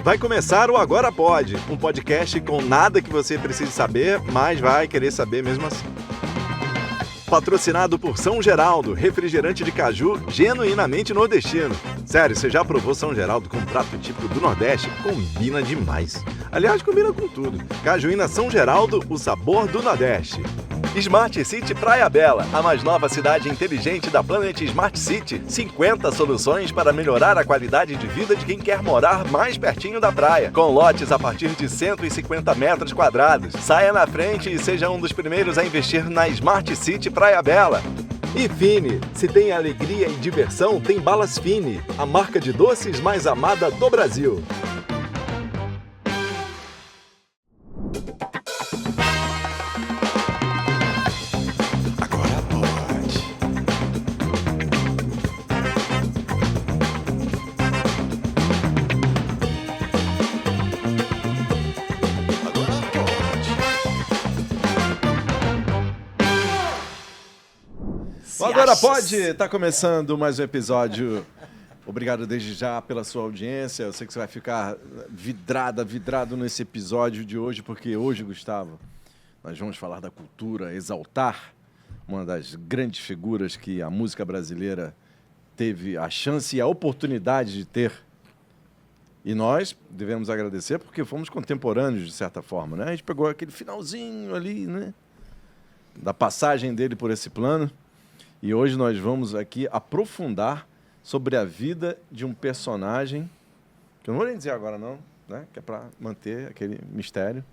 Vai começar o Agora Pode, um podcast com nada que você precise saber, mas vai querer saber mesmo assim. Patrocinado por São Geraldo, refrigerante de caju genuinamente nordestino. Sério, você já provou São Geraldo com um prato típico do Nordeste? Combina demais. Aliás, combina com tudo. Cajuína São Geraldo, o sabor do Nordeste. Smart City Praia Bela, a mais nova cidade inteligente da Planet Smart City. 50 soluções para melhorar a qualidade de vida de quem quer morar mais pertinho da praia. Com lotes a partir de 150 metros quadrados. Saia na frente e seja um dos primeiros a investir na Smart City Praia Bela. E Fini, se tem alegria e diversão, tem Balas Fini, a marca de doces mais amada do Brasil. Agora pode, tá começando mais um episódio. Obrigado desde já pela sua audiência. Eu sei que você vai ficar vidrado nesse episódio de hoje, porque hoje, Gustavo, nós vamos falar da cultura, exaltar uma das grandes figuras que a música brasileira teve a chance e a oportunidade de ter. E nós devemos agradecer porque fomos contemporâneos, de certa forma, né? A gente pegou aquele finalzinho ali, né, da passagem dele por esse plano. E hoje nós vamos aqui aprofundar sobre a vida de um personagem, que eu não vou nem dizer agora não, né? Que é para manter aquele mistério,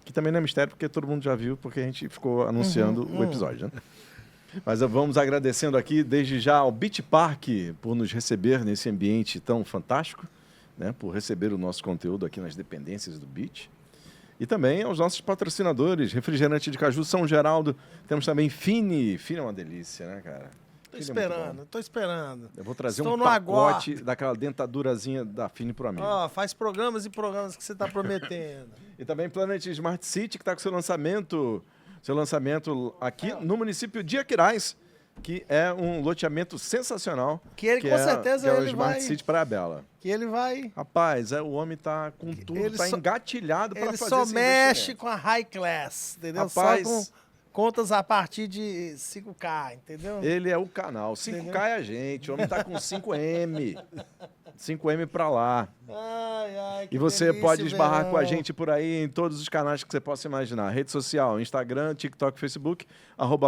que também não é mistério porque todo mundo já viu, porque a gente ficou anunciando o episódio, né? Mas vamos agradecendo aqui desde já ao Beach Park por nos receber nesse ambiente tão fantástico, né? Por receber o nosso conteúdo aqui nas dependências do Beach. E também aos nossos patrocinadores, refrigerante de caju São Geraldo. Temos também Fini. Fini é uma delícia, né, cara? Tô esperando. Eu vou trazer um pacote daquela dentadurazinha da Fini pro amigo. Faz programas e programas que você tá prometendo. E também Planet Smart City, que está com seu lançamento aqui no município de Aquiraz, que é um loteamento sensacional. Que ele, com certeza, é o ele Smart vai... City Praia Bela. Que ele vai... Rapaz, o homem tá com tudo, ele tá engatilhado para fazer esse investimento. Ele só mexe com a high class, entendeu? Rapaz, só com contas a partir de 5K, entendeu? Ele é o canal. 5K é a gente, o homem tá com 5M. 5M pra lá. E você pode esbarrar com a gente por aí em todos os canais que você possa imaginar. Rede social, Instagram, TikTok, Facebook,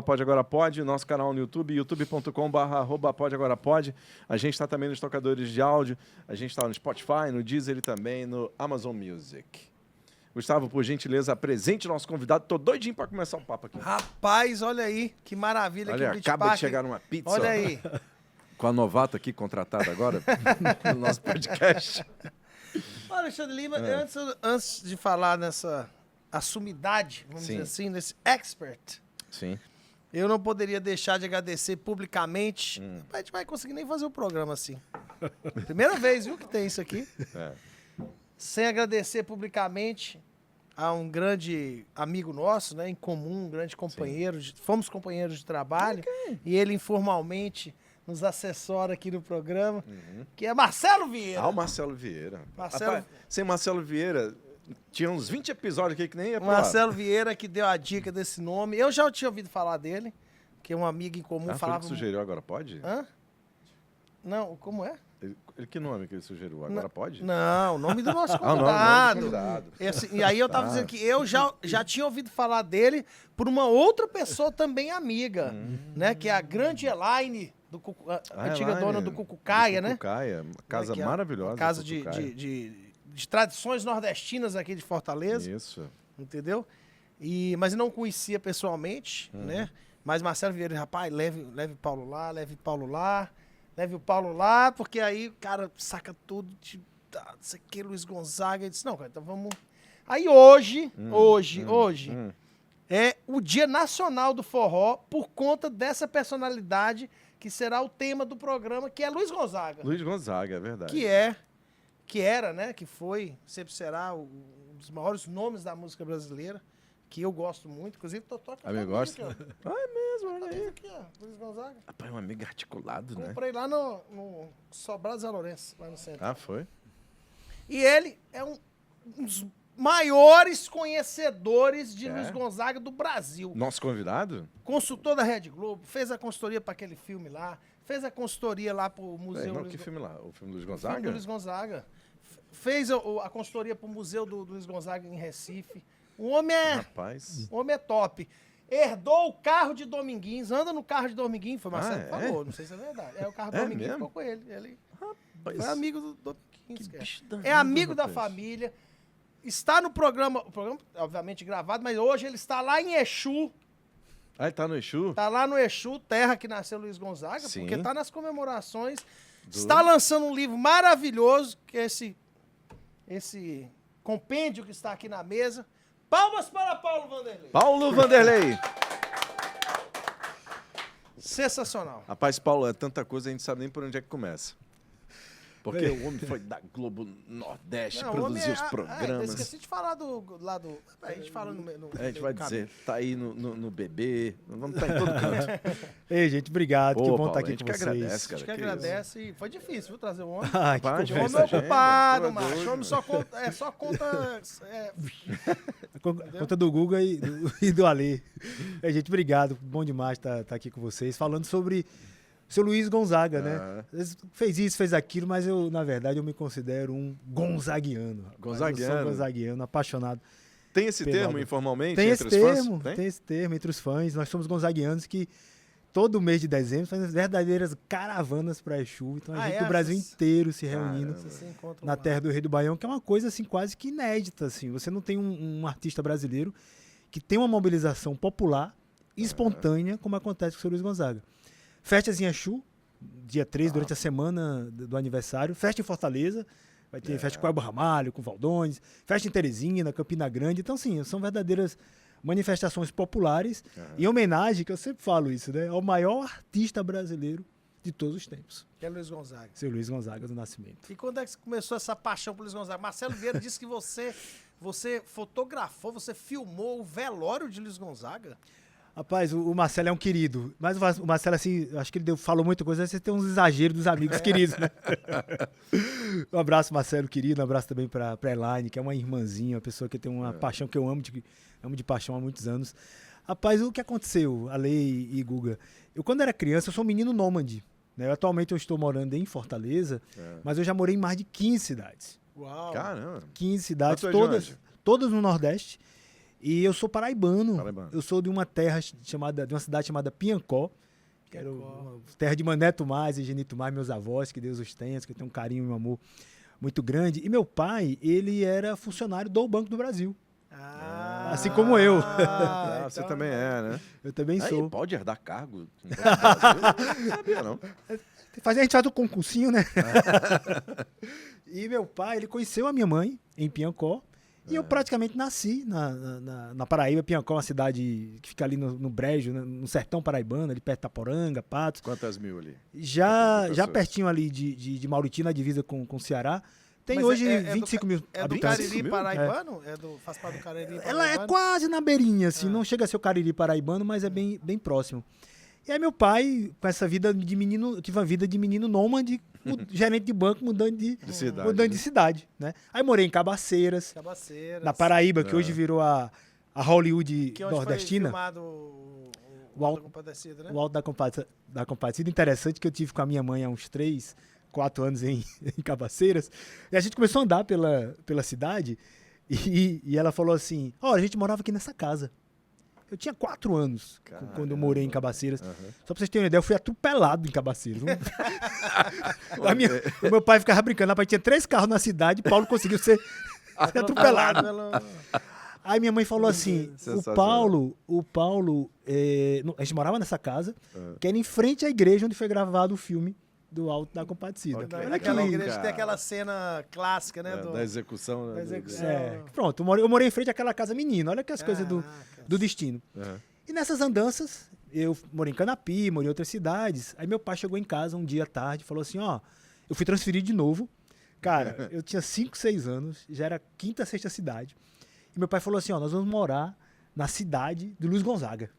@podeagorapod, nosso canal no YouTube, youtube.com/podeagorapod. A gente está também nos tocadores de áudio, a gente está no Spotify, no Deezer e também no Amazon Music. Gustavo, por gentileza, apresente o nosso convidado. Tô doidinho para começar o papo aqui. Rapaz, olha aí, que maravilha. Olha, que acaba de chegar numa pizza. Olha aí. Com a novata aqui contratada agora no nosso podcast. Olha, Alexandre Lima, antes de falar nessa assumidade, vamos dizer assim, nesse expert, sim, eu não poderia deixar de agradecer publicamente. A gente vai conseguir nem fazer o programa assim. Primeira vez, viu, que tem isso aqui. Sem agradecer publicamente a um grande amigo nosso, né, em comum, um grande companheiro. Fomos companheiros de trabalho. E ele informalmente nos assessora aqui no programa, que é Marcelo Vieira. O Marcelo Vieira. Rapaz, sem Marcelo Vieira, tinha uns 20 episódios aqui que nem ia pra Marcelo Vieira, que deu a dica desse nome. Eu já tinha ouvido falar dele, que um amigo em comum falava... Foi ele que sugeriu Agora Pode? Não, como é? Que nome que ele sugeriu? Agora Pode? Não, o nome do nosso convidado. O nome do convidado. E aí eu tava dizendo que eu já tinha ouvido falar dele por uma outra pessoa também amiga, né? Que é a grande Elaine, antiga dona do Cucucaia, né? Cucucaia, casa maravilhosa. Casa de tradições nordestinas aqui de Fortaleza. Isso. Entendeu? Mas eu não conhecia pessoalmente, né? Mas Marcelo Vieira, rapaz, leve o Paulo lá, leve o Paulo lá, porque aí o cara saca tudo de isso aqui, Luiz Gonzaga. Eu disse, não, cara, então vamos... Aí hoje é o Dia Nacional do Forró por conta dessa personalidade que será o tema do programa, que é Luiz Gonzaga. Luiz Gonzaga, é verdade. Que era, né, que foi, sempre será um dos maiores nomes da música brasileira, que eu gosto muito. Inclusive, tô tocando. Amigo gosta? Aqui, ó. Ah, é mesmo, olha aí. Aqui, ó, Luiz Gonzaga. Rapaz, um amigo articulado, né? Comprei lá no Sobrado Zé Lourenço, lá no centro. Ah, foi? E ele é um dos maiores conhecedores de É? Luiz Gonzaga do Brasil. Nosso convidado? Consultor da Rede Globo, fez a consultoria para aquele filme lá, fez a consultoria lá pro Peraí, Museu não, Luiz que filme lá? O filme do Luiz filme Gonzaga? do Luiz Gonzaga. Fez a consultoria pro Museu do Luiz Gonzaga em Recife. O homem Rapaz. é top. Herdou o carro de Dominguinhos, anda no carro de Dominguinhos, foi Marcelo que é? falou, não sei se é verdade. É o carro de É Dominguinhos mesmo? ficou com ele. Ele Rapaz. foi amigo do Dominguinhos, cara. bicho danado, É amigo da rapaz. família. Está no programa, o programa obviamente gravado, mas hoje ele está lá em Exu. Ah, ele tá no Exu? Tá lá no Exu, terra que nasceu Luiz Gonzaga, Sim. porque tá nas comemorações. Está lançando um livro maravilhoso, que é esse compêndio que está aqui na mesa. Palmas para Paulo Vanderlei. Paulo Vanderlei. Sensacional. Rapaz, Paulo, é tanta coisa, a gente sabe nem por onde é que começa. Porque o homem foi da Globo Nordeste, Não, produziu os eu programas. esqueci de falar lá do... A gente fala no A gente vai no dizer, tá aí no bebê, vamos estar em todo canto. Ei, gente, obrigado. Pô, que bom Paulo, estar a aqui gente com que vocês. agradece, A cara. gente que que agradece. E foi difícil, viu, trazer o homem. Ah, que Rapaz, O conversa. homem é essa ocupado, agenda, tu é macho. doido, O homem só conta... Conta do Guga e do Alê. É, gente, obrigado. Bom demais estar aqui com vocês. Falando sobre o seu Luiz Gonzaga, né? Fez isso, fez aquilo, mas eu, na verdade, eu me considero um gonzaguiano. Rapaz. Gonzaguiano. Eu sou gonzaguiano, apaixonado. Tem esse Pelo termo amor. informalmente Tem entre esse os fãs? termo, tem esse termo entre os fãs. Nós somos gonzaguianos que todo mês de dezembro fazemos verdadeiras caravanas para Exu. Então a gente do Brasil inteiro se reunindo Caramba. Você se encontra na lá. terra do Rei do Baião, que é uma coisa assim quase que inédita. Assim. Você não tem um artista brasileiro que tem uma mobilização popular espontânea, como acontece com o seu Luiz Gonzaga. Festas em Exu, dia 3, durante a semana do aniversário. Festa em Fortaleza, vai ter festa com Elba Ramalho, com Valdones. Festa em Teresina, Campina Grande. Então, sim, são verdadeiras manifestações populares, em homenagem, que eu sempre falo isso, né, ao maior artista brasileiro de todos os tempos, Que é Luiz Gonzaga. seu Luiz Gonzaga do Nascimento. E quando é que começou essa paixão por Luiz Gonzaga? Marcelo Vieira disse que você fotografou, você filmou o velório de Luiz Gonzaga. Rapaz, o Marcelo é um querido, mas o Marcelo, assim, acho que ele falou muita coisa, você tem uns exageros dos amigos queridos, né? Um abraço, Marcelo, querido, um abraço também pra Elaine, que é uma irmãzinha, uma pessoa que tem uma paixão que eu amo de paixão há muitos anos. Rapaz, o que aconteceu, Ale e Guga? Eu, quando era criança, eu sou um menino nômade, né? Atualmente eu estou morando em Fortaleza, mas eu já morei em mais de 15 cidades. Uau. Caramba. 15 cidades, Mas tu é de onde? todas no Nordeste. E eu sou paraibano. Paraibano. Eu sou de uma de uma cidade chamada Piancó, que era uma terra de Mané Tomás e Geni Tomás, meus avós, que Deus os tenha, que eu tenho um carinho e um amor muito grande. E meu pai, ele era funcionário do Banco do Brasil. Assim como eu. Você também é, né? Eu também Aí, sou. pode herdar cargo? Não sabia, não. A gente faz um concursinho, né? E meu pai, ele conheceu a minha mãe em Piancó. E eu praticamente nasci na Paraíba. Piancó é uma cidade que fica ali no Brejo, no sertão paraibano, ali perto de Itaporanga, Patos. Quantas mil ali? Já pessoas? pertinho ali de Mauriti, na divisa com o Ceará. Tem Mas hoje é 25 mil É do habitantes. Cariri Mil? paraibano? Faz parte do Cariri paraibano? Ela é quase na beirinha, assim. Não chega a ser o Cariri paraibano, mas é bem próximo. E aí meu pai, com essa vida de menino, eu tive uma vida de menino nômade, gerente de banco, mudando de cidade, né? Aí morei em Cabaceiras, Cabaceiras. na Paraíba, que hoje virou a Hollywood Que onde nordestina. foi filmado o O Alto Alto- da Compadecida, né? O Alto da Compadecida. Interessante que eu tive com a minha mãe há uns 3, 4 anos em Cabaceiras. E a gente começou a andar pela cidade e ela falou assim, a gente morava aqui nessa casa. Eu tinha 4 anos quando eu morei em Cabaceiras. Só pra vocês terem uma ideia, eu fui atropelado em Cabaceiras. O meu pai ficava brincando, rapaz, tinha 3 carros na cidade, Paulo conseguiu ser atropelado. Aí minha mãe falou assim, o Paulo, a gente morava nessa casa, que era em frente à igreja onde foi gravado o filme do Alto da Compadecida. Naquela igreja tem aquela cena clássica, né? Da execução. Da execução. Pronto, eu morei em frente àquela casa menina, olha que as coisas do destino. E nessas andanças, eu morei em Canapi, morei em outras cidades. Aí meu pai chegou em casa um dia à tarde e falou assim, eu fui transferido de novo. Cara, eu tinha 5, 6 anos, já era 5ª, 6ª cidade. E meu pai falou assim, nós vamos morar na cidade do Luiz Gonzaga.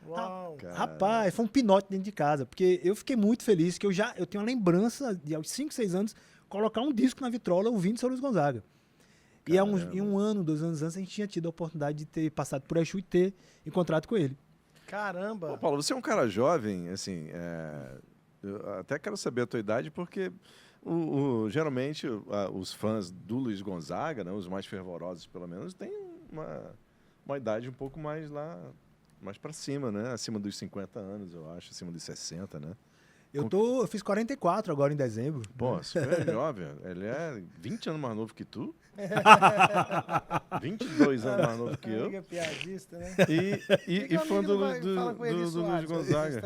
Uau. Rapaz, foi um pinote dentro de casa, porque eu fiquei muito feliz que eu tenho uma lembrança de aos 5, 6 anos colocar um disco na vitrola ouvindo seu Luiz Gonzaga. E em um ano, 2 anos antes, a gente tinha tido a oportunidade de ter passado por Exu e ter encontrado com ele. Caramba. Ô, Paulo, você é um cara jovem, assim, eu até quero saber a tua idade, porque geralmente os fãs do Luiz Gonzaga, né, os mais fervorosos pelo menos, têm uma idade um pouco mais mais para cima, né? Acima dos 50 anos, eu acho, acima dos 60, né? Eu fiz 44 agora em dezembro. Pô, super jovem. Ele é 20 anos mais novo que tu. 22 anos mais novo que eu. Amiga piadista, né? E fã do Luiz Gonzaga.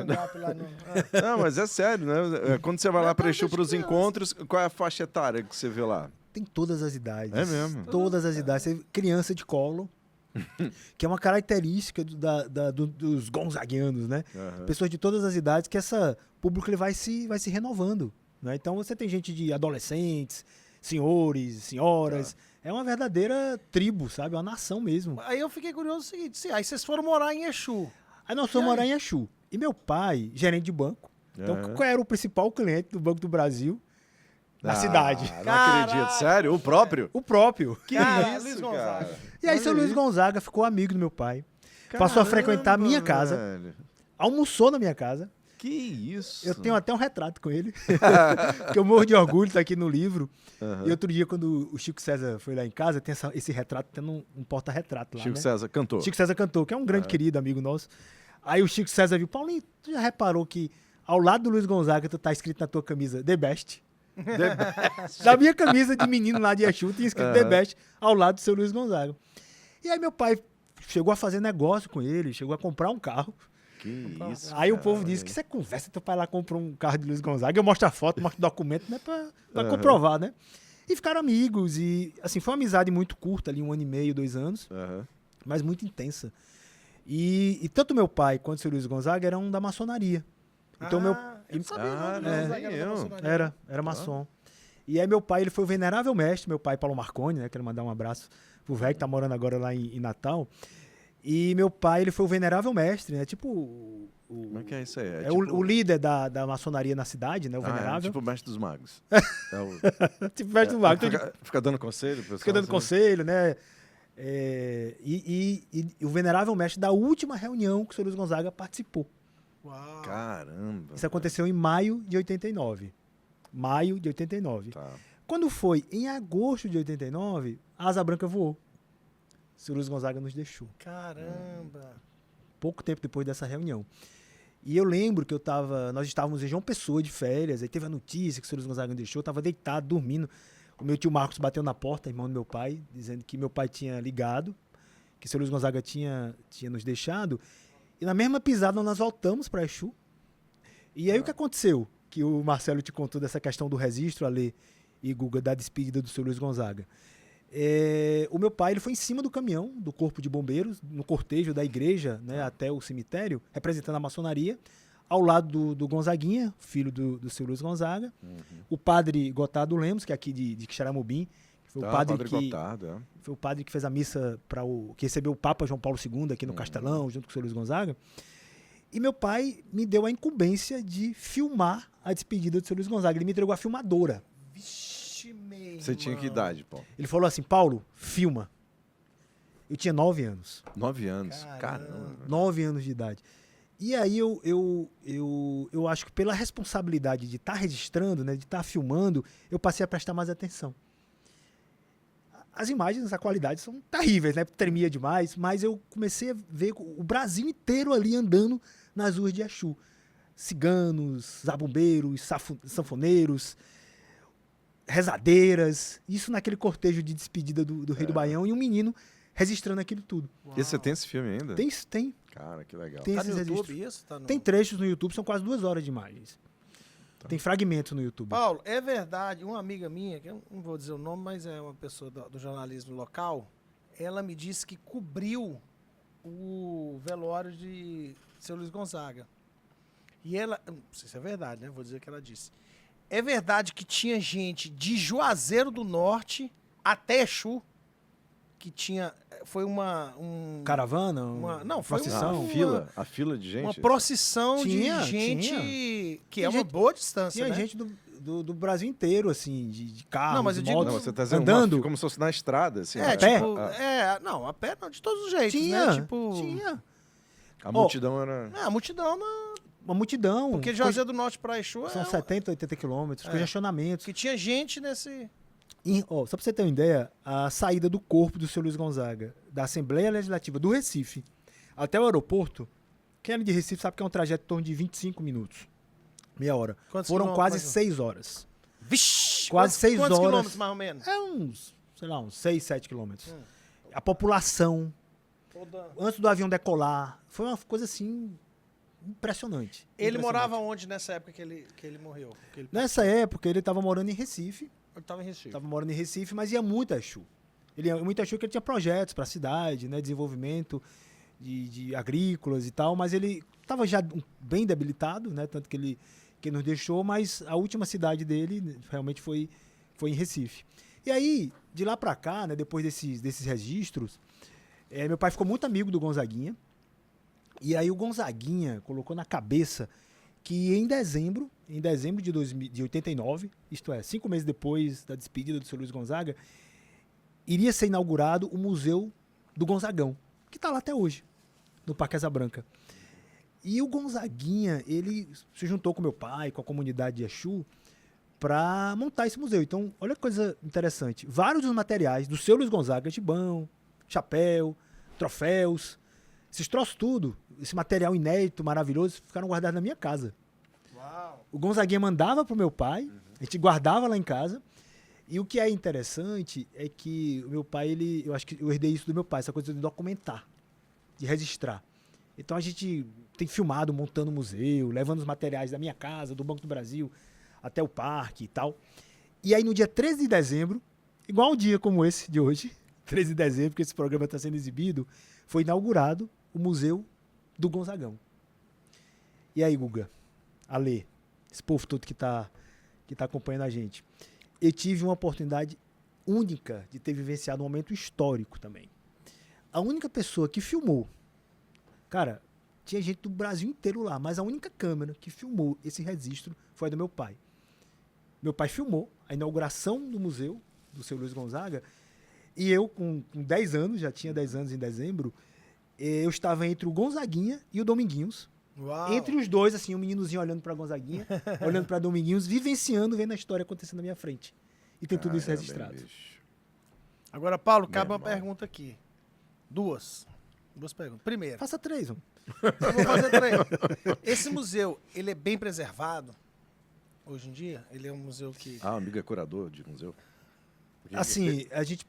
Não, mas é sério, né? Quando você vai lá para os encontros, qual é a faixa etária que você vê lá? Tem todas as idades. É mesmo? Todas as idades. Você, criança de colo, que é uma característica dos gonzaguianos, né? Uhum. Pessoas de todas as idades, que esse público ele vai se renovando. Né? Então você tem gente de adolescentes, senhores, senhoras. É uma verdadeira tribo, sabe? É uma nação mesmo. Aí eu fiquei curioso o seguinte, aí vocês foram morar em Exu. Aí nós fomos morar em Exu. E meu pai, gerente de banco. Então, qual era o principal cliente do Banco do Brasil? Na cidade. Não acredito. Sério? O próprio? O próprio. Que Luiz isso, Gonzaga. cara? E aí, Olha seu Luiz Gonzaga ficou amigo do meu pai. Passou a frequentar a minha casa. Velho. Almoçou na minha casa. Que isso? Eu tenho até um retrato com ele. Que eu morro de orgulho, tá aqui no livro. Uhum. E outro dia, quando o Chico César foi lá em casa, tem esse retrato, tendo um porta-retrato lá, Chico né? César cantou. Chico César cantou, que é um grande querido amigo nosso. Aí o Chico César viu, Paulinho, tu já reparou que ao lado do Luiz Gonzaga, tu tá escrito na tua camisa, The Best? Da minha camisa de menino lá de Exu, tinha escrito The Best ao lado do seu Luiz Gonzaga. E aí meu pai chegou a fazer negócio com ele, chegou a comprar um carro. Que isso, Aí o cara, povo disse que isso é conversa, teu pai lá comprou um carro de Luiz Gonzaga, eu mostro a foto, mostro o documento, né, pra comprovar, né? E ficaram amigos, e assim, foi uma amizade muito curta ali, 1 ano e meio, 2 anos, mas muito intensa. E tanto meu pai quanto o seu Luiz Gonzaga eram da maçonaria. Então Eu não sabia não, nem Gonzaga era da eu. maçonaria. era maçom. E aí meu pai, ele foi o venerável mestre, meu pai Paulo Marconi, né? Quero mandar um abraço pro velho que tá morando agora lá em Natal. E meu pai, ele foi o venerável mestre, né? Tipo Como é que é isso aí? É o líder da maçonaria na cidade, né? O venerável. Tipo o mestre dos magos. Tipo mestre do mago. Fica dando conselho, pessoal. Fica dando conselho, né? E o venerável mestre da última reunião que o Sr. Luiz Gonzaga participou. Uau. Caramba. Isso aconteceu em maio de 89. Maio de 89. Tá. Quando foi em agosto de 89, a Asa Branca voou. O Sr. Luiz Gonzaga nos deixou. Caramba. Pouco tempo depois dessa reunião. E eu lembro que nós estávamos em João Pessoa de férias, aí teve a notícia que o Sr. Luiz Gonzaga nos deixou, eu estava deitado, dormindo. O meu tio Marcos bateu na porta, irmão do meu pai, dizendo que meu pai tinha ligado, que o Sr. Luiz Gonzaga tinha nos deixado. E na mesma pisada nós voltamos para Exu. E aí o que aconteceu? Que o Marcelo te contou dessa questão do registro, Alê e Guga, da despedida do Sr. Luiz Gonzaga. O meu pai ele foi em cima do caminhão do Corpo de Bombeiros, no cortejo da igreja, né, até o cemitério, representando a maçonaria, ao lado do Gonzaguinha, filho do Sr. Luiz Gonzaga, o padre Gotardo Lemos, que é aqui de Xaramubim, que foi o padre que Gotardo, foi o padre que fez a missa que recebeu o Papa João Paulo II aqui no Castelão, junto com o Sr. Luiz Gonzaga. E meu pai me deu a incumbência de filmar a despedida do Sr. Luiz Gonzaga. Ele me entregou a filmadora. Vixe, meio. Você tinha que idade, Paulo? Ele falou assim, Paulo, filma. Eu tinha 9 anos. 9 anos. Caramba. 9 anos de idade. E aí eu acho que pela responsabilidade de estar registrando, né, de estar filmando, eu passei a prestar mais atenção. As imagens, a qualidade são terríveis, né? Tremia demais, mas eu comecei a ver o Brasil inteiro ali andando nas ruas de Exu. Ciganos, zabumbeiros, sanfoneiros, rezadeiras, isso naquele cortejo de despedida do Rei do Baião e um menino registrando aquilo tudo. E você tem esse filme ainda? Tem. Cara, que legal. Tem Tá esses no YouTube registros. isso? Tá no... Tem trechos no YouTube, são quase 2 horas de imagens. Tem fragmentos no YouTube. Paulo, é verdade, uma amiga minha, que eu não vou dizer o nome, mas é uma pessoa do jornalismo local, ela me disse que cobriu o velório de seu Luiz Gonzaga. E ela, não sei se é verdade, né? Vou dizer o que ela disse. É verdade que tinha gente de Juazeiro do Norte até Exu que tinha... Foi uma... Caravana? Não, foi procissão? A fila de gente? Uma procissão Tinha, de gente tinha. que é uma boa distância, Tinha né? gente do Brasil inteiro, assim, de carro, Não, mas de eu digo- moto, Não, você tá dizendo andando. como se fosse na estrada, assim. É, a pé? tipo... Não, a pé não, de todos os jeitos, Tinha, né? Tipo... tinha. A multidão era... A multidão, Uma multidão. porque de Juazeiro do Norte pra Exu São 70, 80 quilômetros, congestionamentos. que tinha gente nesse... Só pra você ter uma ideia, a saída do corpo do seu Luiz Gonzaga, da Assembleia Legislativa do Recife até o aeroporto, quem é de Recife sabe que é um trajeto em torno de 25 minutos, meia hora. Quantos Foram quilômetros, quase mais ou 6 horas. Vixe! Quase 6 Quantos horas. quilômetros, mais ou menos? É uns, sei lá, uns 6, 7 quilômetros. A população, Toda... antes do avião decolar, foi uma coisa assim impressionante. Ele Impressionante. morava onde nessa época que ele morreu? Que ele... Nessa época ele estava morando em Recife. Ele tava em Recife. Estava morando em Recife, mas ia muito a Exu. Ele ia muito a Exu porque ele tinha projetos para a cidade, né, desenvolvimento de agrícolas e tal, mas ele estava já bem debilitado, né, tanto que ele nos deixou, mas a última cidade dele realmente foi em Recife. E aí, de lá para cá, né, depois desses registros, meu pai ficou muito amigo do Gonzaguinha, e aí o Gonzaguinha colocou na cabeça que em dezembro de 89, isto é, 5 meses depois da despedida do seu Luiz Gonzaga, iria ser inaugurado o Museu do Gonzagão, que está lá até hoje, no Parque Asa Branca. E o Gonzaguinha, ele se juntou com meu pai, com a comunidade de Exu, para montar esse museu. Então, olha que coisa interessante. Vários dos materiais do seu Luiz Gonzaga, gibão, chapéu, troféus, esses troços tudo, esse material inédito, maravilhoso, ficaram guardados na minha casa. Uau! O Gonzaguinha mandava pro meu pai, a gente guardava lá em casa. E o que é interessante é que o meu pai, eu acho que eu herdei isso do meu pai, essa coisa de documentar, de registrar. Então a gente tem filmado, montando o museu, levando os materiais da minha casa, do Banco do Brasil, até o parque e tal. E aí no dia 13 de dezembro, igual um dia como esse de hoje, 13 de dezembro, que esse programa está sendo exibido, foi inaugurado o Museu do Gonzagão. E aí, Guga, Alê, esse povo todo que tá acompanhando a gente. Eu tive uma oportunidade única de ter vivenciado um momento histórico também. A única pessoa que filmou, cara, tinha gente do Brasil inteiro lá, mas a única câmera que filmou esse registro foi a do meu pai. Meu pai filmou a inauguração do museu do seu Luiz Gonzaga, e eu, com 10 anos, já tinha 10 anos em dezembro, eu estava entre o Gonzaguinha e o Dominguinhos. Uau! Entre os dois, assim, um meninozinho olhando pra Gonzaguinha, olhando pra Dominguinhos, vivenciando, vendo a história acontecendo na minha frente. E tem tudo isso registrado. Bicho. Agora, Paulo, cabe uma irmão. pergunta aqui. Duas perguntas. Primeiro, Faça 3, homem. eu vou fazer 3. Esse museu, ele é bem preservado hoje em dia? Ele é um museu que... Ah, amigo é curador de museu. Porque- Assim, a gente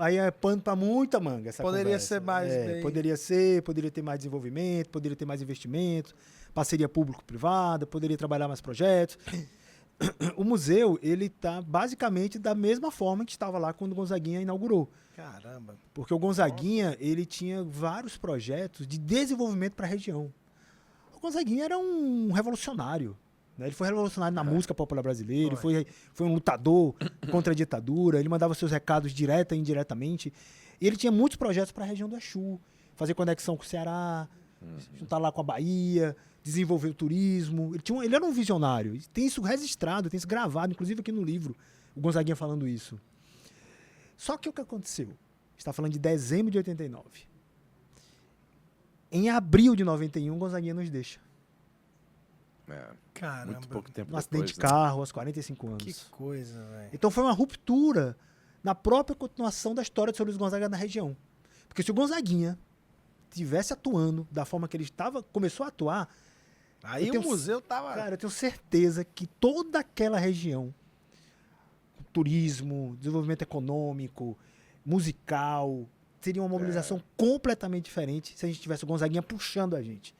aí é pano pra muita manga essa Poderia conversa. ser mais bem- Poderia ter mais desenvolvimento, poderia ter mais investimento, parceria público-privada, poderia trabalhar mais projetos. O museu, ele tá basicamente da mesma forma que estava lá quando o Gonzaguinha inaugurou. Caramba. Porque o Gonzaguinha, ele tinha vários projetos de desenvolvimento para a região. O Gonzaguinha era um revolucionário. Né? Ele foi revolucionário na música popular brasileira, ele foi um lutador contra a ditadura, ele mandava seus recados direta e indiretamente. E ele tinha muitos projetos para a região do Exu, fazer conexão com o Ceará, juntar lá com a Bahia, desenvolver o turismo. Ele era um visionário. Tem isso registrado, tem isso gravado, inclusive aqui no livro, o Gonzaguinha falando isso. Só que o que aconteceu? A gente está falando de dezembro de 89. Em abril de 91, o Gonzaguinha nos deixa. Caramba. Muito pouco tempo Um depois. acidente de né? carro aos 45 anos. Que coisa, velho. Então foi uma ruptura na própria continuação da história do seu Luiz Gonzaga na região. Porque se o Gonzaguinha tivesse atuando da forma que ele começou a atuar, Aí eu o tenho- museu tava... cara, eu tenho certeza que toda aquela região, turismo, desenvolvimento econômico, musical, seria uma mobilização completamente diferente se a gente tivesse o Gonzaguinha puxando a gente.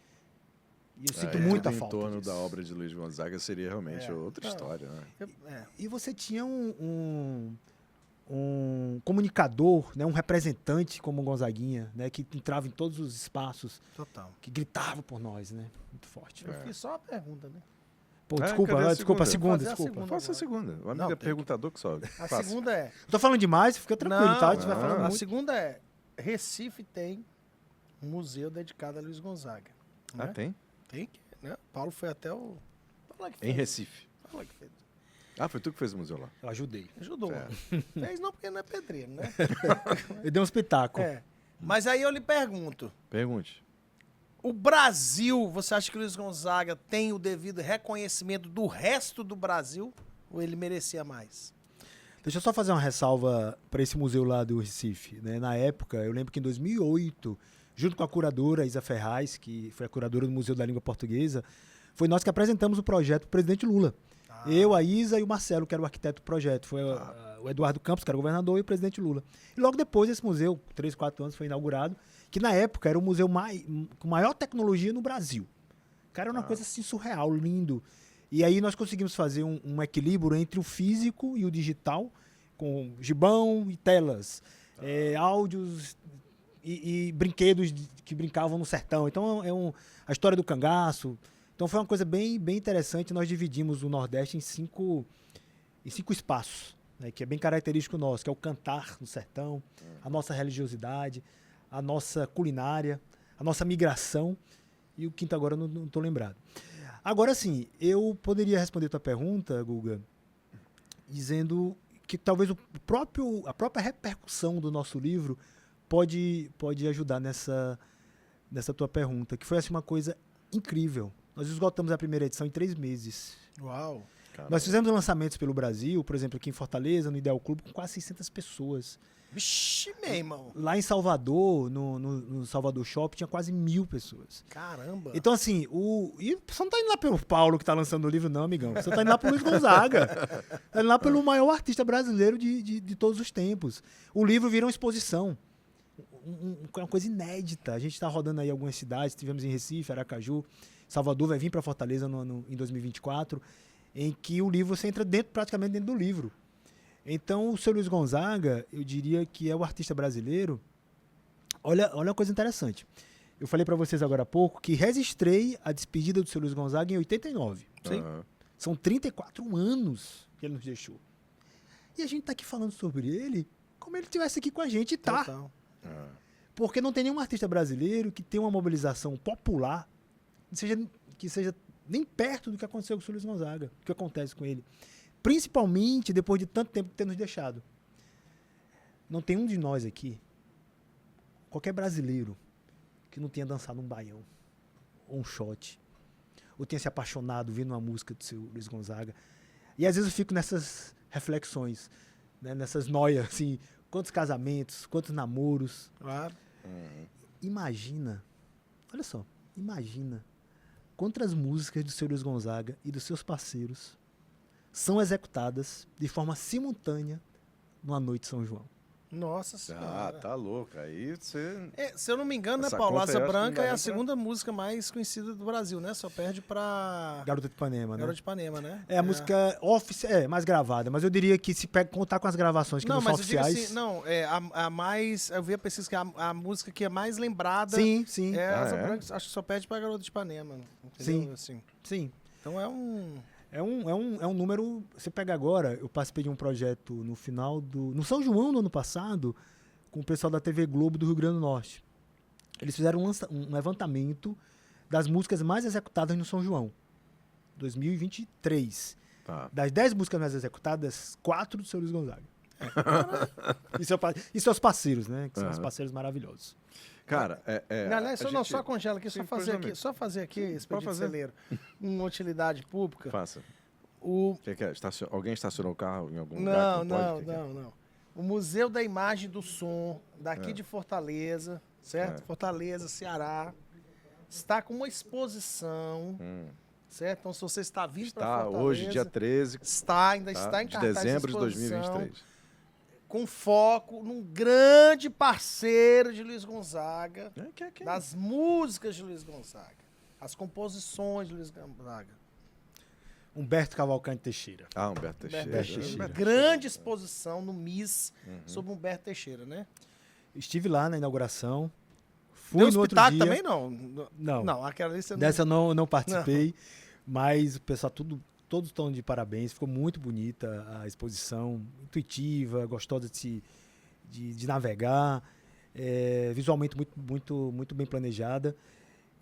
E eu sinto muita tudo falta em torno disso. da obra de Luiz Gonzaga seria realmente outra história, né? E você tinha um comunicador, né, um representante como o Gonzaguinha, né, que entrava em todos os espaços, Total. que gritava por nós, né? Muito forte. Eu fiz só uma pergunta, né? Pô, É, desculpa, cadê a desculpa, a segunda, Fazer a desculpa. segunda. Faça a segunda. O amigo Não, é tem que- perguntador que sobe. A Faça. segunda é... Eu tô falando demais, fica tranquilo, Não, tá? A gente vai não. falando A muito. segunda é... Recife tem um museu dedicado a Luiz Gonzaga. Ah, né? tem? Tem que, né? Paulo foi até o... Fala que Em fez. Recife. Fala que fez. Ah, foi tu que fez o museu lá. Eu ajudei. Ajudou. É. Fez não porque não é pedreiro, né? Eu dei um espetáculo. É. Mas aí eu lhe pergunto, Pergunte. o Brasil, você acha que o Luiz Gonzaga tem o devido reconhecimento do resto do Brasil? Ou ele merecia mais? Deixa eu só fazer uma ressalva para esse museu lá do Recife. Né? Na época, eu lembro que em 2008, junto com a curadora Isa Ferraz, que foi a curadora do Museu da Língua Portuguesa, foi nós que apresentamos o projeto para o presidente Lula. Eu, a Isa e o Marcelo, que era o arquiteto do projeto. Foi o Eduardo Campos, que era o governador, e o presidente Lula. E logo depois esse museu, 3, 4 anos, foi inaugurado, que na época era o museu com maior tecnologia no Brasil. Cara, era uma coisa assim surreal, lindo. E aí nós conseguimos fazer um equilíbrio entre o físico e o digital, com gibão e telas, áudios e brinquedos que brincavam no sertão. Então a história do cangaço. Então foi uma coisa bem, bem interessante. Nós dividimos o Nordeste em cinco espaços, né, que é bem característico nosso, que é o cantar no sertão, a nossa religiosidade, a nossa culinária, a nossa migração e o quinto agora eu não estou lembrado. Agora sim, eu poderia responder a tua pergunta, Guga, dizendo que talvez a própria repercussão do nosso livro pode ajudar nessa tua pergunta, que foi assim, uma coisa incrível. Nós esgotamos a primeira edição em 3 meses. Uau. Caramba. Nós fizemos lançamentos pelo Brasil, por exemplo, aqui em Fortaleza, no Ideal Clube, com quase 600 pessoas. Vixe, meu irmão. Lá em Salvador, no Salvador Shop, tinha quase 1.000 pessoas. Caramba. Então, assim, e você não tá indo lá pelo Paulo que tá lançando o livro, não, amigão. Você tá indo lá pro Luiz Gonzaga. Tá indo lá pelo maior artista brasileiro de todos os tempos. O livro vira uma exposição. Uma coisa inédita. A gente tá rodando aí algumas cidades, tivemos em Recife, Aracaju, Salvador vai vir para Fortaleza em 2024, em que o livro você entra praticamente dentro do livro. Então, o seu Luiz Gonzaga, eu diria que é o artista brasileiro. Olha uma coisa interessante. Eu falei para vocês agora há pouco que registrei a despedida do seu Luiz Gonzaga em 89. Sim. Aham. São 34 anos que ele nos deixou. E a gente tá aqui falando sobre ele como ele estivesse aqui com a gente e tá. Total. Ah. Porque não tem nenhum artista brasileiro que tenha uma mobilização popular que seja nem perto do que aconteceu com o seu Luiz Gonzaga, o que acontece com ele. Principalmente depois de tanto tempo ter nos deixado. Não tem um de nós aqui, qualquer brasileiro, que não tenha dançado um baião, ou um shot, ou tenha se apaixonado vendo uma música do seu Luiz Gonzaga. E às vezes eu fico nessas reflexões, né, nessas noias, assim, quantos casamentos, quantos namoros. Claro. Imagina, olha só, imagina quantas músicas do seu Luiz Gonzaga e dos seus parceiros são executadas de forma simultânea numa noite de São João. Nossa Ah, senhora. tá louco. Aí você... Se eu não me engano, né, Essa Paulo? conta Asa aí eu acho que não Branca dá é nem a pra- segunda música mais conhecida do Brasil, né? Só perde pra Garota de Ipanema, né? Garota de Ipanema, né? É a música mais gravada, mas eu diria que se contar com as gravações que não, são mas eu digo oficiais... assim, não, a mais... Eu vi a pesquisa que a música que é mais lembrada Sim, sim, é Asa é? Branca, acho que só perde pra Garota de Ipanema. Entendeu? Sim. Assim. sim. Então é um... É um número... Você pega agora, eu participei de um projeto no São João, no ano passado, com o pessoal da TV Globo do Rio Grande do Norte. Eles fizeram um levantamento das músicas mais executadas no São João, 2023. Tá. Das 10 músicas mais executadas, 4 do seu Luiz Gonzaga. E seus parceiros, né? Que são os parceiros maravilhosos. Cara, Não, aliás, a não, gente- só congela aqui, Sim, pois não, só fazer aqui, Expedito pode fazer. Celeiro, uma utilidade pública. Faça. O... Que é? Alguém estacionou o carro em algum lugar? que Não, pode? Que é? não. O Museu da Imagem e do Som, daqui de Fortaleza, certo? É. Fortaleza, Ceará, está com uma exposição, certo? Então, se você está vindo para Tá, Fortaleza... hoje, dia 13 ainda tá, está em de cartaz dezembro de essa exposição, 2023. com foco num grande parceiro de Luiz Gonzaga, Que das músicas de Luiz Gonzaga, as composições de Luiz Gonzaga. Humberto Cavalcante Teixeira. Ah, Humberto Teixeira. Humberto Teixeira. Grande exposição no MIS sobre Humberto Teixeira, né? Estive lá na inauguração. Fui Deu no outro espetáculo dia. também, não? Não. Não, aquela ali você Dessa eu não participei. Mas o pessoal, todos estão de parabéns. Ficou muito bonita a exposição, intuitiva, gostosa de navegar, visualmente muito bem planejada.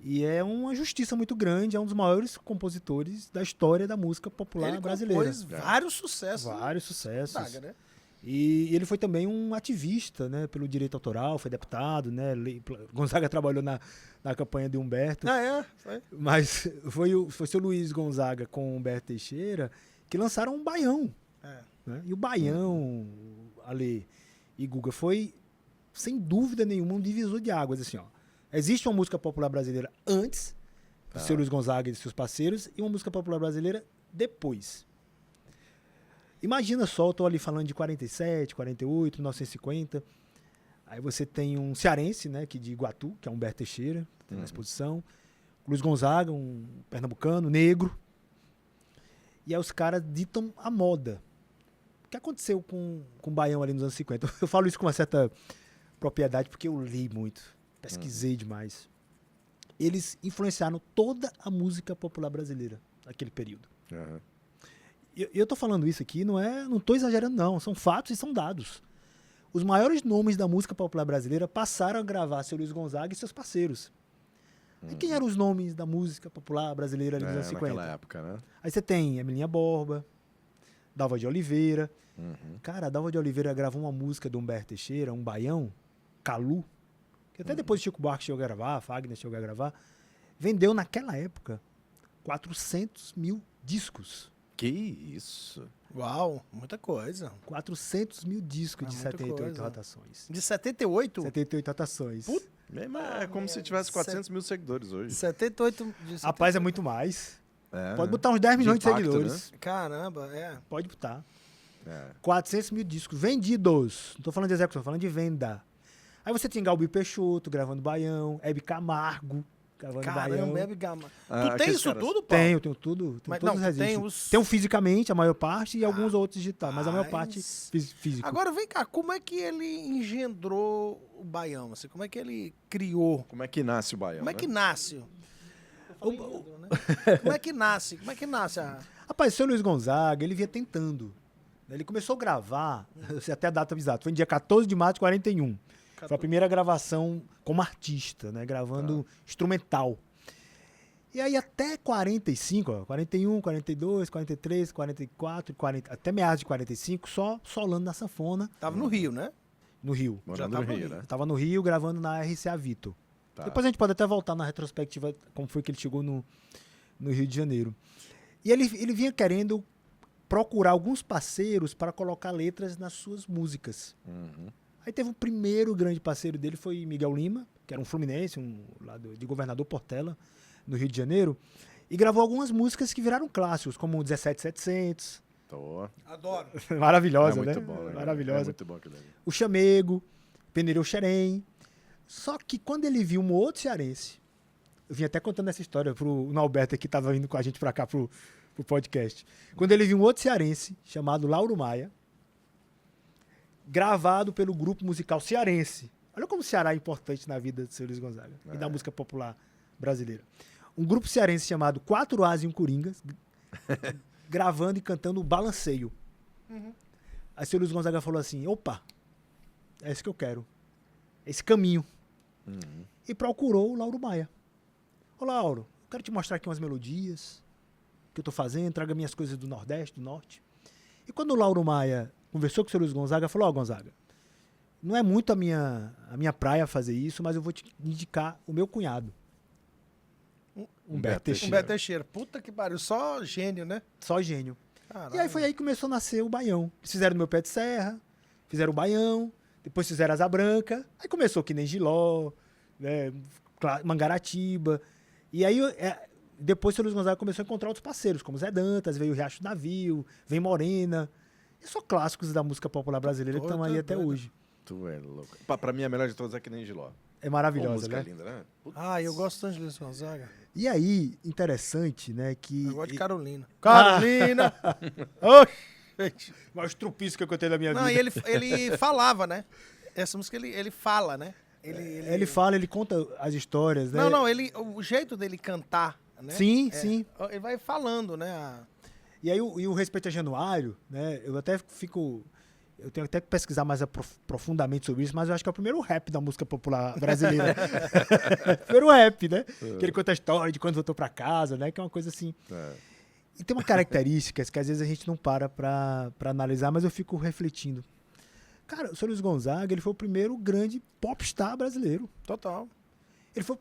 E é uma justiça muito grande, é um dos maiores compositores da história da música popular brasileira. Ele compôs vários sucessos. Vários sucessos. Saga, né? E ele foi também um ativista, né, pelo direito autoral, foi deputado, né? Gonzaga trabalhou na campanha de Humberto. Foi. Mas foi o seu Luiz Gonzaga com o Humberto Teixeira que lançaram um Baião. Né? E o Baião, Ale e Guga, foi, sem dúvida nenhuma, um divisor de águas. Assim, ó. Existe uma música popular brasileira antes do seu Luiz Gonzaga e de seus parceiros e uma música popular brasileira depois. Imagina só, eu estou ali falando de 47, 48, 1950. Aí você tem um cearense, né, de Iguatu, que é Humberto Teixeira, tem na exposição. Luiz Gonzaga, um pernambucano, negro. E aí os caras ditam a moda. O que aconteceu com o Baião ali nos anos 50? Eu falo isso com uma certa propriedade porque eu li muito, pesquisei demais. Eles influenciaram toda a música popular brasileira naquele período. Eu tô falando isso aqui, não tô exagerando não, são fatos e são dados. Os maiores nomes da música popular brasileira passaram a gravar seu Luiz Gonzaga e seus parceiros. E quem eram os nomes da música popular brasileira ali nos anos 50? Naquela época, né? Aí você tem Emilinha Borba, Dalva de Oliveira. Cara, a Dalva de Oliveira gravou uma música do Humberto Teixeira, um baião, Calu, que até depois Chico Buarque chegou a gravar, Fagner chegou a gravar. Vendeu naquela época 400 mil discos. Que isso? Uau, muita coisa. 400 mil discos de 78 coisa. rotações. De 78? 78 rotações. É como se tivesse 400 mil seguidores hoje. 78. Rapaz, é muito mais. É, Pode botar uns 10 milhões de impacto, seguidores. né? Caramba, Pode botar. 400 mil discos vendidos. Não tô falando de execução, tô falando de venda. Aí você tem Galbi Peixoto gravando Baião, Hebe Camargo gravando Baião. Caramba, Hebe Camargo. Tu tem isso tudo, Paulo? Tenho tudo. Mas todos não, os registros. tem Tem um fisicamente, a maior parte, e alguns outros digitais, mas a maior parte físico. Agora vem cá, como é que ele engendrou o Baião? Assim, como é que ele criou? Como é que nasce o Baião? Como é que nasce? Como é que nasce? Como é que nasce a... Rapaz, o seu Luiz Gonzaga, ele vinha tentando. Ele começou a gravar, eu sei até a data exata, foi no dia 14 de março de 41. Foi a primeira gravação como artista, né? Gravando instrumental. E aí até 45, ó, 41, 42, 43, 44, 40, até meados de 45, só solando na sanfona. Tava no Rio, né? No Rio. Morando no Rio, né? Tava no Rio gravando na RCA Victor. Depois a gente pode até voltar na retrospectiva como foi que ele chegou no Rio de Janeiro. E ele vinha querendo procurar alguns parceiros para colocar letras nas suas músicas. Aí teve o primeiro grande parceiro dele, foi Miguel Lima, que era um fluminense, lá de Governador Portela, no Rio de Janeiro, e gravou algumas músicas que viraram clássicos, como 17700. Adoro. Maravilhosa, muito né? bom, né? Maravilhosa. É muito bom aquilo ali. O Chamego, Peneireu Xerém. Só que quando ele viu um outro cearense, eu vim até contando essa história pro Norberto que estava vindo com a gente para cá pro podcast. Quando ele viu um outro cearense chamado Lauro Maia, gravado pelo grupo musical cearense. Olha como o Ceará é importante na vida do seu Luiz Gonzaga e da música popular brasileira. Um grupo cearense chamado 4 As e um Coringas, gravando e cantando o Balanceio. Aí o seu Luiz Gonzaga falou assim, opa, é isso que eu quero. Esse caminho. E procurou o Lauro Maia. Ô Lauro, eu quero te mostrar aqui umas melodias que eu tô fazendo, traga minhas coisas do Nordeste, do Norte. E quando o Lauro Maia conversou com o seu Luiz Gonzaga, falou, ó, Gonzaga, não é muito a minha praia fazer isso, mas eu vou te indicar o meu cunhado. Humberto Teixeira. Humberto Teixeira. Puta que pariu, só gênio, né? Só gênio. Caralho. E aí foi aí que começou a nascer o Baião. Eles fizeram no Meu Pé de Serra, fizeram o Baião, depois fizeram Asa Branca, aí começou que nem Giló, né, Mangaratiba. E aí depois o seu Luiz Gonzaga começou a encontrar outros parceiros, como Zé Dantas, veio o Riacho do Navio, vem Morena. E são clássicos da música popular brasileira que estão aí até hoje. Tu é louco. Pra mim, a melhor de todas é que nem Giló. É maravilhosa, música né? linda, né? Eu gosto tanto de Luiz Gonzaga. E aí, interessante, né, que... Eu gosto de Carolina. Carolina! Oxi! Mas trupiço que eu contei da minha vida. Não, e ele falava, né? Essa música ele fala, né? Ele fala, ele conta as histórias, né? Não, o jeito dele cantar né? Sim, sim. Ele vai falando, né? E aí o Respeito a Januário, né? Eu até fico... Eu tenho até que pesquisar mais profundamente sobre isso, mas eu acho que é o primeiro rap da música popular brasileira. Primeiro rap, né? Que ele conta a história de quando voltou pra casa, né? Que é uma coisa assim... E tem uma característica que às vezes a gente não para pra analisar, mas eu fico refletindo. Cara, o Sr. Luiz Gonzaga, ele foi o primeiro grande popstar brasileiro. Total. Ele foi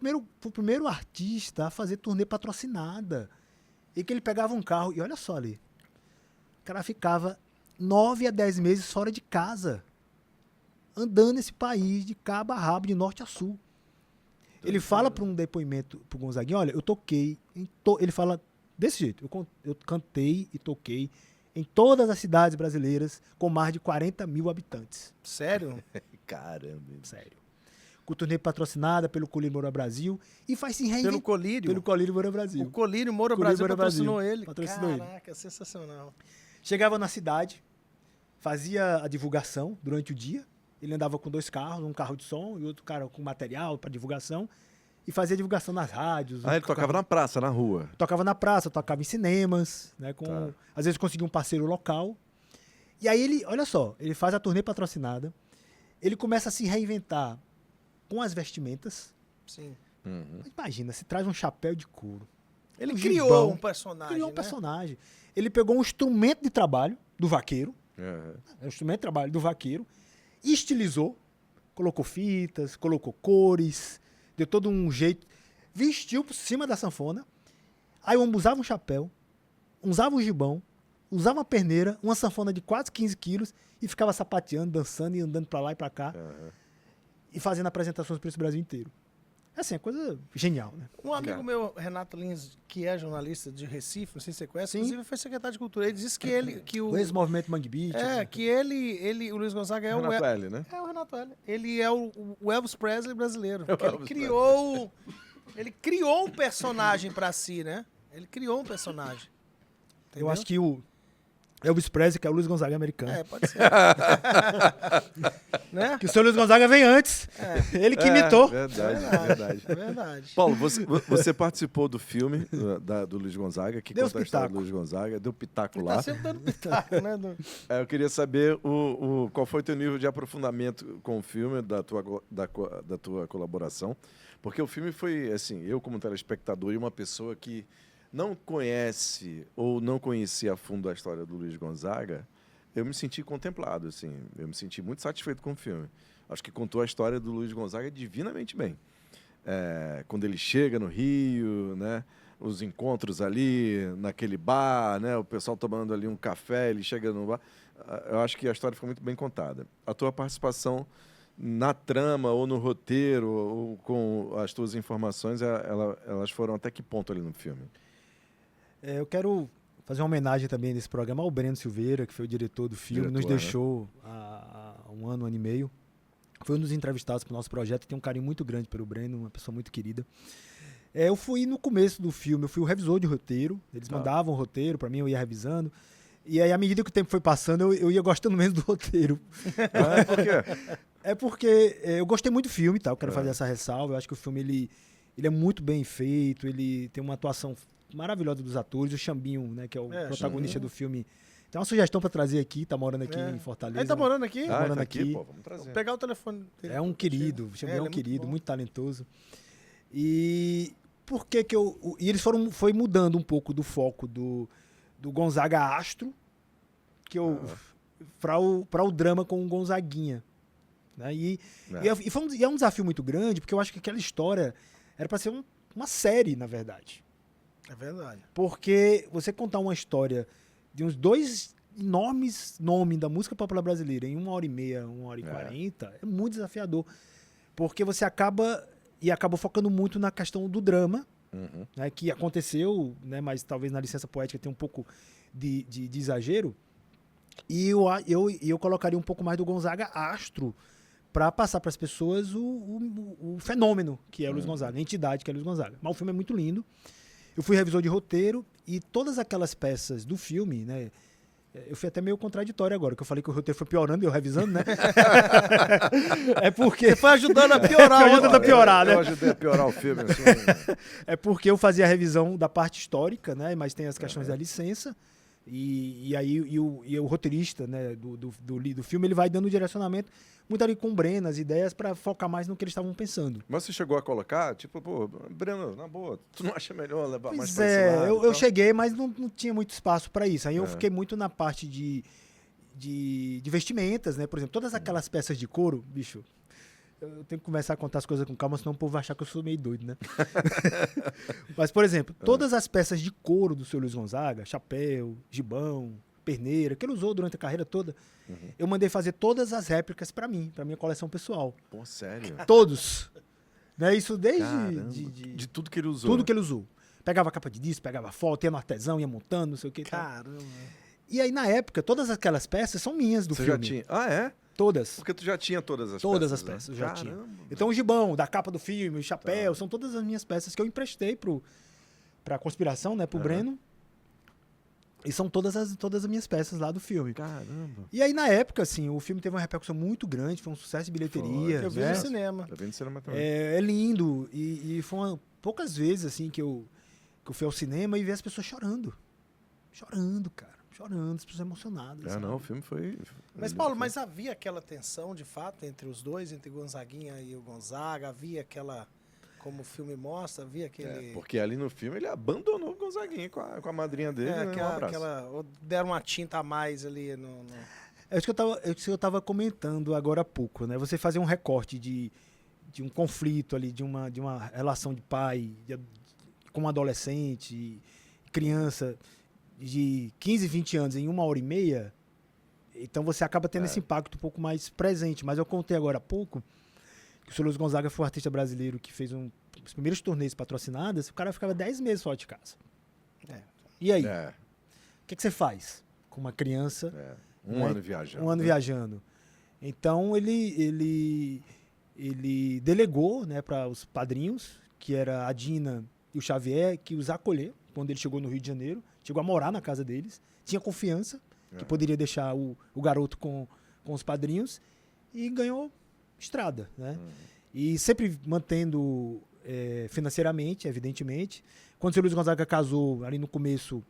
o primeiro artista a fazer turnê patrocinada. E que ele pegava um carro, e olha só ali, o cara ficava 9 a 10 meses fora de casa, andando nesse país de cabo a rabo, de norte a sul. Ele fala para um depoimento pro Gonzaguinha, olha, eu toquei, ele fala desse jeito, eu cantei e toquei em todas as cidades brasileiras com mais de 40 mil habitantes. Sério? Caramba. Sério. Com turnê patrocinada pelo Colírio Moura Brasil e faz se reinventar. Pelo Colírio? Pelo Colírio Moura Brasil. O Colírio Moura Brasil patrocinou ele. Caraca, sensacional. Chegava na cidade, fazia a divulgação durante o dia. Ele andava com 2 carros, um carro de som e outro cara com material para divulgação. E fazia divulgação nas rádios. Ele tocava na praça, na rua. Tocava na praça, tocava em cinemas, né? Às vezes conseguia um parceiro local. E aí ele, olha só, ele faz a turnê patrocinada, ele começa a se reinventar com as vestimentas. Sim. Imagina, se traz um chapéu de couro. Ele criou um personagem. Criou um personagem. Ele pegou um instrumento de trabalho do vaqueiro, um instrumento de trabalho do vaqueiro, estilizou, colocou fitas, colocou cores, deu todo um jeito, vestiu por cima da sanfona. Aí o homem usava um chapéu, usava um gibão, usava uma perneira, uma sanfona de quase 15 quilos e ficava sapateando, dançando e andando pra lá e pra cá. E fazendo apresentações para esse Brasil inteiro. Assim, é coisa genial, né? Um amigo meu, Renato Lins, que é jornalista de Recife, não sei se você conhece, inclusive foi secretário de Cultura, ele disse que o ex-movimento Mangue Beat. que o Luiz Gonzaga é Renato L, né? É o Renato L. Ele é o Elvis Presley brasileiro. Ele criou um personagem pra si, né? Ele criou um personagem. Entendeu? Eu acho que o Elvis Presley, que é o Luiz Gonzaga americano. Pode ser. Né? Que o seu Luiz Gonzaga vem antes. Ele que imitou. Verdade. É verdade. Paulo, você participou do filme do Luiz Gonzaga, que conta a história do Luiz Gonzaga, deu pitaco lá. Tá sempre dando pitaco, né? Eu queria saber qual foi o teu nível de aprofundamento com o filme, da tua colaboração. Porque o filme foi, assim, eu como telespectador e uma pessoa que não conhece ou não conhecia a fundo a história do Luiz Gonzaga, eu me senti contemplado, assim, eu me senti muito satisfeito com o filme. Acho que contou a história do Luiz Gonzaga divinamente bem. Quando ele chega no Rio, né, os encontros ali naquele bar, né, o pessoal tomando ali um café, ele chega no bar. Eu acho que a história ficou muito bem contada. A tua participação na trama ou no roteiro, ou com as tuas informações, elas foram até que ponto ali no filme? Eu quero fazer uma homenagem também nesse programa ao Breno Silveira, que foi o diretor do filme, nos deixou há um ano e meio. Foi um dos entrevistados para o nosso projeto, tem um carinho muito grande pelo Breno, uma pessoa muito querida. Eu fui no começo do filme, eu fui o revisor de roteiro, eles mandavam o roteiro para mim, eu ia revisando. E aí, à medida que o tempo foi passando, eu ia gostando menos do roteiro. Por quê? É porque eu gostei muito do filme, tá? Eu quero fazer essa ressalva. Eu acho que o filme ele é muito bem feito, ele tem uma atuação maravilhosa dos atores. O Xambinho, né, que é o protagonista do filme. Tem uma sugestão para trazer aqui, tá morando aqui em Fortaleza. Ele tá morando aqui? Tá morando aqui. Pô, vamos trazer. Vou pegar o telefone dele. É um querido, o Xambinho é um querido, muito talentoso. E por que e eles foi mudando um pouco do foco do Gonzaga Astro, para o drama com o Gonzaguinha. Né? E é um desafio muito grande, porque eu acho que aquela história era para ser uma série, na verdade. É verdade. Porque você contar uma história de uns 2 enormes nomes da música popular brasileira em 1h30, 1h40, é muito desafiador. Porque você acabou focando muito na questão do drama, né, que aconteceu, né, mas talvez na licença poética tenha um pouco de exagero. E eu colocaria um pouco mais do Gonzaga Astro para passar para as pessoas o fenômeno que é o Luiz Gonzaga, a entidade que é o Luiz Gonzaga. Mas o filme é muito lindo. Eu fui revisor de roteiro e todas aquelas peças do filme, né, Eu fui até meio contraditório agora, que eu falei que o roteiro foi piorando e eu revisando, né? É porque... Você foi ajudando a piorar. Foi ajudando a piorar, né? Eu ajudei a piorar o filme. Assim, É porque eu fazia a revisão da parte histórica, né? Mas tem as questões da licença. E aí o roteirista, né, do filme, ele vai dando o direcionamento muito ali com o Breno, as ideias, para focar mais no que eles estavam pensando. Mas você chegou a colocar, tipo, pô, Breno, na boa, tu não acha melhor levar mais Pois pra esse lado? eu e tal? cheguei, mas não tinha muito espaço para isso. Aí eu fiquei muito na parte de vestimentas, né? Por exemplo, todas aquelas peças de couro, bicho, eu tenho que começar a contar as coisas com calma, senão o povo vai achar que eu sou meio doido, né? Mas, por exemplo, todas as peças de couro do seu Luiz Gonzaga, chapéu, gibão, perneira, que ele usou durante a carreira toda, eu mandei fazer todas as réplicas para mim, para minha coleção pessoal. Pô, sério? Todos. Né? Isso desde Caramba, de tudo que ele usou. tudo que ele usou. Pegava a capa de disco, pegava foto, ia no artesão, ia montando, não sei o que. Caramba. E aí, na época, todas aquelas peças são minhas do Você filme. já tinha? Ah, é? Todas. Porque tu já tinha todas as peças. Todas as né? peças eu já tinha. Caramba. Então o gibão, da capa do filme, o chapéu, são todas as minhas peças que eu emprestei pra conspiração, né, pro Breno. E são todas as minhas peças lá do filme. Caramba. E aí, na época, assim, o filme teve uma repercussão muito grande, foi um sucesso de bilheteria. Eu vi né? no cinema. Tá vendo cinema também. É lindo. E foi poucas vezes, assim, que eu fui ao cinema e vi as pessoas chorando. Chorando, cara. Chorando, as pessoas emocionadas. sabe? Não, o filme foi... Mas, Paulo, mas havia aquela tensão, de fato, entre os dois, entre Gonzaguinha e o Gonzaga? Havia aquela, como o filme mostra, havia aquele... Porque ali no filme ele abandonou o Gonzaguinha com a madrinha dele, né? Um abraço. ou deram uma tinta a mais ali no... É isso que eu tava comentando agora há pouco, né? Você fazer um recorte de um conflito ali, de uma relação de pai com um adolescente, criança de 15, 20 anos em 1h30, então você acaba tendo esse impacto um pouco mais presente. Mas eu contei agora há pouco que o Sr. Luiz Gonzaga foi um artista brasileiro que fez os primeiros turnês patrocinados, o cara ficava 10 meses fora de casa. E aí? É, O que você faz com uma criança... um ano viajando. Um ano né? viajando. Então ele delegou, né, para os padrinhos, que era a Dina e o Xavier, que os acolher quando ele chegou no Rio de Janeiro, chegou a morar na casa deles, tinha confiança que poderia deixar o garoto com os padrinhos e ganhou estrada, né? E sempre mantendo financeiramente, evidentemente. Quando o seu Luiz Gonzaga casou, ali no começo,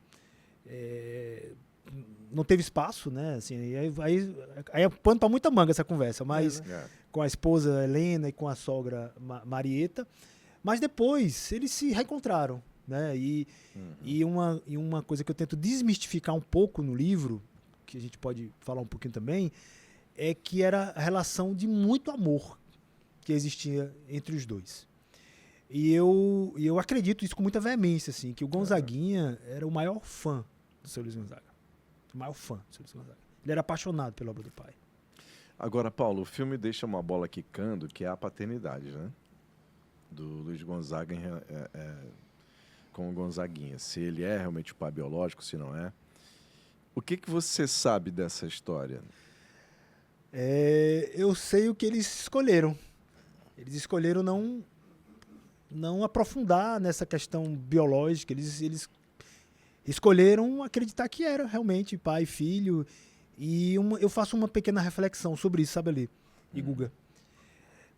não teve espaço, né? Assim, aí é pano para muita manga essa conversa, mas com a esposa Helena e com a sogra Marieta. Mas depois eles se reencontraram, né? E uma coisa que eu tento desmistificar um pouco no livro, que a gente pode falar um pouquinho também, é que era a relação de muito amor que existia entre os dois. E eu acredito isso com muita veemência, assim, que o Gonzaguinha era o maior fã do seu Luiz Gonzaga. O maior fã do seu Luiz Gonzaga. Ele era apaixonado pela obra do pai. Agora, Paulo, o filme deixa uma bola quicando, que é a paternidade, né? Do Luiz Gonzaga com o Gonzaguinha. Se ele é realmente o pai biológico, se não é. O que você sabe dessa história? Eu sei o que eles escolheram. Eles escolheram não aprofundar nessa questão biológica. Eles escolheram acreditar que era realmente pai e filho. E eu faço uma pequena reflexão sobre isso, sabe ali, e Guga.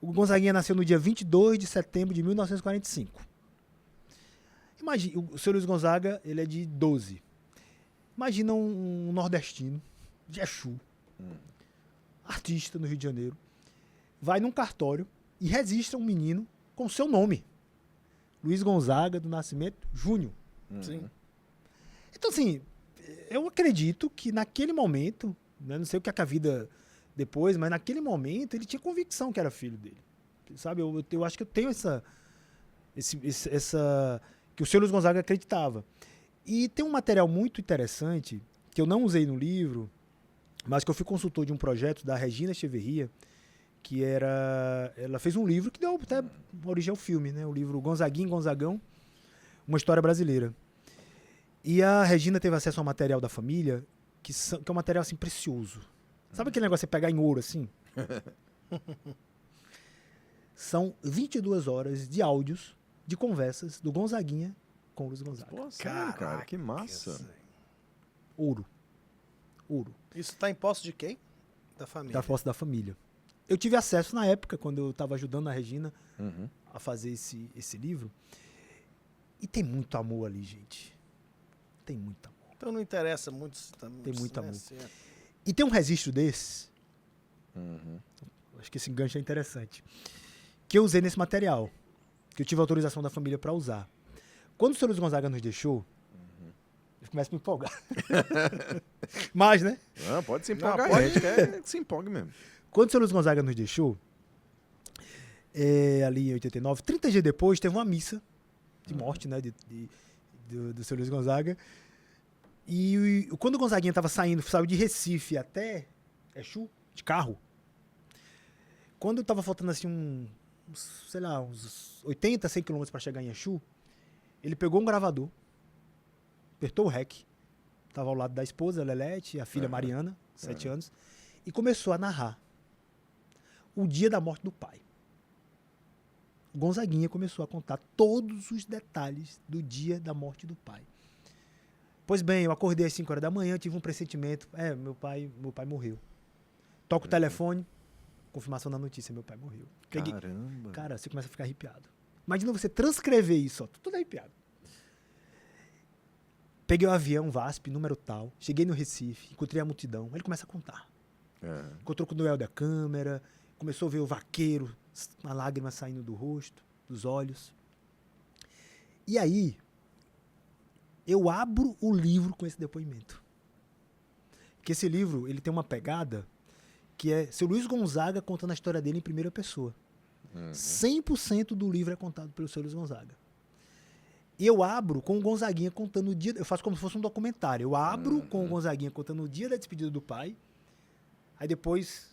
O Gonzaguinha nasceu no dia 22 de setembro de 1945. Imagina, o seu Luiz Gonzaga, ele é de 12. Imagina um nordestino, de Exu, artista no Rio de Janeiro, vai num cartório e registra um menino com seu nome. Luiz Gonzaga do Nascimento Júnior. Sim. Então, assim, eu acredito que naquele momento, né, não sei o que é a vida depois, mas naquele momento ele tinha convicção que era filho dele. Sabe? Eu acho que eu tenho essa que o seu Luiz Gonzaga acreditava. E tem um material muito interessante que eu não usei no livro, mas que eu fui consultor de um projeto da Regina Echeverria, que ela fez um livro que deu até origem ao filme, né? O livro Gonzaguinha e Gonzagão, uma história brasileira. E a Regina teve acesso ao material da família, que é um material assim precioso. Sabe aquele negócio de você pegar em ouro assim? São 22 horas de áudios, de conversas do Gonzaguinha com o Luiz Gonzaga. Pô, sério, cara, que massa. Ouro. Ouro. Isso tá em posse de quem? Da família. Da posse da família. Eu tive acesso na época, quando eu estava ajudando a Regina Uhum. a fazer esse livro. E tem muito amor ali, gente. Tem muito amor. Então não interessa muito. Tem muito né, amor. se é- E tem um registro desse, Uhum. acho que esse gancho é interessante, que eu usei nesse material, que eu tive autorização da família para usar. Quando o Sr. Luiz Gonzaga nos deixou, eu começo a me empolgar. Mas, né? Não, pode se Não, empolgar. pode- A gente quer que se empolgue mesmo. Quando o Sr. Luiz Gonzaga nos deixou, ali em 89, 30 dias depois, teve uma missa de morte, né, do Sr. Luiz Gonzaga. E quando o Gonzaguinha estava saiu de Recife até Exu, de carro, quando estava faltando assim sei lá, uns 80, 100 quilômetros para chegar em Exu, ele pegou um gravador, apertou o REC, estava ao lado da esposa, Lelete, e a filha Mariana, 7 anos, e começou a narrar o dia da morte do pai. O Gonzaguinha começou a contar todos os detalhes do dia da morte do pai. Pois bem, eu acordei às 5 horas da manhã, tive um pressentimento. Meu pai morreu. Toco o telefone, confirmação da notícia, meu pai morreu. Peguei- Caramba. Cara, você começa a ficar arrepiado. Imagina você transcrever isso, ó, tudo arrepiado. Peguei o avião, VASP, número tal, cheguei no Recife, encontrei a multidão. Aí ele começa a contar. É. Encontrou com o Noel da câmera, começou a ver o vaqueiro, uma lágrima saindo do rosto, dos olhos. E aí, eu abro o livro com esse depoimento. Porque esse livro, ele tem uma pegada que é seu Luiz Gonzaga contando a história dele em primeira pessoa. 100% do livro é contado pelo seu Luiz Gonzaga. E eu abro com o Gonzaguinha contando o dia... Eu faço como se fosse um documentário. Eu abro com o Gonzaguinha contando o dia da despedida do pai. Aí depois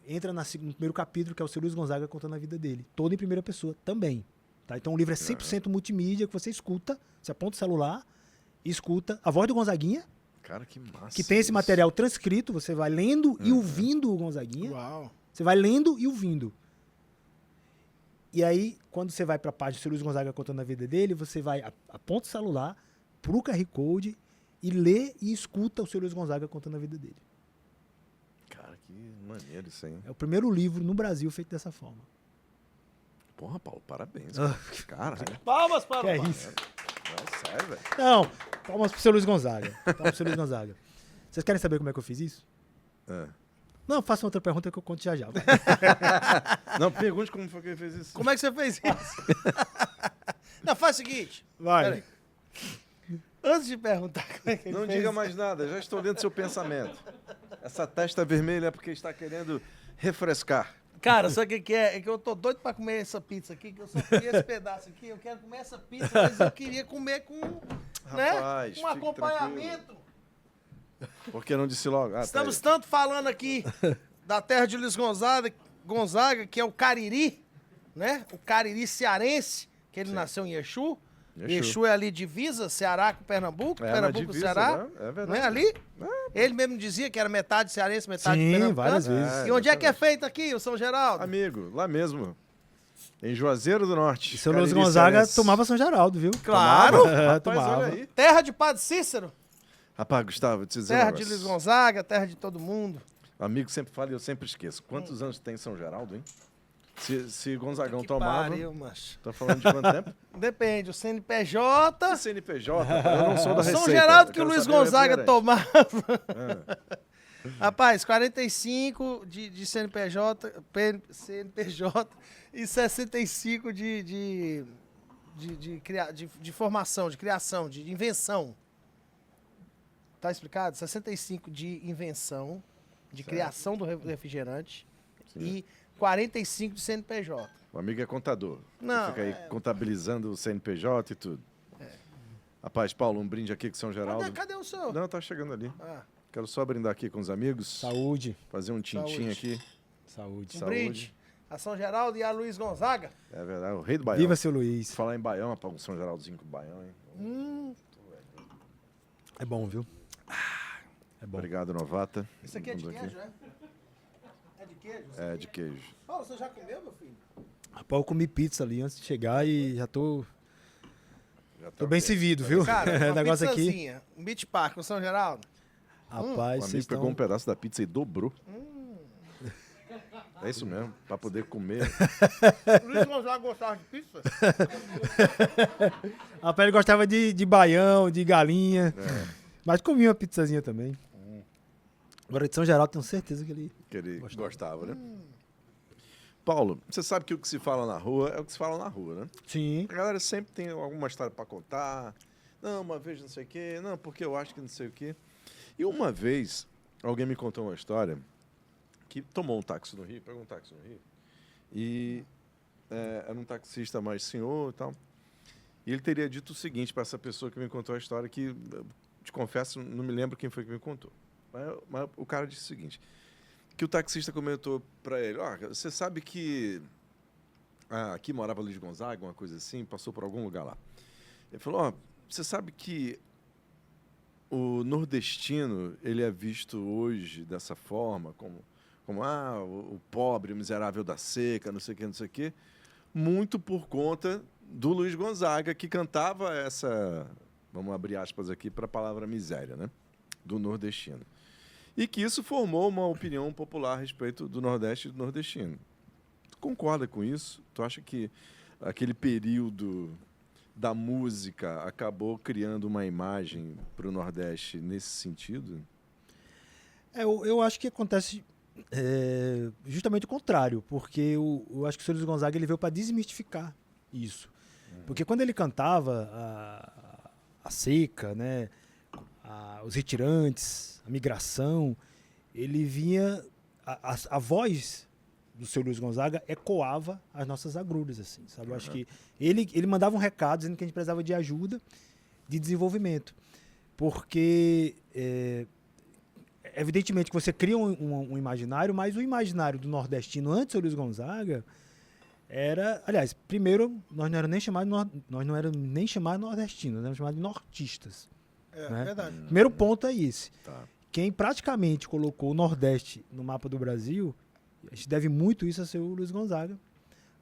entra no primeiro capítulo, que é o seu Luiz Gonzaga contando a vida dele. Todo em primeira pessoa também. Tá? Então o livro é 100% multimídia, que você escuta, você aponta o celular e escuta a voz do Gonzaguinha, Cara, que massa. que tem esse isso. material transcrito, você vai lendo e ouvindo o Gonzaguinha. Uau. Você vai lendo e ouvindo. E aí, quando você vai para a página do seu Luiz Gonzaga contando a vida dele, você vai, aponta o celular pro QR Code e lê e escuta o seu Luiz Gonzaga contando a vida dele. Cara, que maneiro isso aí. É o primeiro livro no Brasil feito dessa forma. Porra, Paulo, parabéns. Ah. Caralho. Palmas para Que é o pai. isso? É sério, velho. Não, palmas pro seu Luiz Gonzaga. Palmas pro seu Luiz Gonzaga. Vocês querem saber como é que eu fiz isso? É. Não, faça outra pergunta que eu conto já já. vai. Não, pergunte como foi que ele fez isso. Como é que você fez isso? Não, faz o seguinte. Vai. Peraí. Antes de perguntar como é que ele Não fez diga mais nada, já estou lendo seu pensamento. Essa testa vermelha é porque está querendo refrescar. Cara, sabe o que é? É que eu tô doido pra comer essa pizza aqui, que eu só queria esse pedaço aqui. Eu quero comer essa pizza, mas eu queria comer com, Rapaz, né? Um fique acompanhamento. Por que não disse logo? Ah, Estamos tá tanto falando aqui da terra de Luiz Gonzaga, que é o Cariri, né? O Cariri cearense, que ele nasceu em Exu. Exu é ali divisa, Ceará com Pernambuco, É, Pernambuco na com divisa, Ceará. né? É verdade. Não é ali? Ele mesmo dizia que era metade cearense, metade Sim, pernambucano. várias vezes. E onde é que é exatamente. feito aqui, o São Geraldo? Amigo, lá mesmo. Em Juazeiro do Norte. E seu Luiz Cariri Gonzaga cearense. tomava São Geraldo, viu? Claro! Rapaz, tomava. olha aí. Terra de Padre Cícero, Rapaz, Gustavo, vou te dizer um terra de negócio. Luiz Gonzaga, terra de todo mundo. Amigo sempre fala e eu sempre esqueço. Quantos anos tem São Geraldo, hein? Se Gonzagão Que tomava, pariu, macho. tá falando de quanto tempo? Depende, o CNPJ... CNPJ, eu não sou da Receita. São Geraldo eu que o quero Luiz saber o Gonzaga refrigerante. tomava. Rapaz, 45 de CNPJ e 65 de formação, de criação, de invenção. Tá explicado? 65 de invenção, de criação do refrigerante e 45 de CNPJ. O amigo é contador. Não, Fica aí contabilizando o CNPJ e tudo. Rapaz, Paulo, um brinde aqui com São Geraldo. Cadê o seu? Não, tá chegando ali. Ah, Quero só brindar aqui com os amigos. Saúde. Fazer um tintim Saúde. aqui. Saúde. um Saúde. brinde. A São Geraldo e a Luiz Gonzaga. É verdade, o rei do Baião. Viva seu Luiz. Falar em Baião, rapaz, um São Geraldozinho com Baião, hein? É bom, viu? É bom. Obrigado, novata. Isso aqui é de Vamos queijo, é? É de queijo? É, de queijo. Paulo, você já comeu, meu filho? Rapaz, eu comi pizza ali antes de chegar e já tô Já bem servido, viu? Cara, uma Negócio aqui. pizzazinha, um Beach Park, no São Geraldo. Rapaz, O vocês amigo estão... pegou um pedaço da pizza e dobrou. É isso mesmo, pra poder comer. Luiz Gonzaga gostava de pizza? Rapaz, ele gostava de baião, de galinha. Mas comia uma pizzazinha também. Agora, de São Geraldo, tenho certeza que ele... Que ele gostava, né? Paulo, você sabe que o que se fala na rua é o que se fala na rua, né? Sim. A galera sempre tem alguma história pra contar. Não, uma vez não sei o quê. Não, porque eu acho que não sei o quê. E uma vez, alguém me contou uma história que tomou um táxi no Rio, pegou um táxi no Rio, e era um taxista mais senhor e tal. E ele teria dito o seguinte para essa pessoa que me contou a história, que, te confesso, não me lembro quem foi que me contou. Mas o cara disse o seguinte, que o taxista comentou para ele, você sabe que aqui morava Luiz Gonzaga, uma coisa assim, passou por algum lugar lá. Ele falou, você sabe que o nordestino, ele é visto hoje dessa forma, como o pobre, o miserável da seca, não sei o quê, muito por conta do Luiz Gonzaga, que cantava essa, vamos abrir aspas aqui para a palavra miséria, né? Do nordestino. E que isso formou uma opinião popular a respeito do Nordeste e do nordestino. Tu concorda com isso? Tu acha que aquele período da música acabou criando uma imagem para o Nordeste nesse sentido? Eu acho que acontece justamente o contrário, porque eu acho que o Sr. Luiz Gonzaga ele veio para desmistificar isso. Porque quando ele cantava a seca, né, os retirantes, a migração, ele vinha... A voz do Sr. Luiz Gonzaga ecoava as nossas agruras, assim, sabe? Eu acho que ele mandava um recado dizendo que a gente precisava de ajuda, de desenvolvimento. Porque... evidentemente que você cria um imaginário, mas o imaginário do nordestino antes do Luiz Gonzaga era... Aliás, primeiro, nós não éramos nem chamados nordestinos, nós éramos chamados de nortistas. Né? Verdade. Primeiro ponto é esse. Tá. Quem praticamente colocou o Nordeste no mapa do Brasil, a gente deve muito isso a seu Luiz Gonzaga,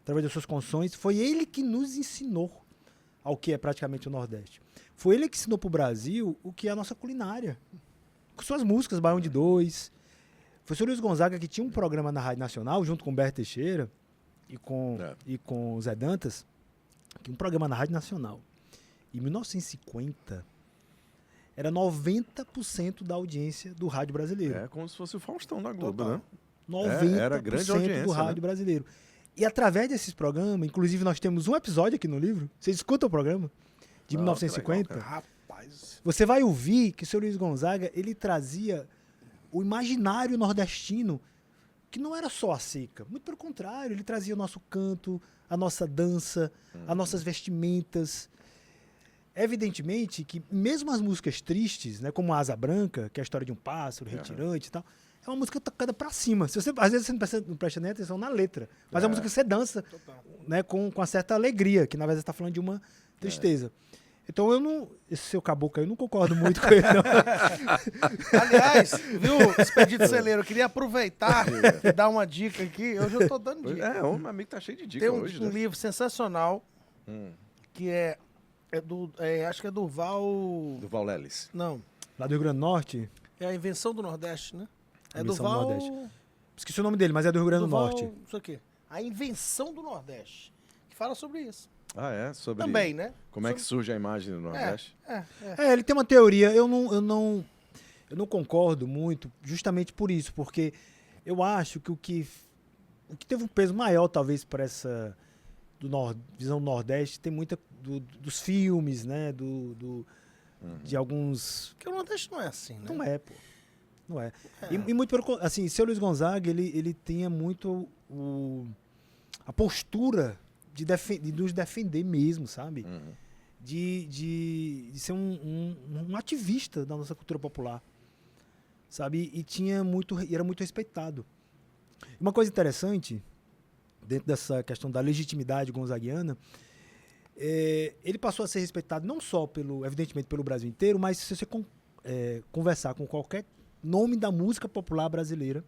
através das suas canções. Foi ele que nos ensinou ao que é praticamente o Nordeste. Foi ele que ensinou para o Brasil o que é a nossa culinária. Com suas músicas, Baião de Dois. Foi o seu Luiz Gonzaga que tinha um programa na Rádio Nacional, junto com o Humberto Teixeira e com o Zé Dantas, que um programa na Rádio Nacional. Em 1950, era 90% da audiência do rádio brasileiro. É como se fosse o Faustão da Globo, né? 90% era grande audiência, do rádio brasileiro. E através desses programas, inclusive nós temos um episódio aqui no livro, vocês escutam o programa, de 1950, legal, Rapaz. você vai ouvir que o Sr. Luiz Gonzaga, ele trazia o imaginário nordestino, que não era só a seca. Muito pelo contrário, ele trazia o nosso canto, a nossa dança, as nossas vestimentas. Evidentemente que mesmo as músicas tristes, né, como Asa Branca, que é a história de um pássaro, retirante e tal, é uma música tocada pra cima. Às vezes você não presta nem atenção na letra, mas é uma música que você dança, né, com uma certa alegria, que na verdade você está falando de uma tristeza. Então esse seu caboclo aí, eu não concordo muito com ele, não. Aliás, viu, Expedito Celeiro, eu queria aproveitar e dar uma dica aqui. Hoje eu tô dando dica. O meu amigo tá cheio de dicas Tem hoje, um né? livro sensacional que acho que é Durval... Durval Lelis. Não, Lá do Rio Grande do Norte, é a Invenção do Nordeste, né? É Invenção do Durval... Nordeste. esqueci o nome dele, mas é do Rio Grande do Norte. Isso aqui. A Invenção do Nordeste, que fala sobre isso. Sobre Também, né? como é que surge a imagem do Nordeste? Ele tem uma teoria, eu não concordo muito, justamente por isso, porque eu acho que o que teve um peso maior, talvez, para essa visão do Nordeste, tem muita dos filmes, né, de alguns... Porque o Nordeste não é assim, né? Não é, pô. Não é. E muito pelo... Assim, seu Luiz Gonzaga, ele tinha muito a postura de nos defender mesmo, sabe? De ser um ativista da nossa cultura popular, sabe? E era muito respeitado. Uma coisa interessante, dentro dessa questão da legitimidade gonzaguiana, ele passou a ser respeitado não só, evidentemente, pelo Brasil inteiro, mas se você conversar com qualquer nome da música popular brasileira,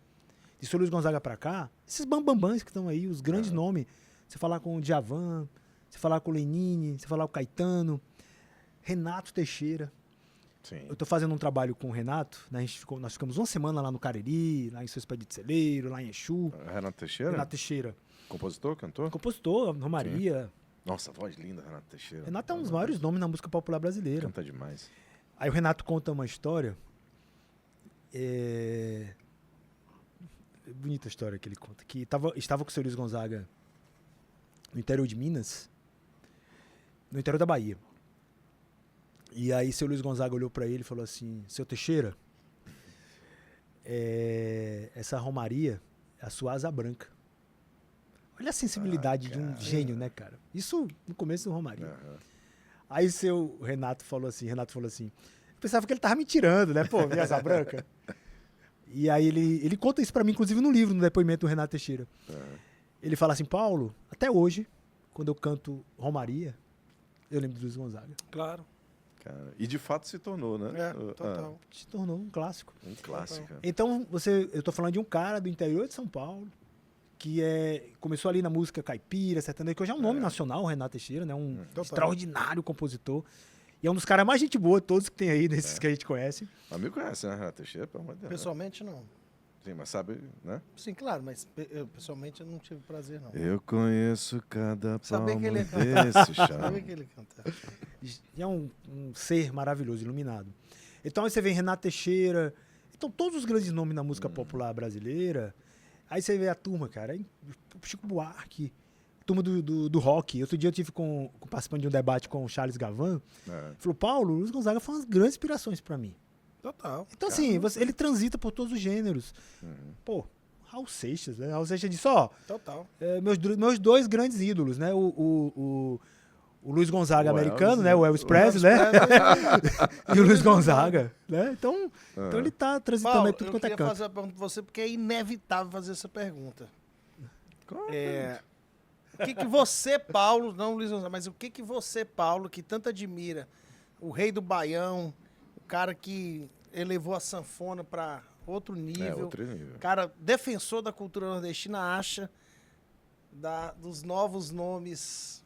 de Sr. Luiz Gonzaga pra cá, esses bambambãs que estão aí, os grandes nomes, você falar com o Djavan, você falar com o Lenine, você falar com o Caetano, Renato Teixeira, Sim. Eu tô fazendo um trabalho com o Renato, né? Nós ficamos uma semana lá no Cariri, lá em São Expedito de Celeiro, lá em Exu. Renato Teixeira? Renato Teixeira. Compositor, cantor? Compositor, Romaria. Nossa, voz linda, Renato Teixeira. Renato é um dos maiores nomes na música popular brasileira. Canta demais. Aí o Renato conta uma história. Bonita a história que ele conta. Que estava com o seu Luiz Gonzaga no interior de Minas, no interior da Bahia. E aí seu Luiz Gonzaga olhou pra ele e falou assim: seu Teixeira, essa Romaria é a sua asa branca. Olha a sensibilidade de um gênio, né, cara? Isso no começo do Romaria. Uhum. Aí seu Renato falou assim, eu pensava que ele tava me tirando, né, pô, minha asa branca. E aí ele conta isso pra mim, inclusive no livro, no depoimento do Renato Teixeira. Uhum. Ele fala assim: Paulo, até hoje, quando eu canto Romaria, eu lembro do Luiz Gonzaga. Claro. Cara, e de fato se tornou, né? Total. Se tornou um clássico. Um clássico. Então, eu tô falando de um cara do interior de São Paulo, que começou ali na música caipira, sertaneja, que hoje é um nome nacional, o Renato Teixeira, né? Um extraordinário compositor. E é um dos caras mais gente boa de todos que tem aí, desses que a gente conhece. Amigo conhece, né, Renato Teixeira? Pelo amor de Deus. Pessoalmente, não. Sim, mas sabe, né? Sim, claro, mas eu, pessoalmente eu não tive prazer, não. Eu conheço cada Sabia palmo que ele desse chão. Sabia que ele canta. E é um ser maravilhoso, iluminado. Então aí você vê Renato Teixeira. Então todos os grandes nomes na música popular brasileira. Aí você vê a turma, cara. Aí, Chico Buarque, turma do rock. Outro dia eu tive participando de um debate com o Charles Gavan. Ele falou: Paulo, o Luiz Gonzaga foi uma das grandes inspirações pra mim. Total. Então assim, ele transita por todos os gêneros. Pô, Raul Seixas, né? Raul Seixas disse: Total. Meus dois grandes ídolos, né? O Luiz Gonzaga O americano, Elvis, né? O Elvis Presley, né? E o Luiz Gonzaga, né? Então ele tá transitando Paulo, aí tudo quanto é eu queria canto. fazer a pergunta pra você, porque é inevitável fazer essa pergunta. O que você, Paulo, não Luiz Gonzaga, mas o que você, Paulo, que tanto admira, o rei do Baião, o cara que elevou a sanfona para outro nível, outro nível. cara defensor da cultura nordestina, acha dos novos nomes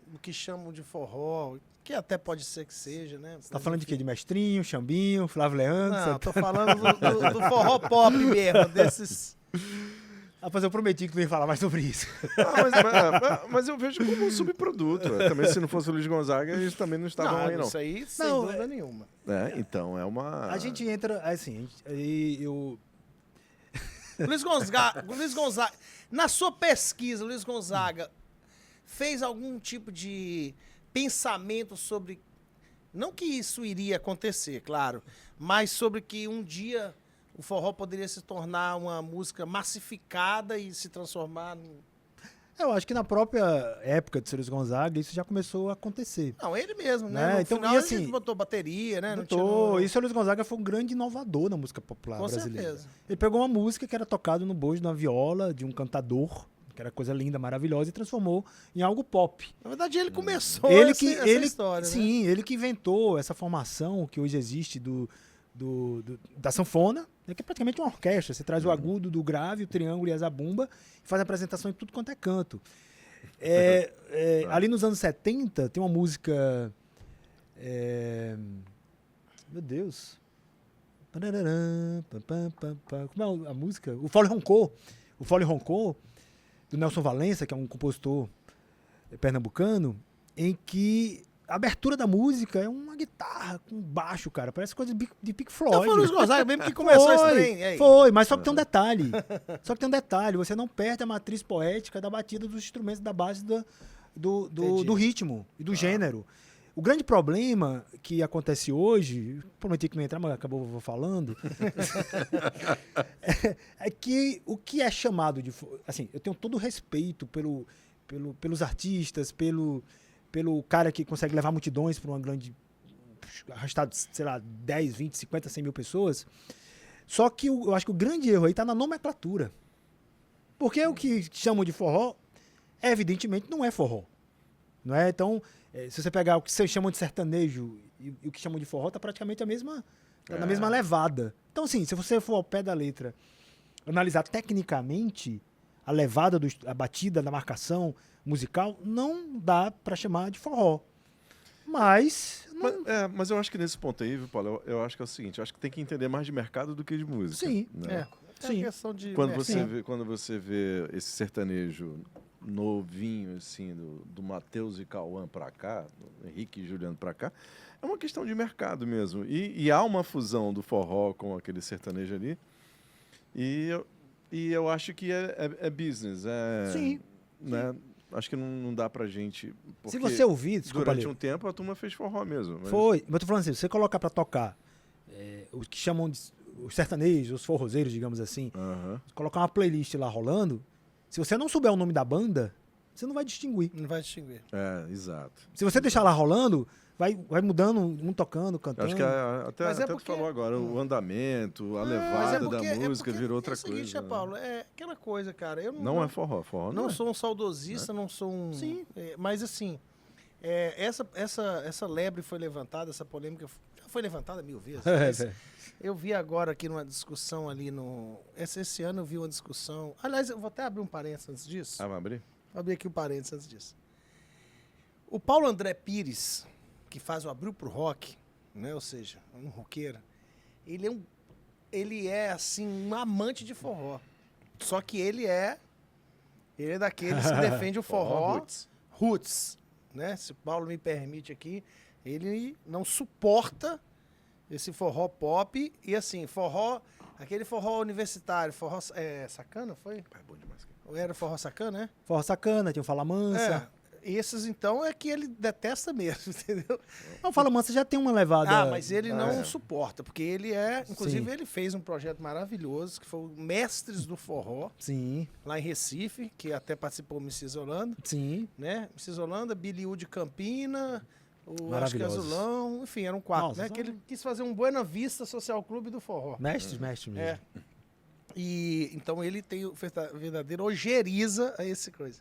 do que chamam de forró, que até pode ser que seja, né? Você tá falando de quê? De Mestrinho, Xambinho, Flávio Leandro? Não, tô falando do forró pop mesmo, desses... Rapaz, eu prometi que não ia falar mais sobre isso. Mas eu vejo como um subproduto. Também se não fosse o Luiz Gonzaga, eles também não estavam aí, não. Isso aí, sem Não, dúvida nenhuma. Então é uma... A gente entra, assim, eu... Luiz Gonzaga, na sua pesquisa, Luiz Gonzaga fez algum tipo de pensamento sobre, não que isso iria acontecer, claro, mas sobre que um dia o forró poderia se tornar uma música massificada e se transformar num... Eu acho que na própria época de Luiz Gonzaga, isso já começou a acontecer. Não, ele mesmo, né? No Então, final, e assim, ele botou bateria, né? E o Luiz Gonzaga foi um grande inovador na música popular brasileira. certeza. Ele pegou uma música que era tocada no bojo de uma viola, de um cantador, que era coisa linda, maravilhosa, e transformou em algo pop. Na verdade, ele começou essa história, sim, ele que inventou essa formação que hoje existe da sanfona, né, que é praticamente uma orquestra. Você traz o agudo do grave, o triângulo e a zabumba e faz a apresentação em tudo quanto é canto. Ali nos anos 70, tem uma música... meu Deus. Como é a música? O Fole Roncou, do Nelson Valença, que é um compositor pernambucano, em que a abertura da música é uma guitarra com baixo, cara. Parece coisa de Pink Floyd. Então foi o Luiz Gonzaga mesmo que começou esse trem. Aí. Foi, mas só que tem um detalhe. Você não perde a matriz poética da batida dos instrumentos da base do ritmo e do gênero. O grande problema que acontece hoje, prometi que não ia entrar, mas acabou falando, é que o que é chamado de... Assim, eu tenho todo o respeito pelos artistas, pelo cara que consegue levar multidões para uma grande... arrastado, sei lá, 10, 20, 50, 100 mil pessoas. Só que eu acho que o grande erro aí está na nomenclatura. Porque o que chamam de forró, evidentemente, não é forró. Não é? Então, se você pegar o que vocês chamam de sertanejo e o que chamam de forró, está praticamente na mesma levada. Então, assim, se você for ao pé da letra, analisar tecnicamente a levada, a batida da marcação musical, não dá para chamar de forró. Mas Mas eu acho que nesse ponto aí, viu, Paulo, eu acho que é o seguinte, eu acho que tem que entender mais de mercado do que de música. Sim, né? Sim. Questão de Quando você vê esse sertanejo novinho, assim, do Matheus e Cauã pra cá, do Henrique e Juliano pra cá, é uma questão de mercado mesmo. E há uma fusão do forró com aquele sertanejo ali. E eu acho que é business. Sim. Né? Acho que não dá pra gente... Se você ouvir, desculpa, durante um tempo a turma fez forró mesmo. Mas... Foi, mas eu tô falando assim, se você colocar pra tocar o que chamam de os sertanejos, os forrozeiros, digamos assim, colocar uma playlist lá rolando, se você não souber o nome da banda, você não vai distinguir. Não vai distinguir. Exato. Se você deixar lá rolando, vai mudando, um tocando, cantando. Acho que até porque... tu falou agora, o andamento, a levada da música virou outra coisa. É o seguinte, Paulo, é aquela coisa, cara. Eu não é forró, não sou um saudosista, não sou um... Sim. Mas assim, essa lebre foi levantada, essa polêmica já foi levantada 1000 vezes. Eu vi agora aqui numa discussão ali no... Esse ano eu vi uma discussão... Aliás, eu vou até abrir um parênteses antes disso. Vai abrir? Vou abrir aqui um parênteses antes disso. O Paulo André Pires, que faz o Abril pro Rock, né? Ou seja, um roqueiro, ele é assim, um amante de forró. Só que ele é daqueles que defende o forró roots, né? Se o Paulo me permite aqui, ele não suporta esse forró pop e assim, aquele forró universitário, forró sacana, foi? É bom demais. Ou era forró sacana, né? Forró sacana, tinha o Fala Mansa. Esses, então, é que ele detesta mesmo, entendeu? Não, Fala Mansa já tem uma levada... mas ele não suporta, porque ele inclusive, ele fez um projeto maravilhoso, que foi o Mestres do Forró. Sim. Lá em Recife, que até participou o Mrs. Holanda. Sim. Né? Mrs. Holanda, Billy U de Campina, acho que Azulão, enfim, eram 4, Nossa, né? Que ele quis fazer um Buena Vista Social Clube do Forró. Mestre mesmo. E então ele tem o verdadeiro ojeriza a esse coisa.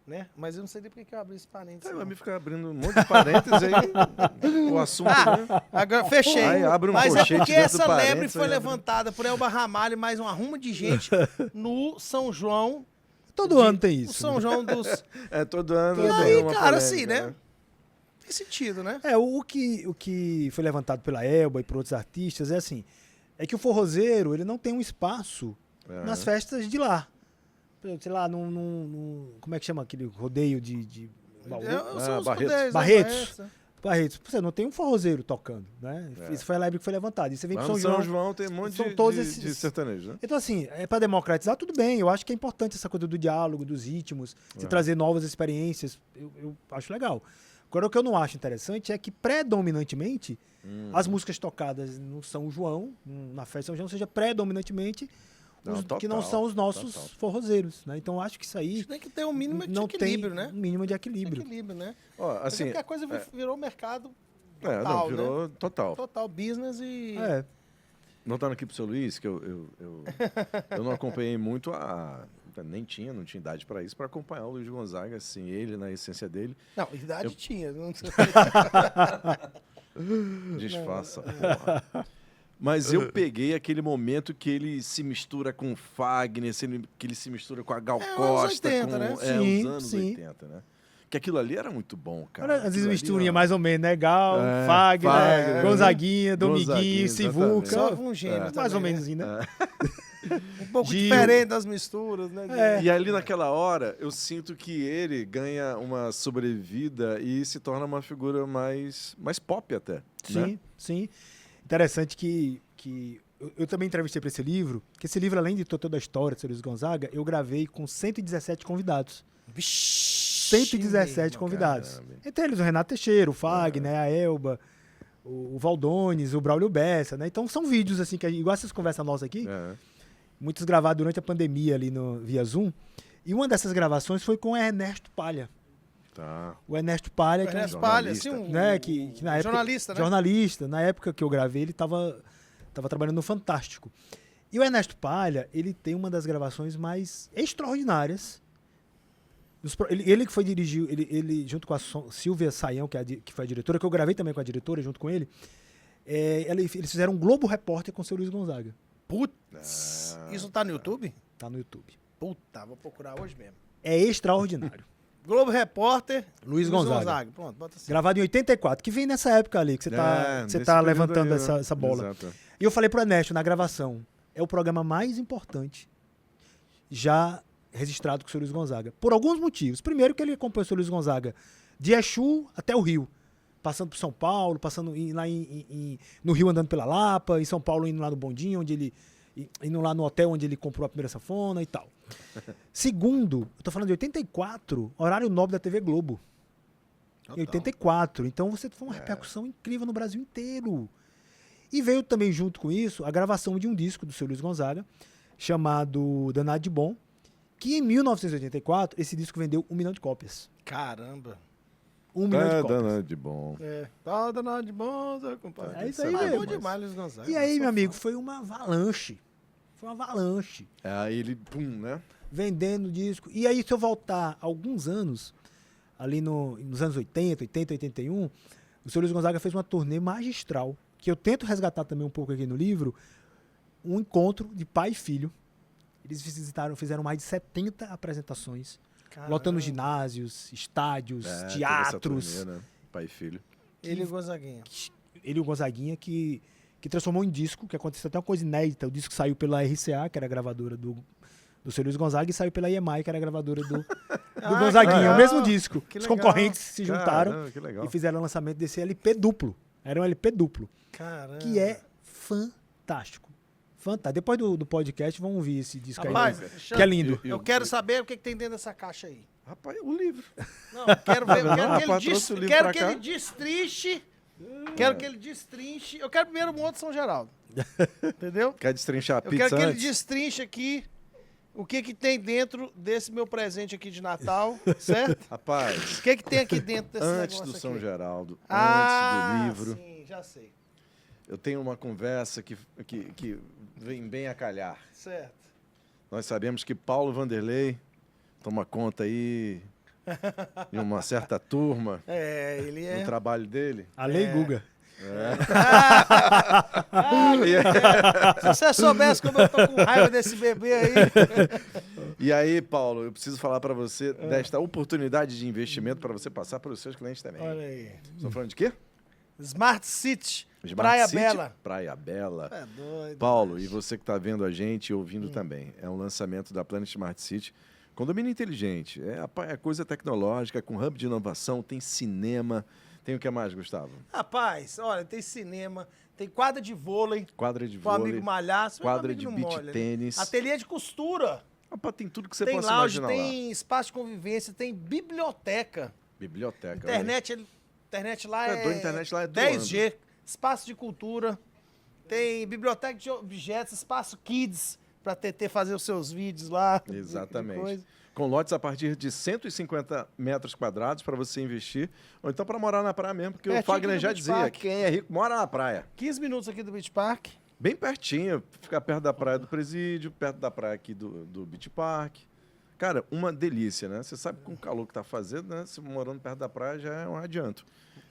Né? Mas eu não sei nem porque que eu abri esse parênteses. Vai me ficar abrindo um monte de parênteses aí, o assunto, né? Agora fechei. Aí abre um mas é porque essa lebre parênteses, foi levantada por Elba Ramalho e mais um arrumo de gente no São João. Todo ano tem isso. O São João dos... todo ano. E aí, cara, assim, né? Tem sentido, né? O que foi levantado pela Elba e por outros artistas é assim, é que o forrozeiro, ele não tem um espaço nas festas de lá. Sei lá, como é que chama aquele rodeio de Barretos. Você não tem um forrozeiro tocando, né? Isso foi a lebre que foi levantada. E você vem pro São João tem um monte de sertanejo, né? Então, assim, para democratizar, tudo bem. Eu acho que é importante essa coisa do diálogo, dos ritmos, você trazer novas experiências. Eu acho legal. Agora, o que eu não acho interessante é que, predominantemente, as músicas tocadas no São João, na festa de São João, seja predominantemente que não são os nossos forrozeiros, né? Então, acho que isso aí... Tem que ter um mínimo de equilíbrio, né? Um mínimo de equilíbrio. Né? Assim, porque a coisa virou mercado total, virou né? total. Total business e... Voltando aqui pro seu Luiz, que eu não acompanhei muito não tinha idade para isso, para acompanhar o Luiz Gonzaga, assim, ele na essência dele. Não, idade tinha. Não sei. Disfarça, porra. Mas eu peguei aquele momento que ele se mistura com o Fagner, que ele se mistura com a Gal Costa. Os 80, né? Os anos 80, né? Que aquilo ali era muito bom, cara. Às vezes misturinha mais ou menos, né? Gal, Fagner, Gonzaguinha, Dominguinho, Sivuca. Só um gênio mais ou também, menos, né? Um pouco diferente das misturas, né? E ali naquela hora, eu sinto que ele ganha uma sobrevida e se torna uma figura mais pop até. Sim, né? Sim. Interessante que eu também entrevistei para esse livro, que esse livro, além de toda a história de Luiz Gonzaga, eu gravei com 117 convidados. 117 convidados. Caramba. Entre eles o Renato Teixeira, o Fagner, a Elba, o Valdones, o Braulio Bessa, né? Então são vídeos assim, que igual essas conversas nossas aqui, muitos gravados durante a pandemia ali via Zoom. E uma dessas gravações foi com o Ernesto Palha. Tá. O Ernesto Palha, que na época, jornalista, né? Jornalista. Na época que eu gravei, ele estava trabalhando no Fantástico. E o Ernesto Palha, ele tem uma das gravações mais extraordinárias. Ele que foi dirigir, ele junto com a Silvia Saião, que foi a diretora, que eu gravei também com a diretora, junto com ele, eles fizeram um Globo Repórter com o seu Luiz Gonzaga. Putz! Isso tá no YouTube? Tá no YouTube. Puta, vou procurar hoje mesmo. É extraordinário. Globo Repórter, Luiz Gonzaga. Pronto, bota assim. Gravado em 84, que vem nessa época ali, que você tá nesse levantando período aí, essa bola. Exato. E eu falei pro Ernesto na gravação, é o programa mais importante já registrado com o Sr. Luiz Gonzaga. Por alguns motivos. Primeiro que ele acompanhou o Sr. Luiz Gonzaga de Exu até o Rio. Passando por São Paulo, passando lá no Rio andando pela Lapa, em São Paulo indo lá no bondinho, indo lá no hotel onde ele comprou a primeira sanfona e tal. Segundo, eu tô falando de 84, horário nobre da TV Globo. Em 84. Então você foi uma repercussão incrível no Brasil inteiro. E veio também junto com isso a gravação de um disco do Sr. Luiz Gonzaga, chamado Danado de Bom, que em 1984 esse disco vendeu 1 milhão de cópias. Caramba. 1 milhão de cópias. Danado de bom. Tá danado de bom, seu compadre. É isso aí Bom mesmo. demais, Luiz Gonzaga. E aí, meu amigo, foi uma avalanche. Foi uma avalanche. Aí ele, pum, né? Vendendo disco. E aí, se eu voltar alguns anos, ali nos anos 80, 81, o Sr. Luiz Gonzaga fez uma turnê magistral, que eu tento resgatar também um pouco aqui no livro, um encontro de pai e filho. Eles fizeram mais de 70 apresentações, lotando ginásios, estádios, teatros. Teve essa turnê, né? Pai e filho. Ele e o Gonzaguinha. Ele e o Gonzaguinha, que transformou em disco, que aconteceu até uma coisa inédita. O disco saiu pela RCA, que era a gravadora do Sr. Luiz Gonzaga, e saiu pela EMI, que era a gravadora do Gonzaguinha. É o mesmo disco. Os concorrentes se juntaram e fizeram o lançamento desse LP duplo. Era um LP duplo. Caramba. Que é fantástico. Fantástico. Depois do podcast, vamos ouvir esse disco Rapaz, aí. Que é lindo. Eu quero saber o que tem dentro dessa caixa aí. Rapaz, o livro. Não, quero ver. Quero que ele cá. destrinche. Quero que ele destrinche. Eu quero primeiro um outro São Geraldo. Entendeu? Quer destrinchar a Eu pizza quero que ele antes? destrinche aqui o que tem dentro desse meu presente aqui de Natal, certo? Rapaz, O que tem aqui dentro desse antes negócio do São aqui? Geraldo, Ah, antes do livro, sim, já sei. eu tenho uma conversa que vem bem a calhar. Certo. Nós sabemos que Paulo Vanderlei toma conta aí de uma certa turma Ele é... no trabalho dele. A Lei Guga. Se você soubesse como eu tô com raiva desse bebê aí. E aí, Paulo, eu preciso falar para você desta oportunidade de investimento para você passar para os seus clientes também. Olha aí. Estou falando de quê? Smart City, Smart Praia City, Bela. Praia Bela. É doido. Paulo, e você que está vendo a gente e ouvindo também, é um lançamento da Planet Smart City. Condomínio inteligente, é coisa tecnológica, com hub de inovação, tem cinema, tem o que mais, Gustavo? Rapaz, olha, tem cinema, tem quadra de vôlei, Quadra de pro amigo vôlei, malhar, se o quadra amigo de não beach molha, né? tênis. Ateliê de costura, Rapaz, tem tudo que você tem possa lounge, imaginar tem lá. espaço de convivência, tem biblioteca. Biblioteca. Internet lá É doido, internet lá é 10G, espaço de cultura, tem biblioteca de objetos, espaço kids, pra TT fazer os seus vídeos lá. Exatamente. coisa. Com lotes a partir de 150 metros quadrados para você investir, ou então para morar na praia mesmo, porque o Pertinho Fagner aqui do já Beach dizia, Park. quem é rico mora na praia. 15 minutos aqui do Beach Park. Bem pertinho, ficar perto da praia do Presídio, perto da praia aqui do Beach Park. Cara, uma delícia, né? Você sabe com o calor que tá fazendo, né? Se morando perto da praia já é um adianto.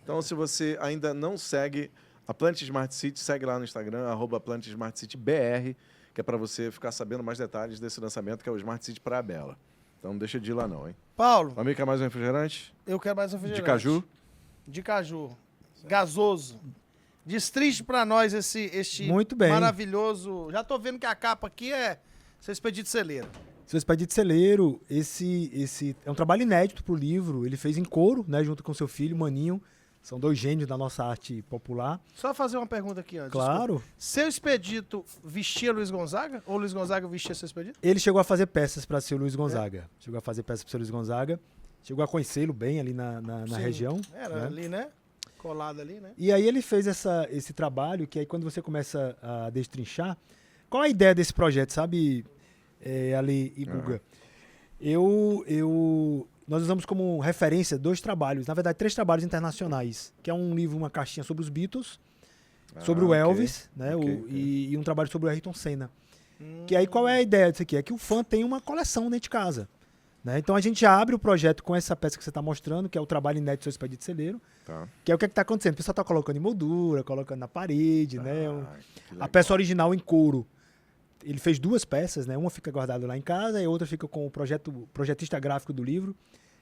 Então, se você ainda não segue a Planet Smart City, segue lá no Instagram, @PlanetSmartCityBR, que é para você ficar sabendo mais detalhes desse lançamento, que é o Smart City Praia Bela. Então, não deixa de ir lá não, hein? Paulo, Amigo, quer mais um refrigerante? eu quero mais um refrigerante. De caju? De caju. Gasoso. Destrinche pra nós este Muito bem. maravilhoso. Já tô vendo que a capa aqui é seu expedito celeiro. Seu Expedito Celeiro, esse é um trabalho inédito pro livro. Ele fez em couro, né, junto com seu filho, Maninho. São dois gênios da nossa arte popular. Só fazer uma pergunta aqui antes. Claro. Desculpa. Seu expedito vestia Luiz Gonzaga? Ou Luiz Gonzaga vestia seu expedito? Ele chegou a fazer peças para seu Luiz Gonzaga. Chegou a fazer peças para seu Luiz Gonzaga. Chegou a conhecê-lo bem ali na Sim. região. Era né? ali, né? Colado ali, né? E aí ele fez esse trabalho, que aí quando você começa a destrinchar, qual a ideia desse projeto, sabe, Ali e Guga? Nós usamos como referência 2 trabalhos, na verdade 3 trabalhos internacionais, que é um livro, uma caixinha sobre os Beatles, sobre o Elvis, né, e um trabalho sobre o Ayrton Senna. Que aí qual é a ideia disso aqui? É que o fã tem uma coleção dentro de casa. Né? Então a gente abre o projeto com essa peça que você está mostrando, que é o trabalho inédito do seu Expedito Celeiro, que é o que está acontecendo. O pessoal está colocando em moldura, colocando na parede, né? A peça original em couro. Ele fez 2 peças, né? Uma fica guardada lá em casa e a outra fica com o projetista gráfico do livro,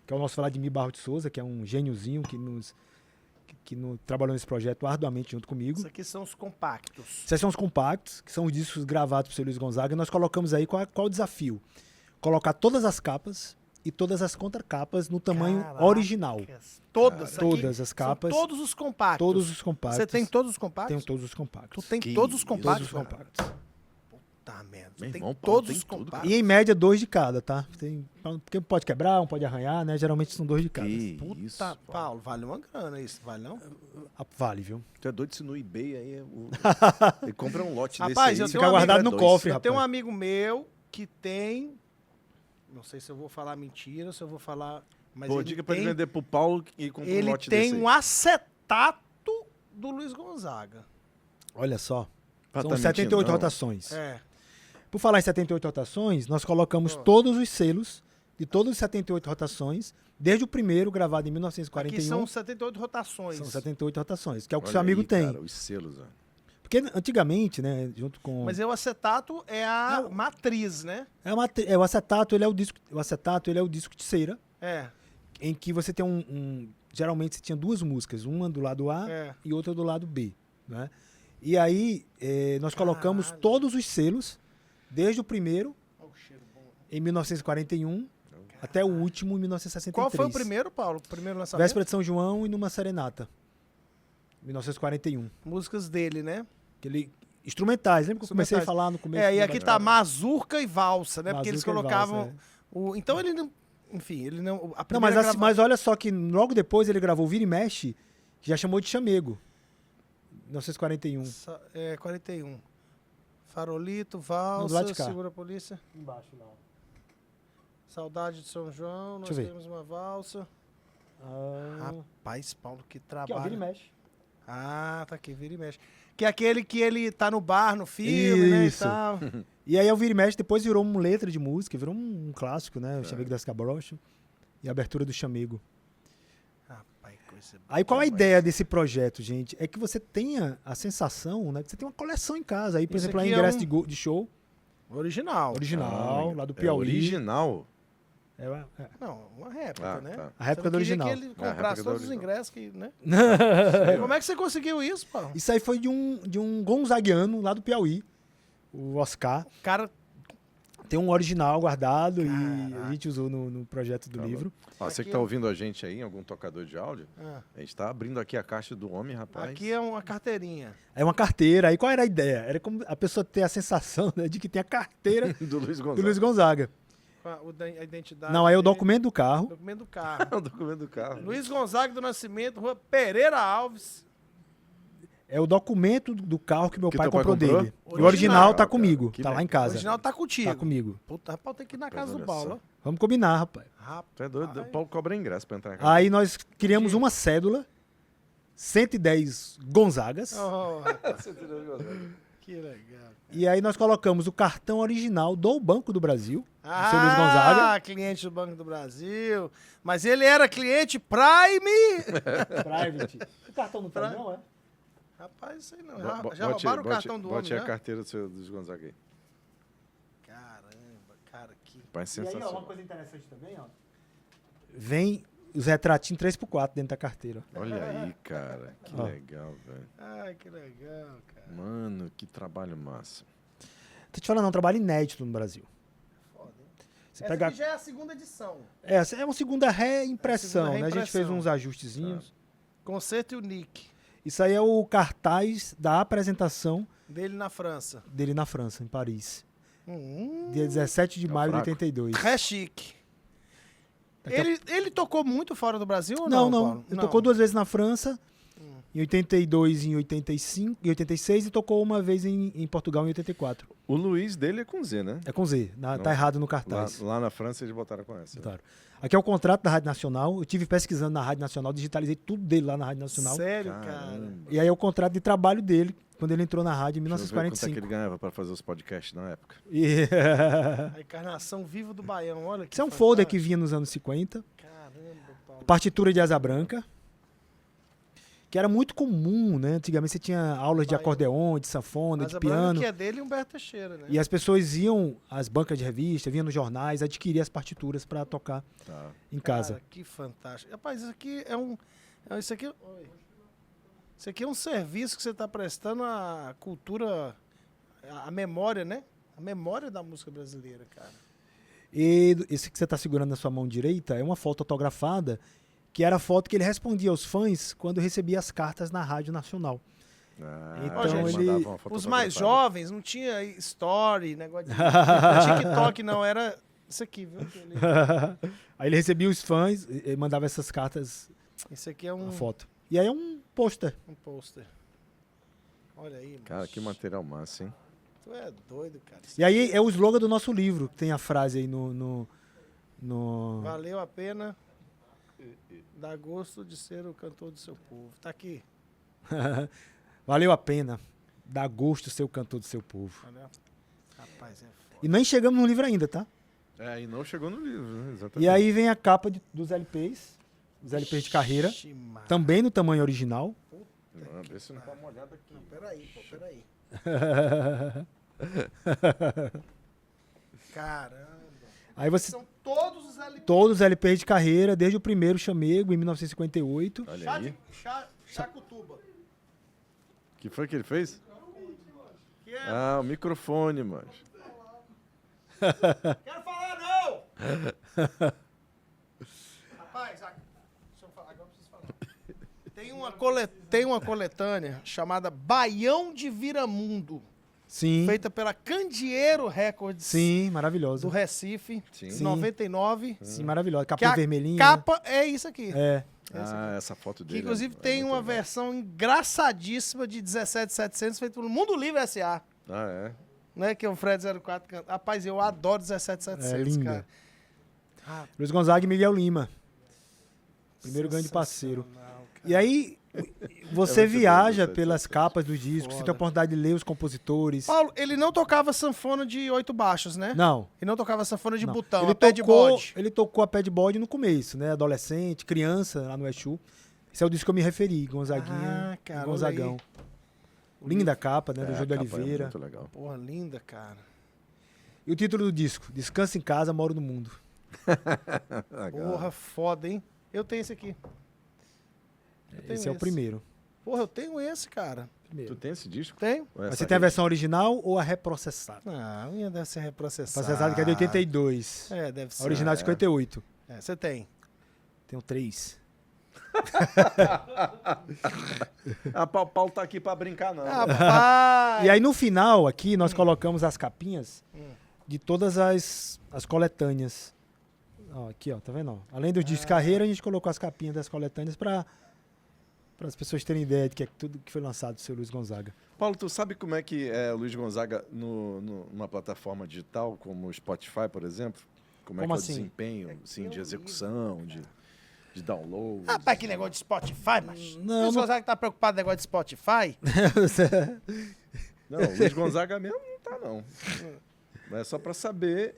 que é o nosso Vladimir Barros de Souza, que é um gêniozinho que trabalhou nesse projeto arduamente junto comigo. Isso aqui são os compactos. Esses são os compactos, que são os discos gravados por seu Luiz Gonzaga. E nós colocamos aí qual o desafio? Colocar todas as capas e todas as contracapas no tamanho Caraca. original. Todas aqui Todas as são capas. todos os compactos. Todos os compactos. Você tem todos os compactos? Tenho todos os compactos. Tu tem Que todos os isso, compactos? Todos os compactos. Tá, merda. Meu Tu tem irmão, Paulo todos tem os tudo, compactos. E em média 2 de cada, tá? Porque pode quebrar, um pode arranhar, né? Geralmente são 2 de cada. Que Puta, isso, Paulo, vale uma grana isso, vale não? Vale, viu? Tu é doido se no eBay aí ele compra um lote Rapaz, desse aí. eu tenho Fica um guardado amigo- no cofre, Eu rapaz. tenho um amigo meu que tem... Não sei se eu vou falar mentira, se eu vou falar... Mas Pô, ele diga pra ele tem, vender pro Paulo e compra um ele lote tem desse aí. um acetato do Luiz Gonzaga. Olha só. Ah, São tá 78 mentindo, não? rotações. É. Por falar em 78 rotações, nós colocamos Pô. todos os selos de todas as 78 rotações, desde o primeiro, gravado em Aqui 1941. são 78 rotações. São 78 rotações, que é o que o Olha seu amigo aí, tem. Cara, os selos, ó. Porque antigamente, né, junto com... Mas o acetato é a matriz, né? o acetato, ele é o disco de cera, É, em que você tem geralmente você tinha duas músicas, uma do lado A é. e outra do lado B, né? E aí nós colocamos Caralho. todos os selos, desde o primeiro, Olha o cheiro bom. em 1941, até o último em 1963. Qual foi o primeiro, Paulo? O primeiro lançamento? Véspera de São João e numa serenata, 1941. Músicas dele, né? Instrumentais, lembra que eu comecei a Instrumentais. falar no começo? É, e do aqui debate? tá mazurca e valsa, né? Porque eles Mazurca e colocavam... valsa, o... Então ele não... Enfim, ele não... A Não, primeira mas, grava- mas olha só que logo depois ele gravou Vira e Mexe, que já chamou de Chamego. 1941. 41. Farolito, Não, valsa, do lado de cá. segura a polícia. Embaixo lá. Saudade de São João, nós Deixa eu ver. temos uma valsa. Rapaz, Paulo, que Aqui, ó, Vira e trabalho. Mexe. Ah, tá aqui, vira e mexe. Que é aquele que ele tá no bar, no filme, né, e Isso. tal. E aí o Vira e Mexe depois virou uma letra de música, virou um clássico, né? O Chamego das Cabrochas. E a abertura do Chamego. Rapaz, coisa boa Aí qual a demais. ideia desse projeto, gente? É que você tenha a sensação, né? Que você tem uma coleção em casa. Aí, por Isso exemplo, lá aqui em é ingresso um- de show, Original. original, lá do É Piauí. original? É. Não, uma réplica, Ah, né? tá. A réplica Você do não queria original. que ele réplica comprasse do todos os original. ingressos, que, né? Como é que você conseguiu isso, Paulo? Isso aí foi de um gonzaguiano lá do Piauí, o Oscar. O cara... Tem um original guardado e a Caraca. gente usou no projeto do Tá livro. Ó, você Aqui que tá é- ouvindo a gente aí, em algum tocador de áudio, Ah, a gente tá abrindo aqui a caixa do homem, rapaz. aqui é uma carteirinha. É uma carteira. Aí qual era a ideia? Era como a pessoa ter a sensação, né, de que tem a carteira do Luiz do Gonzaga. Luiz Gonzaga. Com a identidade Não, aí é o dele, documento do carro. documento do carro. o documento do carro. Luiz Gonzaga do Nascimento, Rua Pereira Alves. É o documento do carro que meu Que pai teu pai comprou comprou? dele. E o Original, original tá cara. comigo. Que Tá lá em legal. O casa. original tá contigo. Tá comigo. Puta, rapaz, tem que ir na Mas casa do olha Paulo. só. ó. Vamos combinar, rapaz. Rapaz. Tu é doido? O Paulo cobra ingresso pra entrar na casa. Aí nós criamos uma cédula, 110 Gonzagas. Oh, rapaz, que legal. E aí nós colocamos o cartão original do Banco do Brasil, do seu Luiz Gonzaga. Ah, cliente do Banco do Brasil. Mas ele era cliente Prime. Private. O cartão não tá, não, é? Rapaz, isso aí não. Bo- Já bote- roubaram o bote- cartão do homem, Bote a já? carteira do seu Luiz Gonzaga aí. Caramba, cara, que... Pai, E aí, ó, sensacional. uma coisa interessante também, ó. Vem os retratinhos 3x4 dentro da carteira. Olha aí, cara. Que Ó. legal, velho. Ai, que legal, cara. Mano, que trabalho massa. Tô te falando, é um trabalho inédito no Brasil. Foda, hein? Você Essa pega... aqui já é a segunda edição. Essa é uma segunda reimpressão, É a segunda né? A gente fez reimpressão. uns ajustezinhos. Concerto e o Nick. Isso aí é o cartaz da apresentação Dele na França. dele na França, em Paris. Hum, Dia 17 de Tá maio de fraco? 82. é chique. Daqui a- Ele tocou muito fora do Brasil ou Não, não, não. Paulo? Ele tocou 2 vezes na França, Hum. em 82 e em 85, e 86, e tocou uma vez em Portugal em 84. O Luiz dele é com Z, né? É com Z, Não. tá errado no Lá, cartaz. lá na França eles botaram com essa. Claro. Aqui é o contrato da Rádio Nacional. Eu tive pesquisando na Rádio Nacional, digitalizei tudo dele lá na Rádio Nacional. Sério, cara? Caramba. E aí é o contrato de trabalho dele, quando ele entrou na rádio em Deixa eu ver quanto é que 1945. ele ganhava pra fazer os podcasts na época. E... A encarnação viva do Baião, olha que Isso é um folder que fantástico. vinha nos anos 50. Caramba, Paulo. Partitura de Asa Branca. que era muito comum, né? Antigamente você tinha aulas de acordeon, de sanfona, Mas de a banda piano. que é dele e Humberto Teixeira, né? E as pessoas iam às bancas de revista, vinham nos jornais, adquirir as partituras para tocar em casa. Cara, que fantástico. Rapaz, isso aqui é um... Isso aqui... Oi. Isso aqui é um serviço que você está prestando à cultura, à memória, né? A memória da música brasileira, cara. E esse que você está segurando na sua mão direita é uma foto autografada, que era a foto que ele respondia aos fãs quando recebia as cartas na Rádio Nacional. Então gente, ele... Os mais jovens não tinha story, negócio de TikTok, não. Era isso aqui, viu? Aí ele recebia os fãs e mandava essas cartas, Isso aqui é a foto. E aí é um pôster. um pôster. Olha aí, mano. Cara, que material massa, hein? Tu é doido, cara. E aí é o slogan do nosso livro, que tem a frase aí no... Valeu a pena. Dá gosto de ser o cantor do seu povo. Tá aqui. Valeu a pena. Dá gosto ser o cantor do seu povo. Olha. Rapaz, é foda. E nem chegamos no livro ainda, tá? E não chegou no livro, né? Exatamente. E aí vem a capa dos LPs. Os LPs de carreira. Ixi, mano. Também no tamanho original. Vê se não tá molhado aqui. Não, peraí, pô, peraí. Caramba. Aí você... São todos os LPs. Todos os LPs de carreira, desde o primeiro Chamego, em 1958. Olha aí. Chacutuba. Que foi que ele fez? Que é... Ah, o microfone, mano. Quero falar, não! Rapaz, deixa eu falar, agora eu preciso falar. Tem uma coletânea chamada Baião de Viramundo, Sim. feita pela Candeeiro Records Sim, maravilhosa. do Recife, Sim. 99. Sim, maravilhosa. Que Capinha a vermelhinha. capa é isso aqui. É. Essa foto Que dele. inclusive é tem muito uma legal. versão engraçadíssima de 17700 feita pelo Mundo Livre S.A. Ah, é? Né, que é o Fred 04 canta. Rapaz, eu adoro 17700, É linda. cara. Ah, Luiz Gonzaga e Miguel Lima. Primeiro grande parceiro. sensacional, cara. E aí, você muito viaja bom, pelas 77. capas dos discos, você tem a oportunidade de ler os compositores. Paulo, ele não tocava sanfona de 8 baixos, né? Não. Ele não tocava sanfona de Não. botão, Ele a pé de tocou, bode. ele tocou a pé de bode no começo, né? Adolescente, criança, lá no Exu. Esse é o disco que eu me referi, Gonzaguinha, Ah, cara, Gonzagão. olha Linda capa, né? Do a Júlio capa Oliveira. É muito legal. Porra, linda, cara. E o título do disco? Descansa em casa, moro no mundo. Porra, foda, hein? Eu tenho esse aqui. Eu tenho Esse é o primeiro. Porra, eu tenho esse, cara. Tu tem esse disco? Tenho? Ou Mas essa você tem a rede? versão original ou a reprocessada? Ah, a minha deve ser reprocessada. Processada que é de 82. É, deve A ser. original é de 58. É, você tem. Tenho 3. Paulo tá aqui pra brincar, não. Rapaz! E aí no final aqui nós colocamos as capinhas de todas as coletâneas. Ó, aqui, ó, tá vendo? Ó? Além dos discos de carreira, a gente colocou as capinhas das coletâneas para as pessoas terem ideia de que é tudo que foi lançado do seu Luiz Gonzaga. Paulo, tu sabe como é que é o Luiz Gonzaga numa plataforma digital, como o Spotify, por exemplo? Como é Como que assim? é o desempenho, assim, de execução, de download? Rapaz, que negócio de Spotify, mas. Não, Luiz Gonzaga tá preocupado com o negócio de Spotify? Não, o Luiz Gonzaga mesmo não tá, não. É só pra saber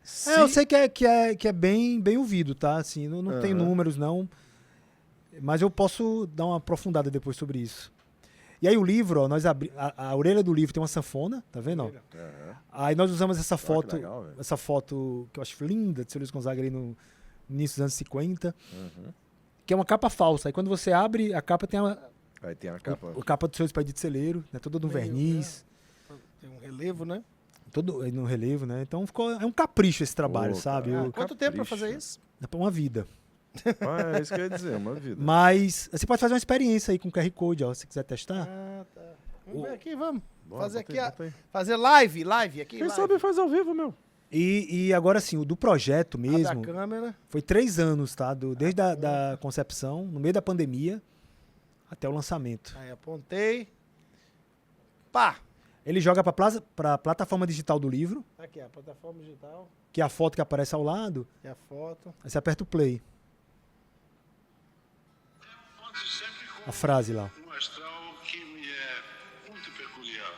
se... eu sei que é bem ouvido, tá? Assim, não tem Aham. números, não. Mas eu posso dar uma aprofundada depois sobre isso. E aí o livro, ó, nós a orelha do livro tem uma sanfona, tá vendo? Ó? Aham. Aí nós usamos essa que foto, legal, velho. essa foto que eu acho linda de seu Luiz Gonzaga ali no início dos anos 50, Uhum. que é uma capa falsa. Aí quando você abre, a capa tem Aí tem a capa. a capa do seu Expedito Celeiro, né? Toda no Meio, verniz, Tem um relevo, né? todo no relevo, né? Então é um capricho esse trabalho, Pô, sabe? cara. Eu- Quanto tempo pra capricho. fazer isso? Dá pra uma vida. Ah, é isso que eu ia dizer, uma vida. Mas você pode fazer uma experiência aí com o QR Code, ó, se quiser testar. Ah, tá. Vamos ver aqui, vamos. Bora, fazer bota aqui, aí, bota aí. fazer live aqui. Quem live. sabe faz ao vivo, meu. E agora sim, o do projeto Abre mesmo, a câmera. foi 3 anos, tá? Desde a da concepção, no meio da pandemia, até o lançamento. Aí apontei. Pá! Ele joga pra plataforma digital do livro, Aqui, a plataforma digital. que é a foto que aparece ao lado, E a foto. aí você aperta o play. A frase lá. Um astral que me é muito peculiar.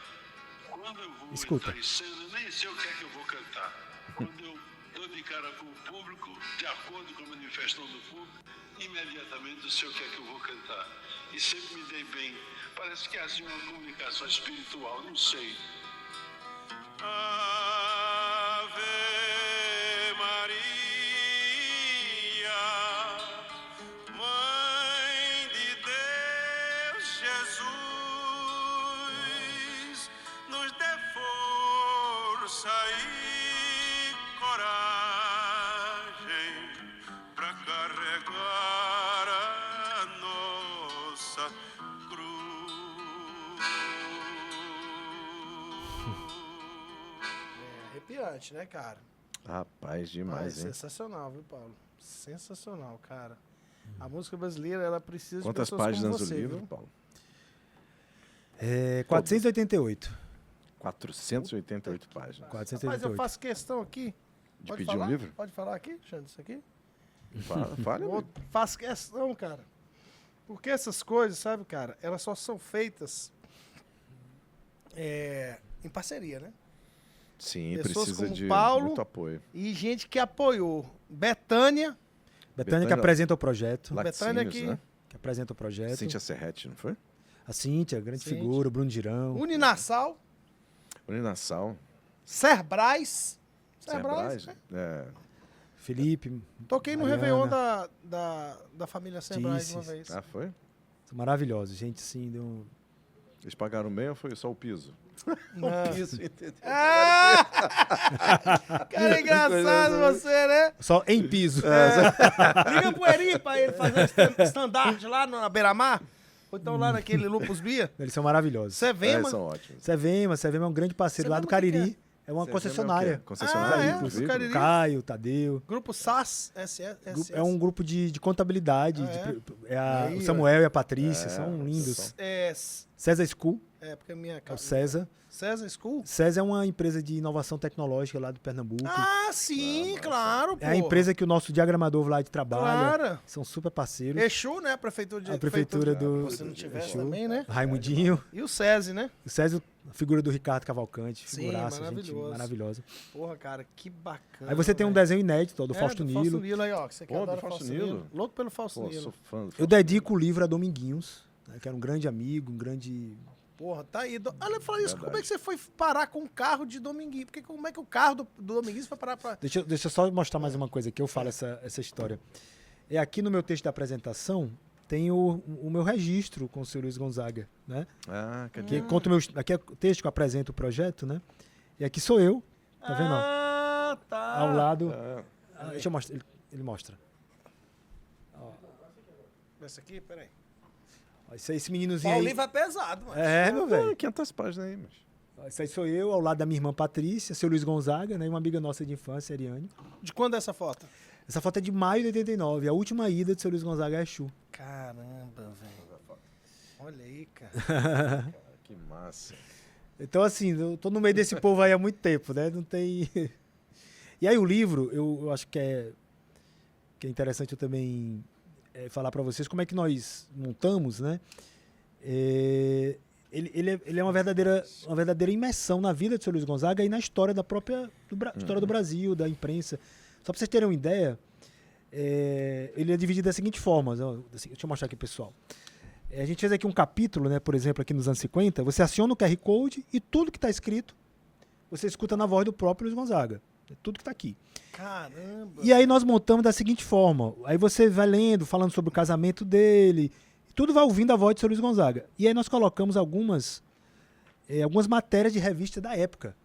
Quando eu vou Escuta. entrar em cena, nem sei o que é que eu vou cantar. Quando eu dou de cara com o público, de acordo com a manifestação do público, imediatamente, eu sei o que é que eu vou cantar. E sempre me dei bem. Parece que há assim uma comunicação espiritual, não sei. Ave Maria, Mãe de Deus, Jesus, nos dê força e coragem para carregar a nossa Arrepiante, né, cara? Rapaz, demais, hein? Sensacional, viu, Paulo? Sensacional, cara. A música brasileira, ela precisa Quantas de pessoas páginas como você, do livro, viu? Paulo? 488. 488 páginas. Mas eu 488. faço questão aqui. De Pode pedir falar? um livro? Pode falar aqui, Xande, isso aqui? Fala, Eu faço questão, cara. Porque essas coisas, sabe, cara, elas só são feitas em parceria, né? Sim, Pessoas precisa como de Paulo, muito apoio. E gente que apoiou. Betânia, Betânia que apresenta o projeto. Betânia Laticínios, que... né? Que apresenta o projeto. Cíntia Serrete, não foi? A Cíntia, grande Cíntia. figura, o Bruno Girão. Uninassal, Uninassal. Cerbrais. Cerbrais. né? É. Felipe. Toquei no Mariana. Réveillon da família Cerbrais uma Disse. vez. Ah, foi? São maravilhosos, gente, sim, deu... Eles pagaram bem ou foi só o piso? Não. O piso, entendeu? Ah! Cara, engraçado você, né? Só em piso. Liga pro Eri pra ele fazer stand-up lá na Beira-Mar. Ou então lá naquele Lupus Bia. Eles são maravilhosos. Você vem, É, mano. são ótimos. Sevema é um grande parceiro lá do Sevema, o que Cariri. É uma Sevema concessionária. é o quê? Concessionária Ah, de é? veículo? Do Cariri. Caio, Tadeu. Grupo SAS, SS. É um grupo de contabilidade. Ah, é? O Aí, Samuel e a Patrícia são lindos. César School, Porque a minha é o casa. César. César School? César é uma empresa de inovação tecnológica lá do Pernambuco. Ah, sim, claro, pô. É a empresa que o nosso diagramador lá de trabalha. Claro. São super parceiros. Exu, né? A prefeitura A prefeitura do Se não tivesse Exu. também, né? Raimundinho. E o SESI, né? O César, a figura do Ricardo Cavalcante. Sim, Figuraça, gente maravilhoso. maravilhosa. Porra, cara, que bacana. Aí você tem um velho. desenho inédito, ó, do Fausto do Nilo. Fausto Nilo aí, ó. Que você quer Pô, adora do Fausto Fausto Nilo? Louco pelo Fausto Pô, Nilo. sou fã do Eu Fausto dedico o livro a Dominguinhos, né, que era um grande amigo, um grande... Porra, tá aí. Olha, fala isso, Verdade. como é que você foi parar com um carro de Dominguinho? Porque como é que o carro do Dominguinhos foi parar pra... Deixa eu só mostrar mais uma coisa que eu falo essa história. É aqui no meu texto da apresentação, tem o meu registro com o seu Luiz Gonzaga, né? Ah, que Que conta aqui é o texto que eu apresento o projeto, né? E aqui sou eu, tá vendo? Ó, Ah, tá. ao lado... Ah, deixa eu mostrar, ele mostra. Esse aqui, peraí. Ó, esse meninozinho Paulinho aí... vai pesado, mano. É, meu velho. 500 páginas aí, mas... Isso aí sou eu, ao lado da minha irmã Patrícia, seu Luiz Gonzaga, né? E uma amiga nossa de infância, Ariane. De quando é essa foto? Essa foto é de maio de 89, a última ida de seu Luiz Gonzaga a Exu. Caramba, velho. Olha aí, cara. Que massa. Então, assim, eu tô no meio desse povo aí há muito tempo, né? Não tem... E aí o livro, eu acho que é interessante eu também falar para vocês como é que nós montamos, né? Ele é uma verdadeira imersão na vida de seu Luiz Gonzaga e na história da própria história do Brasil, da imprensa. Só para vocês terem uma ideia, ele é dividido da seguinte forma. Deixa eu mostrar aqui, pessoal. A gente fez aqui um capítulo, né, por exemplo, aqui nos anos 50. Você aciona o QR Code e tudo que está escrito, você escuta na voz do próprio Luiz Gonzaga. Tudo que está aqui. Caramba. E aí nós montamos da seguinte forma. Aí você vai lendo, falando sobre o casamento dele. Tudo vai ouvindo a voz de seu Luiz Gonzaga. E aí nós colocamos algumas matérias de revista da época.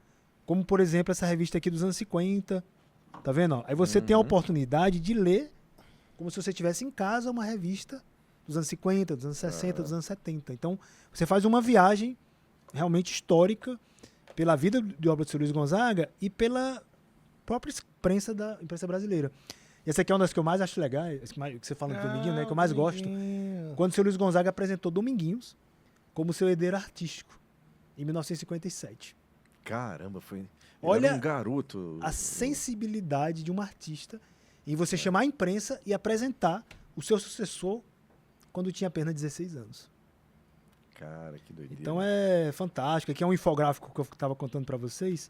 Como, por exemplo, essa revista aqui dos anos 50. Tá vendo? Ó? Aí você tem a oportunidade de ler como se você estivesse em casa uma revista dos anos 50, dos anos 60, dos anos 70. Então, você faz uma viagem realmente histórica pela vida de obra de seu Luiz Gonzaga e pela própria imprensa da imprensa brasileira. E essa aqui é uma das que eu mais acho legal, que você fala do Dominguinho, né? Que eu mais gosto. Quando o seu Luiz Gonzaga apresentou Dominguinhos como seu herdeiro artístico, em 1957. Caramba, foi... Olha era um garoto. A sensibilidade de um artista em você chamar a imprensa e apresentar o seu sucessor quando tinha apenas 16 anos. Cara, que doideira. Então é fantástico. Aqui é um infográfico que eu estava contando para vocês,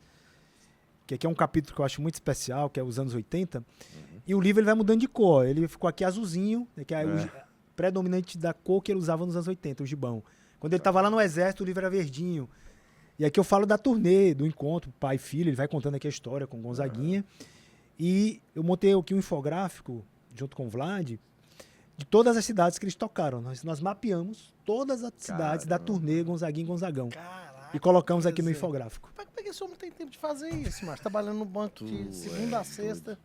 que aqui é um capítulo que eu acho muito especial, que é os anos 80. E o livro ele vai mudando de cor. Ele ficou aqui azulzinho, né, que é o predominante da cor que ele usava nos anos 80, o gibão. Quando ele estava lá no exército, o livro era verdinho. E aqui eu falo da turnê, do encontro, pai e filho, ele vai contando aqui a história com o Gonzaguinha. E eu montei aqui um infográfico, junto com o Vlad, de todas as cidades que eles tocaram. Nós mapeamos todas as cidades da turnê Gonzaguinha e Gonzagão. Caraca, E colocamos aqui no quer dizer, infográfico. Como é que esse homem tem tempo de fazer isso, mas trabalhando no banco de segunda a sexta.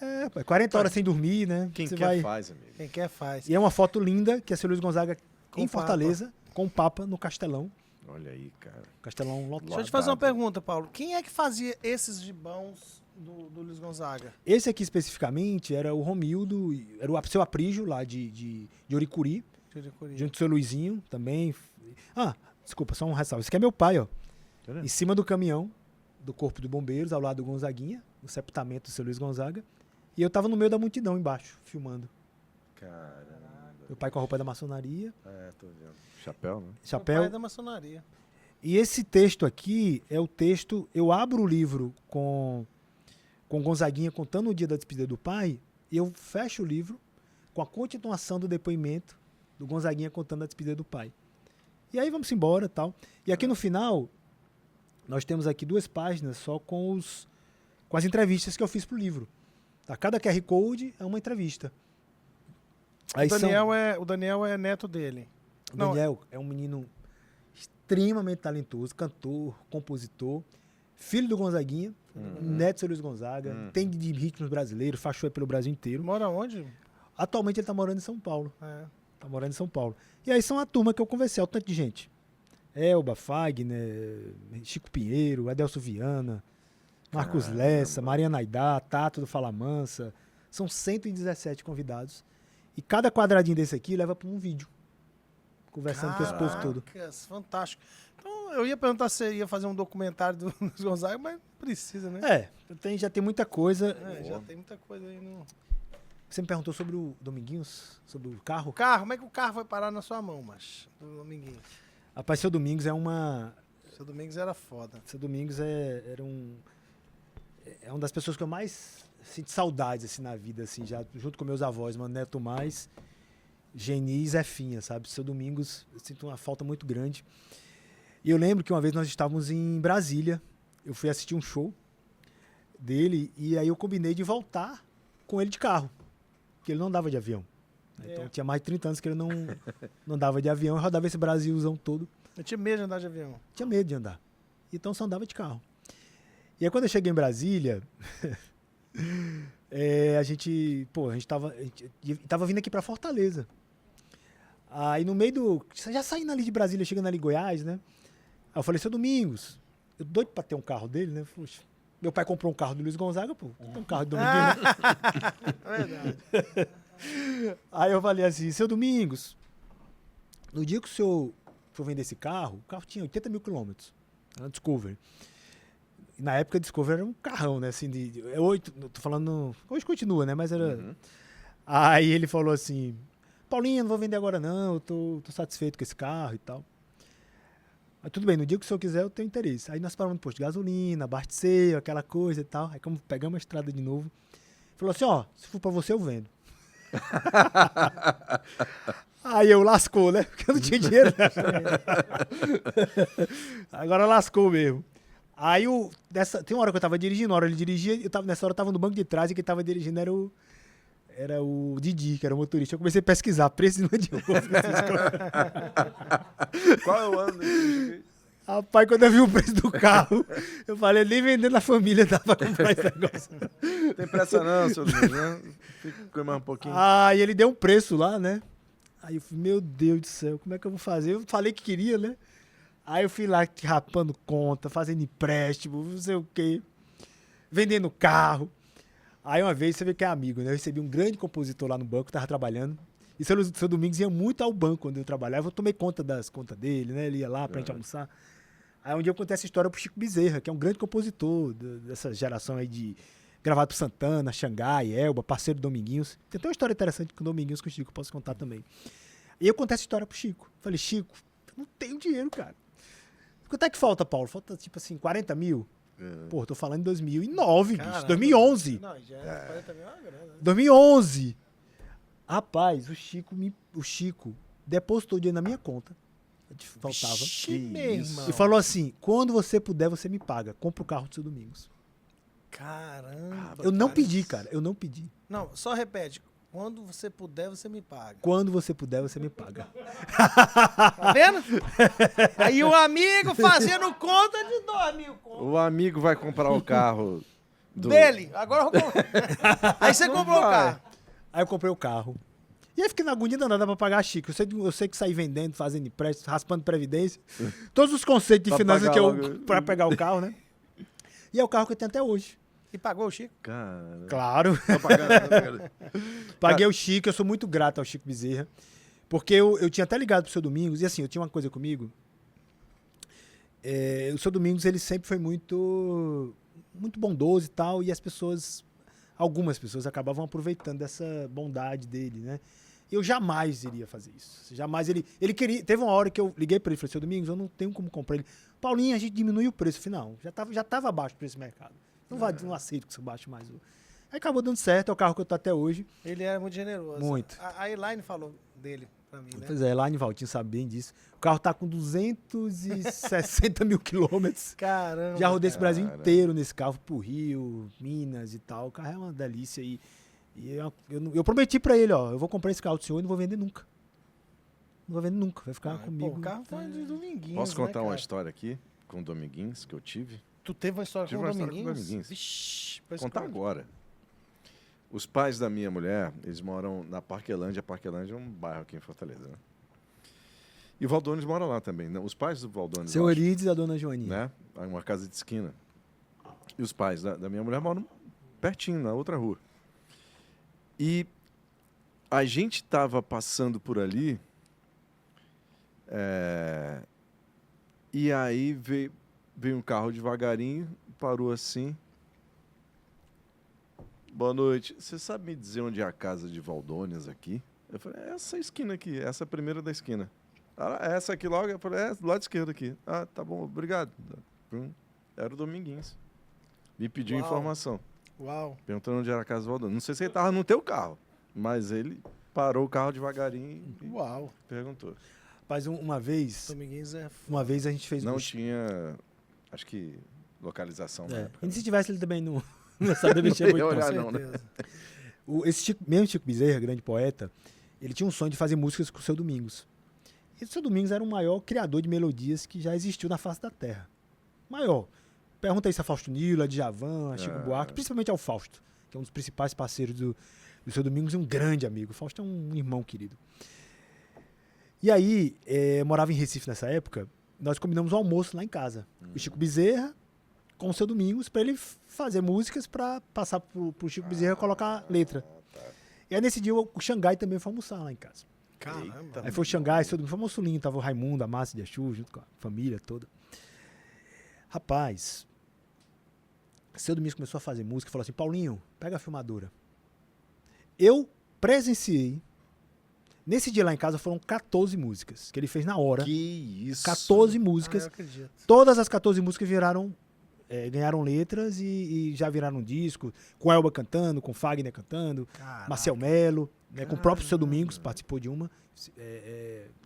É, 40 horas sem dormir, né? Quem Você quer vai... faz, amigo. Quem quer faz. E é uma foto linda que é seu Luiz Gonzaga Com em o Fortaleza, com o Papa no Castelão. Olha aí, cara. Castelão lotado. Deixa eu te fazer uma pergunta, Paulo. Quem é que fazia esses gibãos do Luiz Gonzaga? Esse aqui especificamente era o Romildo, era o seu Aprígio lá de Oricuri, junto com o seu Luizinho também. Ah, desculpa, só um ressalvo. Esse aqui é meu pai, ó. Em cima do caminhão do Corpo de Bombeiros, ao lado do Gonzaguinha, o sepultamento do seu Luiz Gonzaga. E eu tava no meio da multidão embaixo, filmando. Caramba. Meu pai com a roupa da maçonaria, É, tô vendo. Chapéu, né? Meu pai chapéu. é da maçonaria. E esse texto aqui é o texto... Eu abro o livro com Gonzaguinha contando o dia da despedida do pai, e eu fecho o livro com a continuação do depoimento do Gonzaguinha contando a despedida do pai. E aí vamos embora e tal. E aqui no final, nós temos aqui 2 páginas só com as entrevistas que eu fiz pro livro. Tá? Cada QR Code é uma entrevista. Aí O Daniel é neto dele. o Não, Daniel é um menino extremamente talentoso, cantor, compositor, filho do Gonzaguinha, neto do seu Luiz Gonzaga, tem de ritmos brasileiros, faz show pelo Brasil inteiro. Mora onde? Atualmente ele tá morando em São Paulo. É. Tá morando em São Paulo. E aí são a turma que eu conversei, o tanto de gente. Elba, Fagner, Chico Pinheiro, Adelso Viana, Marcos Lessa, Mariana Aidá, Tato do Fala Mansa. São 117 convidados. E cada quadradinho desse aqui leva para um vídeo. Conversando com esse povo todo. Caracas, fantástico. Então, eu ia perguntar se você ia fazer um documentário do Luiz Gonzaga, mas não precisa, né? Já tem muita coisa. Já tem muita coisa aí no... Você me perguntou sobre o Dominguinhos, sobre o carro. O carro, como é que o carro foi parar na sua mão, macho? Do Dominguinhos. Rapaz, seu Domingos é uma... Seu Domingos era foda. Seu Domingos é uma das pessoas que eu mais sinto saudades assim, na vida, assim, já junto com meus avós, mano, Neto Mais, Geni e Zefinha, sabe? Seu Domingos, eu sinto uma falta muito grande. E eu lembro que uma vez nós estávamos em Brasília, eu fui assistir um show dele e aí eu combinei de voltar com ele de carro, porque ele não andava de avião. Então tinha mais de 30 anos que ele não andava de avião, eu rodava esse Brasilzão todo. Eu tinha medo de andar de avião. Tinha medo de andar. Então só andava de carro. E aí quando eu cheguei em Brasília, a gente tava vindo aqui pra Fortaleza. Aí no meio do... Já saindo ali de Brasília, chegando ali em Goiás, né? Aí eu falei, seu Domingos, eu doido pra ter um carro dele, né? Poxa, meu pai comprou um carro do Luiz Gonzaga, pô, tem um carro do Dominguinho, né? Verdade. Aí eu falei assim, seu Domingos, no dia que o senhor for vender esse carro, o carro tinha 80 mil quilômetros, era um Discovery. E na época, o Discovery era um carrão, né? Assim, tô falando, hoje continua, né? Mas era... Aí ele falou assim, Paulinho, não vou vender agora não, eu tô satisfeito com esse carro e tal. Mas tudo bem, no dia que o senhor quiser, eu tenho interesse. Aí nós paramos no posto de gasolina, abastecer, aquela coisa e tal. Aí como pegamos a estrada de novo, falou assim, ó, se for pra você, eu vendo. Aí eu lascou, né? Porque eu não tinha dinheiro. Agora lascou mesmo. Aí tem uma hora que eu tava dirigindo, na hora ele dirigia, nessa hora eu tava no banco de trás e quem tava dirigindo era o Didi, que era o motorista. Eu comecei a pesquisar preço de avião. Qual é o ano desse? Rapaz, quando eu vi o preço do carro, eu falei, nem vendendo a família dá pra comprar esse negócio. Tem pressa não, seu Luiz, né? Fica mais um pouquinho. Aí ele deu um preço lá, né? Aí eu falei, meu Deus do céu, como é que eu vou fazer? Eu falei que queria, né? Aí eu fui lá rapando conta, fazendo empréstimo, não sei o quê, vendendo carro. Aí uma vez, você vê que é amigo, né? Eu recebi um grande compositor lá no banco, tava trabalhando. E o seu Domingos ia muito ao banco quando eu trabalhava. Eu tomei conta das contas dele, né? Ele ia lá pra gente almoçar. Aí um dia eu contei essa história pro Chico Bezerra, que é um grande compositor dessa geração aí de gravado pro Santana, Xangai, Elba, parceiro do Dominguinhos. Tem até uma história interessante com o Dominguinhos com o Chico, eu posso contar também. E eu contei essa história pro Chico. Falei, Chico, eu não tenho dinheiro, cara. Quanto é que falta, Paulo? Falta, tipo assim, 40 mil? Pô, tô falando em 2009, bicho. Caramba. 2011. Não, já é 40 mil é uma grana. 2011. Rapaz, o Chico depositou dinheiro na minha conta. Faltava. Vixe, meu irmão. E falou assim, quando você puder, você me paga. Compra o carro do seu Domingos. Caramba. Eu não cara. pedi, cara. Eu não pedi. Não, só repete. Quando você puder, você me paga. Quando você puder, você me paga. Tá vendo? Aí o amigo fazendo conta de 2 mil conto. O amigo vai comprar o carro Dele. Agora eu vou comprar. Aí você comprou o carro. Aí eu comprei o carro. E aí fiquei na agonia danada pra pagar a Chico. Eu sei que saí vendendo, fazendo empréstimo, raspando previdência. Todos os conceitos de Pra finanças pagar que logo. pra pegar o carro, né? E é o carro que eu tenho até hoje. E pagou o Chico? Cara, Claro. tá pagando. Paguei o Chico, eu sou muito grato ao Chico Bezerra. Porque eu tinha até ligado pro seu Domingos, e assim, eu tinha uma coisa comigo. O seu Domingos, ele sempre foi muito bondoso e tal, e algumas pessoas acabavam aproveitando dessa bondade dele, né? Eu jamais iria fazer isso. Jamais ele queria. Teve uma hora que eu liguei pra ele e falei, seu Domingos, eu não tenho como comprar ele. Paulinho, a gente diminui o preço. Final, já tava abaixo do preço do mercado. Não aceito que você baixe mais. Aí acabou dando certo, é o carro que eu tô até hoje. Ele era muito generoso. Muito. A Elaine falou dele pra mim, né? Pois é, lá em Valtinho sabe bem disso. O carro tá com 260 mil quilômetros. Caramba. Já rodei esse Brasil inteiro nesse carro, pro Rio, Minas e tal. O carro é uma delícia. E eu prometi pra ele, ó, eu vou comprar esse carro do senhor e não vou vender nunca. Não vou vender nunca, vai ficar comigo. Pô, o carro foi de Dominguinhos, Posso contar né, uma cara? história aqui com o Dominguinhos que eu tive? Tu teve uma história Tive com o uma história com o Dominguinhos? Dominguinhos. Vixi. Vou contar agora. Os pais da minha mulher, eles moram na Parquelândia. Parquelândia é um bairro aqui em Fortaleza, né? E o Valdones mora lá também. Né? Os pais do Valdones, Seu eu acho, Eurides e a dona Joaninha. né? É uma casa de esquina. E os pais da minha mulher moram pertinho, na outra rua. E a gente estava passando por ali, e aí veio um carro devagarinho, parou assim. Boa noite. Você sabe me dizer onde é a casa de Valdones aqui? Eu falei, é essa esquina aqui, essa primeira da esquina. Ah, essa aqui logo? Eu falei, do lado esquerdo aqui. Ah, tá bom, obrigado. Era o Dominguinhos. Me pediu Uau. informação. Uau. Perguntando onde era a casa do Valdones. Não sei se ele tava no teu carro, mas ele parou o carro devagarinho e Uau. perguntou. Mas uma vez Dominguinhos é... a gente fez Não tinha, acho que, localização na época. E se tivesse, ele também não ia saber mexer muito. ia não. olhar, Com não, né? certeza. Mesmo Chico Bezerra, grande poeta, ele tinha um sonho de fazer músicas com o seu Domingos. E o seu Domingos era o maior criador de melodias que já existiu na face da Terra. Maior. Pergunta isso a Fausto Nilo, a Djavan, a Chico Buarque, principalmente ao Fausto, que é um dos principais parceiros do seu Domingos e um grande amigo. O Fausto é um irmão querido. E aí, eu morava em Recife nessa época, nós combinamos um almoço lá em casa. O Chico Bezerra com o seu Domingos, para ele fazer músicas para passar pro Chico Bezerra colocar letra. E aí nesse dia o Xangai também foi almoçar lá em casa. Caramba. Aí foi o Xangai, seu Domingos, foi almoço lindo, tava o Raimundo, a Márcia de Achu, junto com a família toda. Rapaz, seu Domingos começou a fazer música e falou assim, Paulinho, pega a filmadora. Eu presenciei, nesse dia lá em casa foram 14 músicas, que ele fez na hora. Que isso. 14 músicas. Eu acredito. Todas as 14 músicas ganharam letras e já viraram um disco, com Elba cantando, com Fagner cantando, Caraca. Marcel Melo, né, com o próprio Seu Domingos, participou de uma,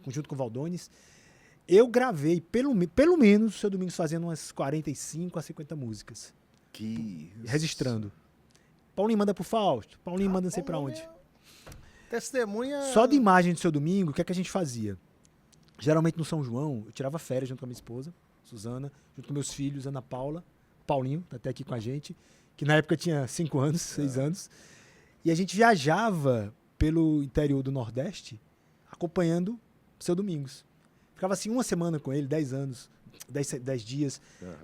junto com o Valdones. Eu gravei, pelo menos, o Seu Domingos fazendo umas 45 a 50 músicas, Que isso. registrando. Paulinho manda pro Fausto, Paulinho manda não sei pra onde. Testemunha... Só de imagem do Seu Domingo, o que é que a gente fazia? Geralmente no São João, eu tirava férias junto com a minha esposa, Suzana, junto com meus filhos, Ana Paula, Paulinho, tá até aqui com a gente, que na época tinha 5 anos, 6 anos. E a gente viajava pelo interior do Nordeste, acompanhando Seu Domingos. Ficava assim uma semana com ele, 10 anos, 10 dias,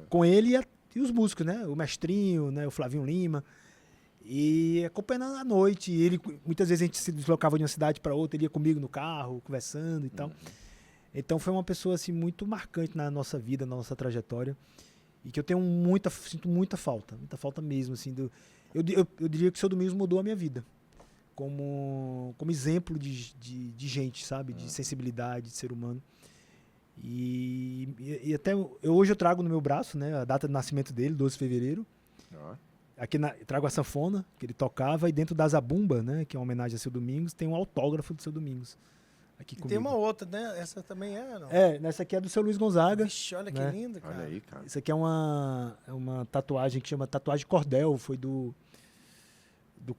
com ele e os músicos, né? O Mestrinho, né? O Flavinho Lima. E acompanhando à noite. E ele, muitas vezes a gente se deslocava de uma cidade para outra, ele ia comigo no carro, conversando e tal. Então foi uma pessoa assim, muito marcante na nossa vida, na nossa trajetória. E que eu sinto muita falta mesmo. Assim, eu diria que o Seu Domingos mudou a minha vida. Como exemplo de gente, sabe? De sensibilidade, de ser humano. E até hoje eu trago no meu braço, né, a data de nascimento dele, 12 de fevereiro. Aqui trago a sanfona que ele tocava, e dentro da zabumba, né, que é uma homenagem a Seu Domingos, tem um autógrafo do Seu Domingos. Aqui E tem uma outra, né? Essa também é, não? Nessa aqui é do Seu Luiz Gonzaga. Vixe, olha né? que linda, cara. Olha aí, cara. Isso aqui é uma tatuagem que chama Tatuagem Cordel, foi do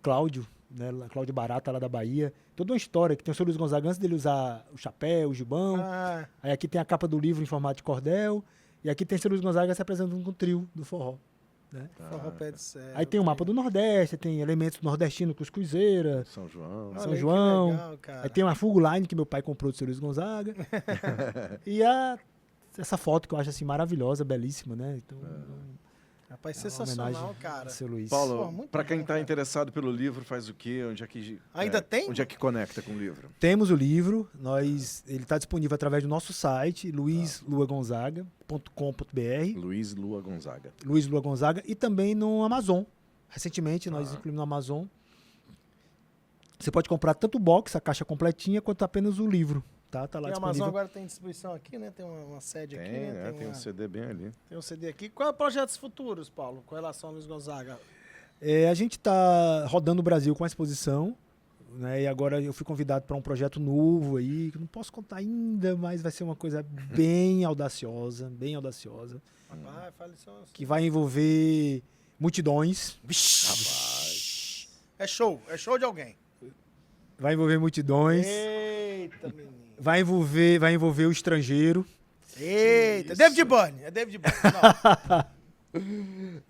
Cláudio, né? Cláudio Barata, lá da Bahia. Toda uma história que tem o Seu Luiz Gonzaga antes dele usar o chapéu, o gibão. Aí aqui tem a capa do livro em formato de cordel. E aqui tem o Seu Luiz Gonzaga se apresentando com o trio do forró. Né? Forró pé de serra. Aí tem o mapa do Nordeste, tem elementos nordestinos, cuscuzeira, São João. Olha São aí, que João. legal, cara. Aí tem uma Full Line que meu pai comprou do Seu Luiz Gonzaga. E essa foto que eu acho assim maravilhosa, belíssima, né? Então, Rapaz, uma sensacional, homenagem cara. ao Seu Luiz. Pô, Paulo, muito para quem bom, está cara. interessado pelo livro, faz o quê? Onde é que Ainda tem? Onde é que conecta com o livro? Temos o livro, ele está disponível através do nosso site, luisluagonzaga.com.br, Luiz Lua Gonzaga. Luiz Lua Gonzaga, e também no Amazon. Recentemente nós incluímos no Amazon. Você pode comprar tanto o box, a caixa completinha, quanto apenas o livro. Tá lá E a disponível. Amazon agora tem distribuição aqui, né? Tem uma sede aqui, né? Tem um CD bem ali. Tem um CD aqui. Qual é o projetos futuros, Paulo, com relação ao Luiz Gonzaga? A gente está rodando o Brasil com a exposição, né? E agora eu fui convidado para um projeto novo aí, que eu não posso contar ainda, mas vai ser uma coisa bem audaciosa, Rapaz, fale só. que vai envolver multidões. Rapaz. É show de alguém. Vai envolver multidões. Eita, menino. Vai envolver o estrangeiro. Eita, Isso. David Byrne. É David Byrne.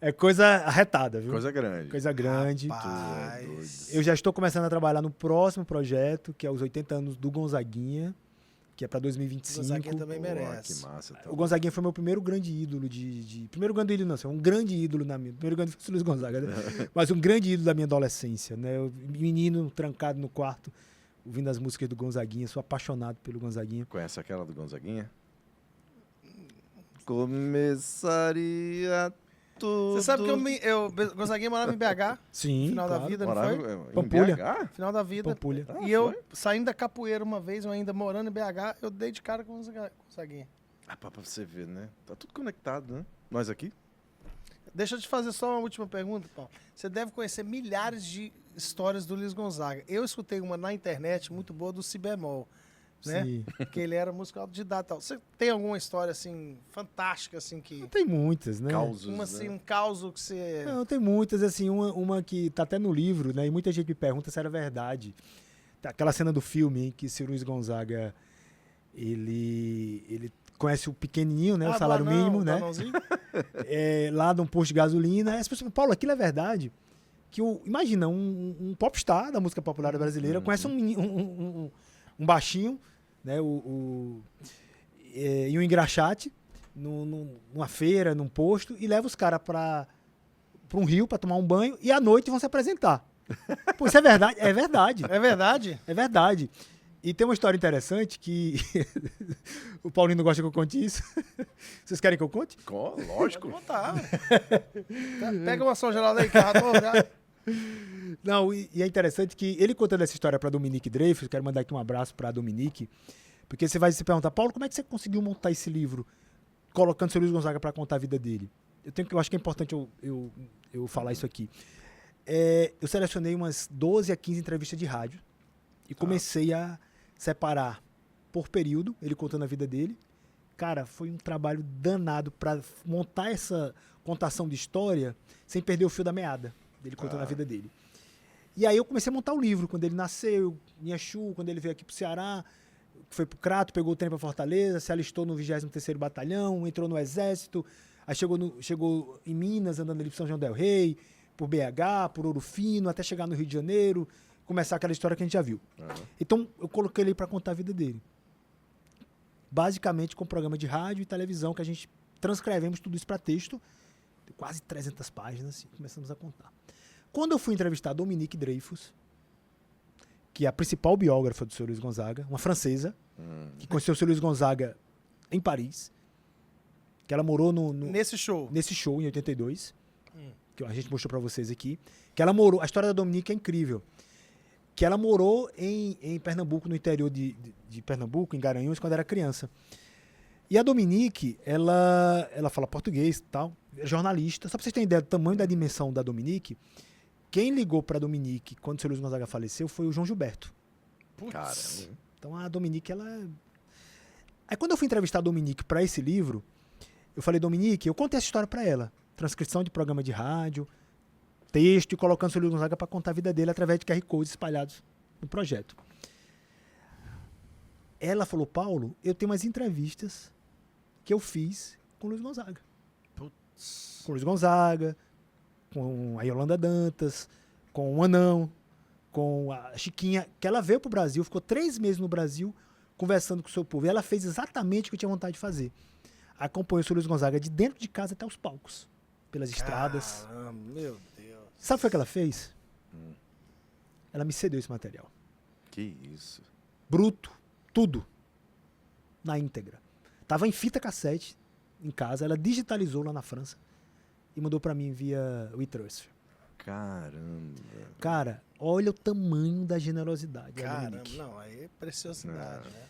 É coisa arretada, viu? Coisa grande. Coisa grande. Rapaz. Eu já estou começando a trabalhar no próximo projeto, que é os 80 anos do Gonzaguinha, que é para 2025. Gonzaguinha também Pô, merece. que massa. Tá. O Gonzaguinha foi meu primeiro grande ídolo primeiro grande ídolo não, assim, um grande ídolo na minha... Primeiro grande foi o Luiz Gonzaga, né? Mas um grande ídolo da minha adolescência, né? Eu, menino trancado no quarto, ouvindo as músicas do Gonzaguinha, sou apaixonado pelo Gonzaguinha. Conhece aquela do Gonzaguinha? Começaria tudo... Você sabe que Gonzaguinha morava em BH? Sim, Final da claro. vida, não Morava foi? em Pampulha. BH? Final da vida. Pampulha. E eu, saindo da capoeira uma vez, eu ainda morando em BH, eu dei de cara com o Gonzaguinha. Pra você ver, né? Tá tudo conectado, né? Nós aqui? Deixa eu te fazer só uma última pergunta, Paulo. Você deve conhecer milhares de histórias do Luiz Gonzaga. Eu escutei uma na internet muito boa do Si Bemol, né? Sim. Que ele era músico autodidata. Você tem alguma história, assim, fantástica, assim, que... Tem muitas, né? Causos, assim, né? um caos que você... Não, tem muitas, assim, uma que tá até no livro, né? E muita gente me pergunta se era verdade. Aquela cena do filme em que Seu Luiz Gonzaga, ele conhece o pequenininho, né? O salário mínimo, né? Lá num posto de gasolina. As pessoas falam, Paulo, aquilo é verdade? Que imagina, um popstar da música popular brasileira conhece um baixinho, né? E um engraxate numa feira, num posto, e leva os caras para um rio para tomar um banho, e à noite vão se apresentar. Pô, isso é verdade? É verdade. É verdade? É verdade. E tem uma história interessante que o Paulinho não gosta que eu conte isso. Vocês querem que eu conte? Lógico. Vou contar. Pega uma São Gelada aí, cara. Não, e é interessante que ele contando essa história para Dominique Dreyfus, quero mandar aqui um abraço para Dominique, porque você vai se perguntar, Paulo, como é que você conseguiu montar esse livro colocando o Seu Luiz Gonzaga para contar a vida dele? Eu acho que é importante eu falar isso aqui. Eu selecionei umas 12 a 15 entrevistas de rádio e comecei a separar por período, ele contando a vida dele. Cara, foi um trabalho danado para montar essa contação de história sem perder o fio da meada dele contando a vida dele. E aí eu comecei a montar o livro, quando ele nasceu, em Exu, quando ele veio aqui pro Ceará, foi pro Crato, pegou o trem pra Fortaleza, se alistou no 23º Batalhão, entrou no Exército, aí chegou em Minas, andando ali pro São João del Rei, por BH, por Ouro Fino, até chegar no Rio de Janeiro, começar aquela história que a gente já viu. Então, eu coloquei ele para contar a vida dele. Basicamente, com programa de rádio e televisão, que a gente transcrevemos tudo isso para texto, quase 300 páginas, e começamos a contar. Quando eu fui entrevistar a Dominique Dreyfus, que é a principal biógrafa do Seu Luiz Gonzaga, uma francesa, que conheceu o Seu Luiz Gonzaga em Paris, que ela morou nesse show, em 82, que a gente mostrou para vocês aqui, que ela morou, a história da Dominique é incrível, que ela morou em Pernambuco, no interior de Pernambuco, em Garanhuns, quando era criança. E a Dominique, ela fala português e tal, é jornalista. Só pra vocês terem ideia do tamanho da dimensão da Dominique, quem ligou pra Dominique quando o seu Luiz Gonzaga faleceu foi o João Gilberto. Caramba. Então a Dominique, ela... Aí quando eu fui entrevistar a Dominique pra esse livro, eu falei, Dominique, eu contei essa história pra ela. Transcrição de programa de rádio, texto e colocando o seu Luiz Gonzaga pra contar a vida dele através de QR Codes espalhados no projeto. Ela falou, Paulo, eu tenho umas entrevistas que eu fiz com o Luiz Gonzaga. Putz. Com o Luiz Gonzaga, com a Yolanda Dantas, com o Anão, com a Chiquinha, que ela veio pro Brasil, ficou 3 meses no Brasil conversando com o seu povo. E ela fez exatamente o que eu tinha vontade de fazer. Acompanhou o seu Luiz Gonzaga de dentro de casa até os palcos, pelas estradas. Caramba, meu Deus. Sabe o que foi que ela fez? Ela me cedeu esse material. Que isso. Bruto, tudo. Na íntegra. Tava em fita cassete em casa, ela digitalizou lá na França e mandou pra mim via WeTransfer. Caramba. Cara, olha o tamanho da generosidade. da Caramba, Dominique. não, aí é preciosidade, né?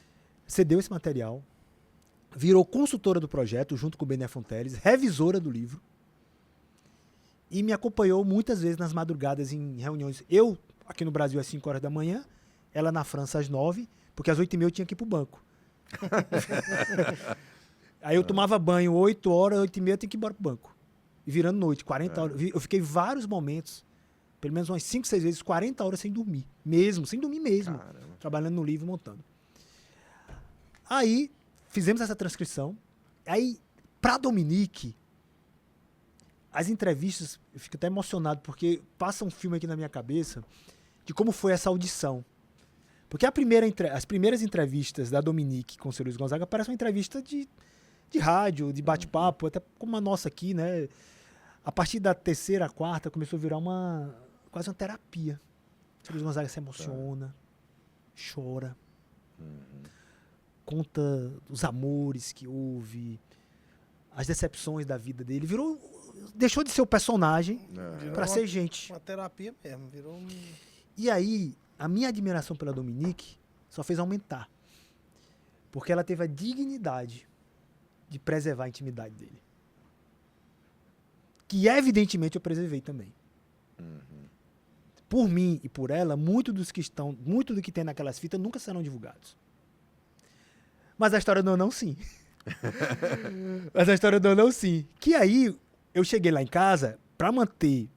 Cedeu esse material, virou consultora do projeto junto com o Bené Fonteles, revisora do livro e me acompanhou muitas vezes nas madrugadas em reuniões. Eu, aqui no Brasil, às 5 horas da manhã, ela na França às 9, porque às 8h30 eu tinha que ir pro banco. Aí eu tomava banho 8 horas, 8h30 eu tinha que ir embora pro banco. E virando noite, 40 horas. Eu fiquei vários momentos, pelo menos umas 5, 6 vezes, 40 horas sem dormir. Sem dormir mesmo. Caramba. Trabalhando no livro, montando. Aí, fizemos essa transcrição. Aí, pra Dominique, as entrevistas, eu fico até emocionado, porque passa um filme aqui na minha cabeça de como foi essa audição. Porque as primeiras entrevistas da Dominique com o seu Luiz Gonzaga parecem uma entrevista de rádio, de bate-papo, até como a nossa aqui, né? A partir da 3ª, 4ª, começou a virar quase uma terapia. O seu Luiz Gonzaga se emociona, chora, conta os amores que houve, as decepções da vida dele. Deixou de ser o personagem para ser gente. Uma terapia mesmo, virou um... E aí, a minha admiração pela Dominique só fez aumentar. Porque ela teve a dignidade de preservar a intimidade dele. Que, evidentemente, eu preservei também. Por mim e por ela, muito do que tem naquelas fitas nunca serão divulgados. Mas a história do Anão, sim. Que aí, eu cheguei lá em casa, para manter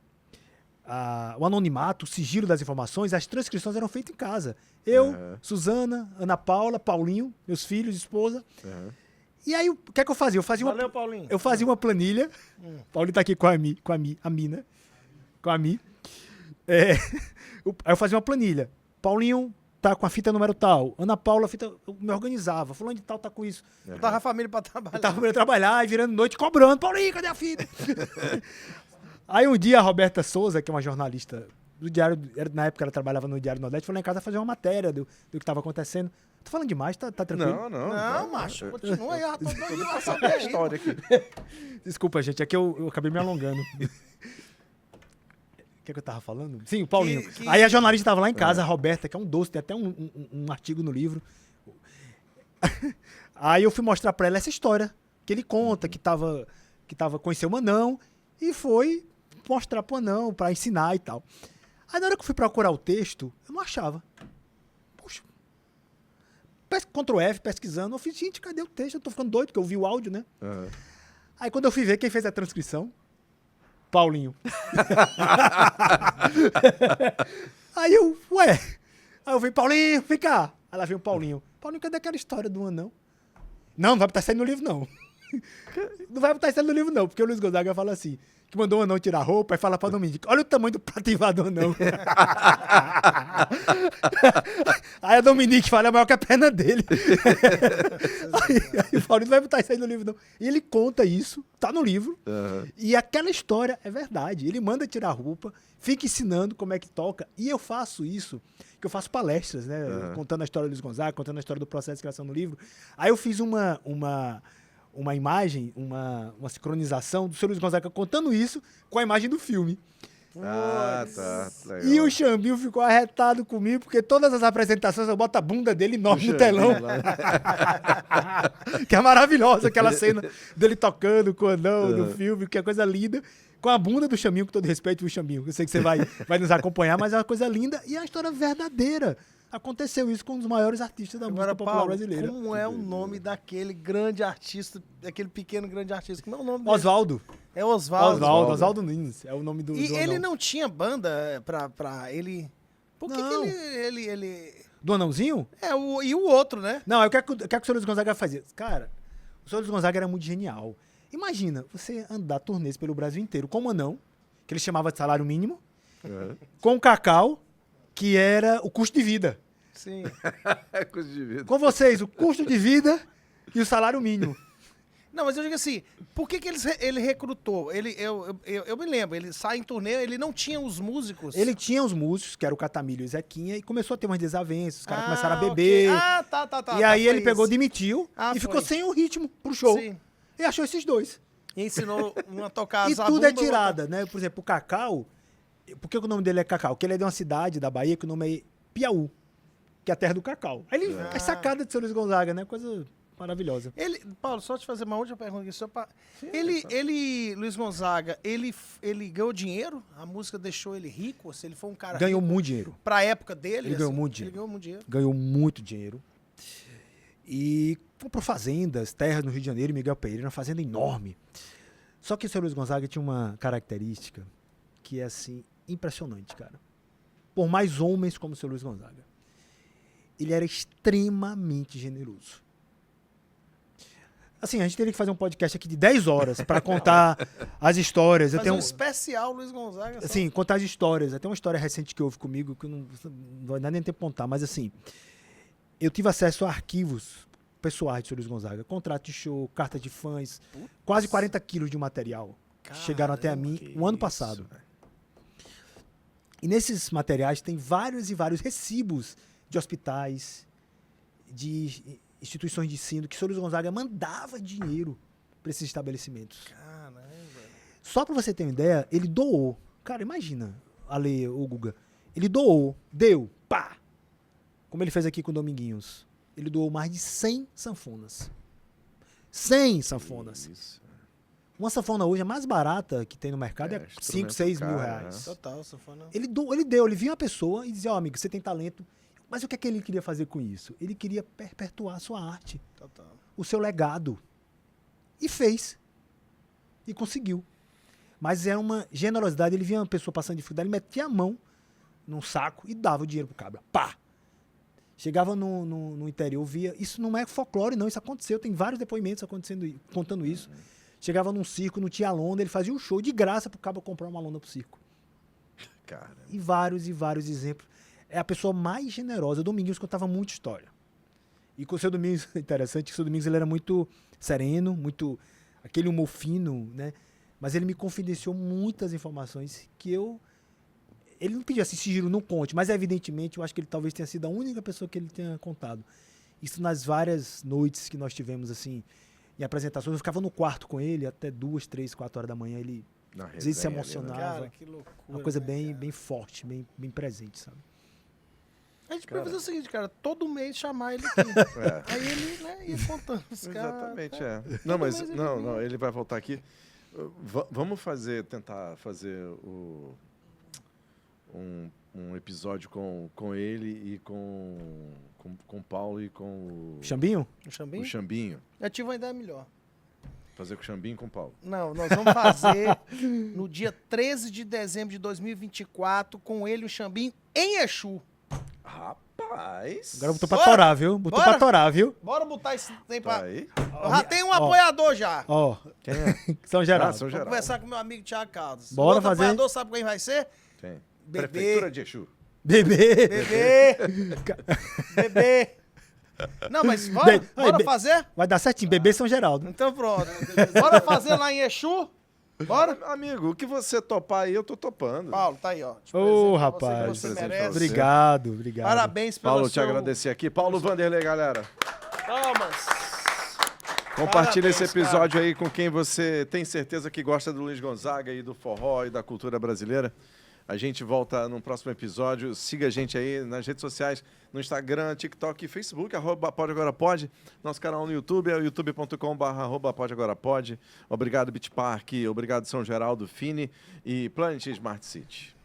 o anonimato, o sigilo das informações, as transcrições eram feitas em casa. Eu, Suzana, Ana Paula, Paulinho, meus filhos, esposa. E aí, o que é que eu fazia? Valeu, Paulinho. Eu fazia uma planilha. Paulinho tá aqui com a Mi, né? Com a Mi. Aí eu fazia uma planilha. Paulinho tá com a fita número tal. Ana Paula, eu me organizava. Fulano de tal tá com isso. Eu tava a família pra trabalhar. Eu tava pra trabalhar e virando noite cobrando. Paulinho, cadê a fita? Aí um dia a Roberta Souza, que é uma jornalista do Diário, na época ela trabalhava no Diário Nordeste, foi lá em casa fazer uma matéria do que estava acontecendo. Tô falando demais, tá tranquilo? Não, macho, continua aí, tô doido pra A saber aí. história aqui. Desculpa, gente, é que eu acabei me alongando. O que é que eu tava falando? Sim, o Paulinho. Aí a jornalista tava lá em casa, a Roberta, que é um doce, tem até um artigo no livro. Aí eu fui mostrar pra ela essa história, que ele conta, que conheceu o Anão, e foi mostrar pro Anão, pra ensinar e tal. Aí na hora que eu fui procurar o texto, eu não achava. Poxa. Ctrl F, pesquisando, eu fiz, gente, cadê o texto? Eu tô ficando doido, porque eu vi o áudio, né? Aí quando eu fui ver quem fez a transcrição, Paulinho. Aí eu vi, Paulinho, vem cá. Aí lá veio o Paulinho. Paulinho, cadê aquela história do Anão? Não vai botar isso aí no livro, não. Não vai botar isso aí no livro, não, porque o Luiz Gonzaga fala assim, que mandou o Anão tirar a roupa e fala pra Dominique, olha o tamanho do prato invado do Anão. Aí a Dominique fala, é maior que a perna dele. Aí o Paulinho não vai botar isso aí no livro, não. E ele conta isso, tá no livro, e aquela história é verdade. Ele manda tirar a roupa, fica ensinando como é que toca, e eu faço isso, que eu faço palestras, né, contando a história do Luiz Gonzaga, contando a história do processo de criação no livro. Aí eu fiz uma imagem, uma sincronização do seu Luiz Gonzaga contando isso com a imagem do filme. Ah, tá. Legal. E o Xambinho ficou arretado comigo, porque todas as apresentações eu boto a bunda dele enorme no telão. Que é maravilhosa aquela cena dele tocando com o anão no filme, que é coisa linda. Com a bunda do Xambinho, com todo respeito pro Xambinho. Eu sei que você vai nos acompanhar, mas é uma coisa linda e é uma história verdadeira. Aconteceu isso com um dos maiores artistas da música popular Paulo, brasileira. como é o nome daquele grande artista, daquele pequeno grande artista? Como é o nome dele? Oswaldo. É Oswaldo. Oswaldo Nunes. É o nome do E do ele anão. não tinha banda pra ele... Por que Não. que ele... Do anãozinho? E o outro, né? Não, eu quero que o Sr. Luiz Gonzaga fazia. Cara, o Sr. Luiz Gonzaga era muito genial. Imagina, você andar turnês pelo Brasil inteiro com o anão, que ele chamava de salário mínimo, com o Cacau, que era o custo de vida. Sim. É coisa de vida. Com vocês, o custo de vida e o salário mínimo. Não, mas eu digo assim, por que ele recrutou? Eu me lembro, ele sai em turnê, ele não tinha os músicos. Ele tinha os músicos, que era o Catamilho e o Zequinha, e começou a ter umas desavenças, os caras começaram a ok. beber. Ah, tá. E aí foi ele pegou, isso. demitiu Ah, e ficou foi. sem o ritmo pro show. Sim. E achou esses dois. E ensinou um a tocar E zabumba, tudo é outro- tirada, né? Por exemplo, o Cacau, por que o nome dele é Cacau? Porque ele é de uma cidade da Bahia que o nome é Piauí, que é a terra do cacau. Aí ele é sacada de Sr. Luiz Gonzaga, né? Coisa maravilhosa. Paulo, só te fazer uma última pergunta aqui. Só pra... Luiz Gonzaga, ele ganhou dinheiro? A música deixou ele rico? Se ele foi um cara Ganhou rico muito dinheiro. pra época dele? Ele ganhou muito dinheiro. Ele ganhou muito dinheiro. Ganhou muito dinheiro. E comprou fazendas, terras no Rio de Janeiro, Miguel Pereira, uma fazenda enorme. Só que o Sr. Luiz Gonzaga tinha uma característica que é, assim, impressionante, cara. Por mais homens como o Sr. Luiz Gonzaga, ele era extremamente generoso. Assim, a gente teria que fazer um podcast aqui de 10 horas para contar as histórias. Eu Fazer tenho um especial Luiz Gonzaga. só. assim, contar as histórias. Até uma história recente que houve comigo, que não vai dar nem tempo de contar, mas assim, eu tive acesso a arquivos pessoais de Sr. Luiz Gonzaga, contrato de show, carta de fãs, quase 40 quilos de material que chegaram até a mim o ano passado. E nesses materiais tem vários e vários recibos de hospitais, de instituições de ensino, que o Sr. Luiz Gonzaga mandava dinheiro para esses estabelecimentos. Caramba. Só para você ter uma ideia, ele doou. Cara, imagina, Ale, o Guga. Ele doou, deu, pá! Como ele fez aqui com o Dominguinhos. Ele doou mais de 100 sanfonas. 100 sanfonas. Isso. Uma sanfona hoje, a mais barata que tem no mercado, é 5, instrumento 6 mil caro, reais. Total, sanfona. Ele via uma pessoa e dizia, ó, amigo, você tem talento. Mas o que é que ele queria fazer com isso? Ele queria perpetuar a sua arte, Total. o seu legado. E fez. E conseguiu. Mas era uma generosidade. Ele via uma pessoa passando dificuldade, ele metia a mão num saco e dava o dinheiro pro cabra. Pá! Chegava no interior, via... Isso não é folclore, não. Isso aconteceu. Tem vários depoimentos contando isso. Chegava num circo, não tinha lona, ele fazia um show de graça pro cabra comprar uma lona pro circo. Cara. E vários exemplos. É a pessoa mais generosa. O Dominguinhos contava muita história. E com o seu Domingos, interessante, que o seu Domingos ele era muito sereno, muito... aquele humor fino, né? Mas ele me confidenciou muitas informações que ele não pedia assim, sigilo, não conte, mas evidentemente eu acho que ele talvez tenha sido a única pessoa que ele tenha contado. Isso nas várias noites que nós tivemos, assim, em apresentações. Eu ficava no quarto com ele até 2, 3, 4 horas da manhã, ele Na às vezes se resenha ali, né? emocionava. Cara, que loucura. Uma coisa né, bem, cara? bem forte, bem presente, sabe? A gente pode fazer o seguinte, cara, todo mês chamar ele aqui. É. Aí ele, né, ia contando os caras. Exatamente, é. Não, mas mês ele não, vem. não, ele vai voltar aqui. Vamos tentar fazer um episódio com ele e com o Paulo e com Xambinho? O Xambinho? o Xambinho. Eu tive uma ideia melhor. Fazer com o Xambinho e com o Paulo. Não, nós vamos fazer no dia 13 de dezembro de 2024 com ele e o Xambinho em Exu. Rapaz! Agora botou pra Bora! torar, viu? Botou Bora! pra torar, viu? Bora botar esse tempo Tá pra... aí? Já tem um apoiador já. Ó, Quem é? São Geraldo. São Vou Geraldo. conversar com meu amigo Thiago Caldas. Bora Outro fazer. apoiador, sabe quem vai ser? Quem? Bebê. Prefeitura de Exu. Bebê. Bebê. Bebê. Não, mas bora, bora Be- fazer? Vai dar certinho. Bebê São Geraldo. Então pronto. Bora fazer lá em Exu? Bora? Amigo, o que você topar aí, eu tô topando. Paulo, tá aí, ó. De Ô, presente pra rapaz. Você, que você Presente pra merece. você. Obrigado. Parabéns pelo Paulo, te seu... agradecer aqui. Paulo Vanderlei, galera. Palmas. Compartilha esse Parabéns, episódio aí com quem você tem certeza que gosta do Luiz Gonzaga e do forró e da cultura brasileira. A gente volta no próximo episódio. Siga a gente aí nas redes sociais, no Instagram, TikTok e Facebook, @podeagorapod. Nosso canal no YouTube é o youtube.com/podeagorapod. Obrigado, Beach Park. Obrigado, São Geraldo, Fini e Planet Smart City.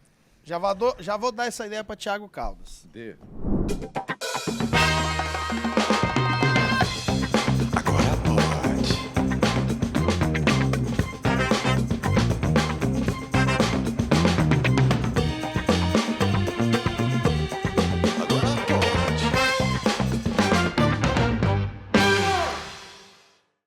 Já vou dar essa ideia para Thiago Caldas. Dê.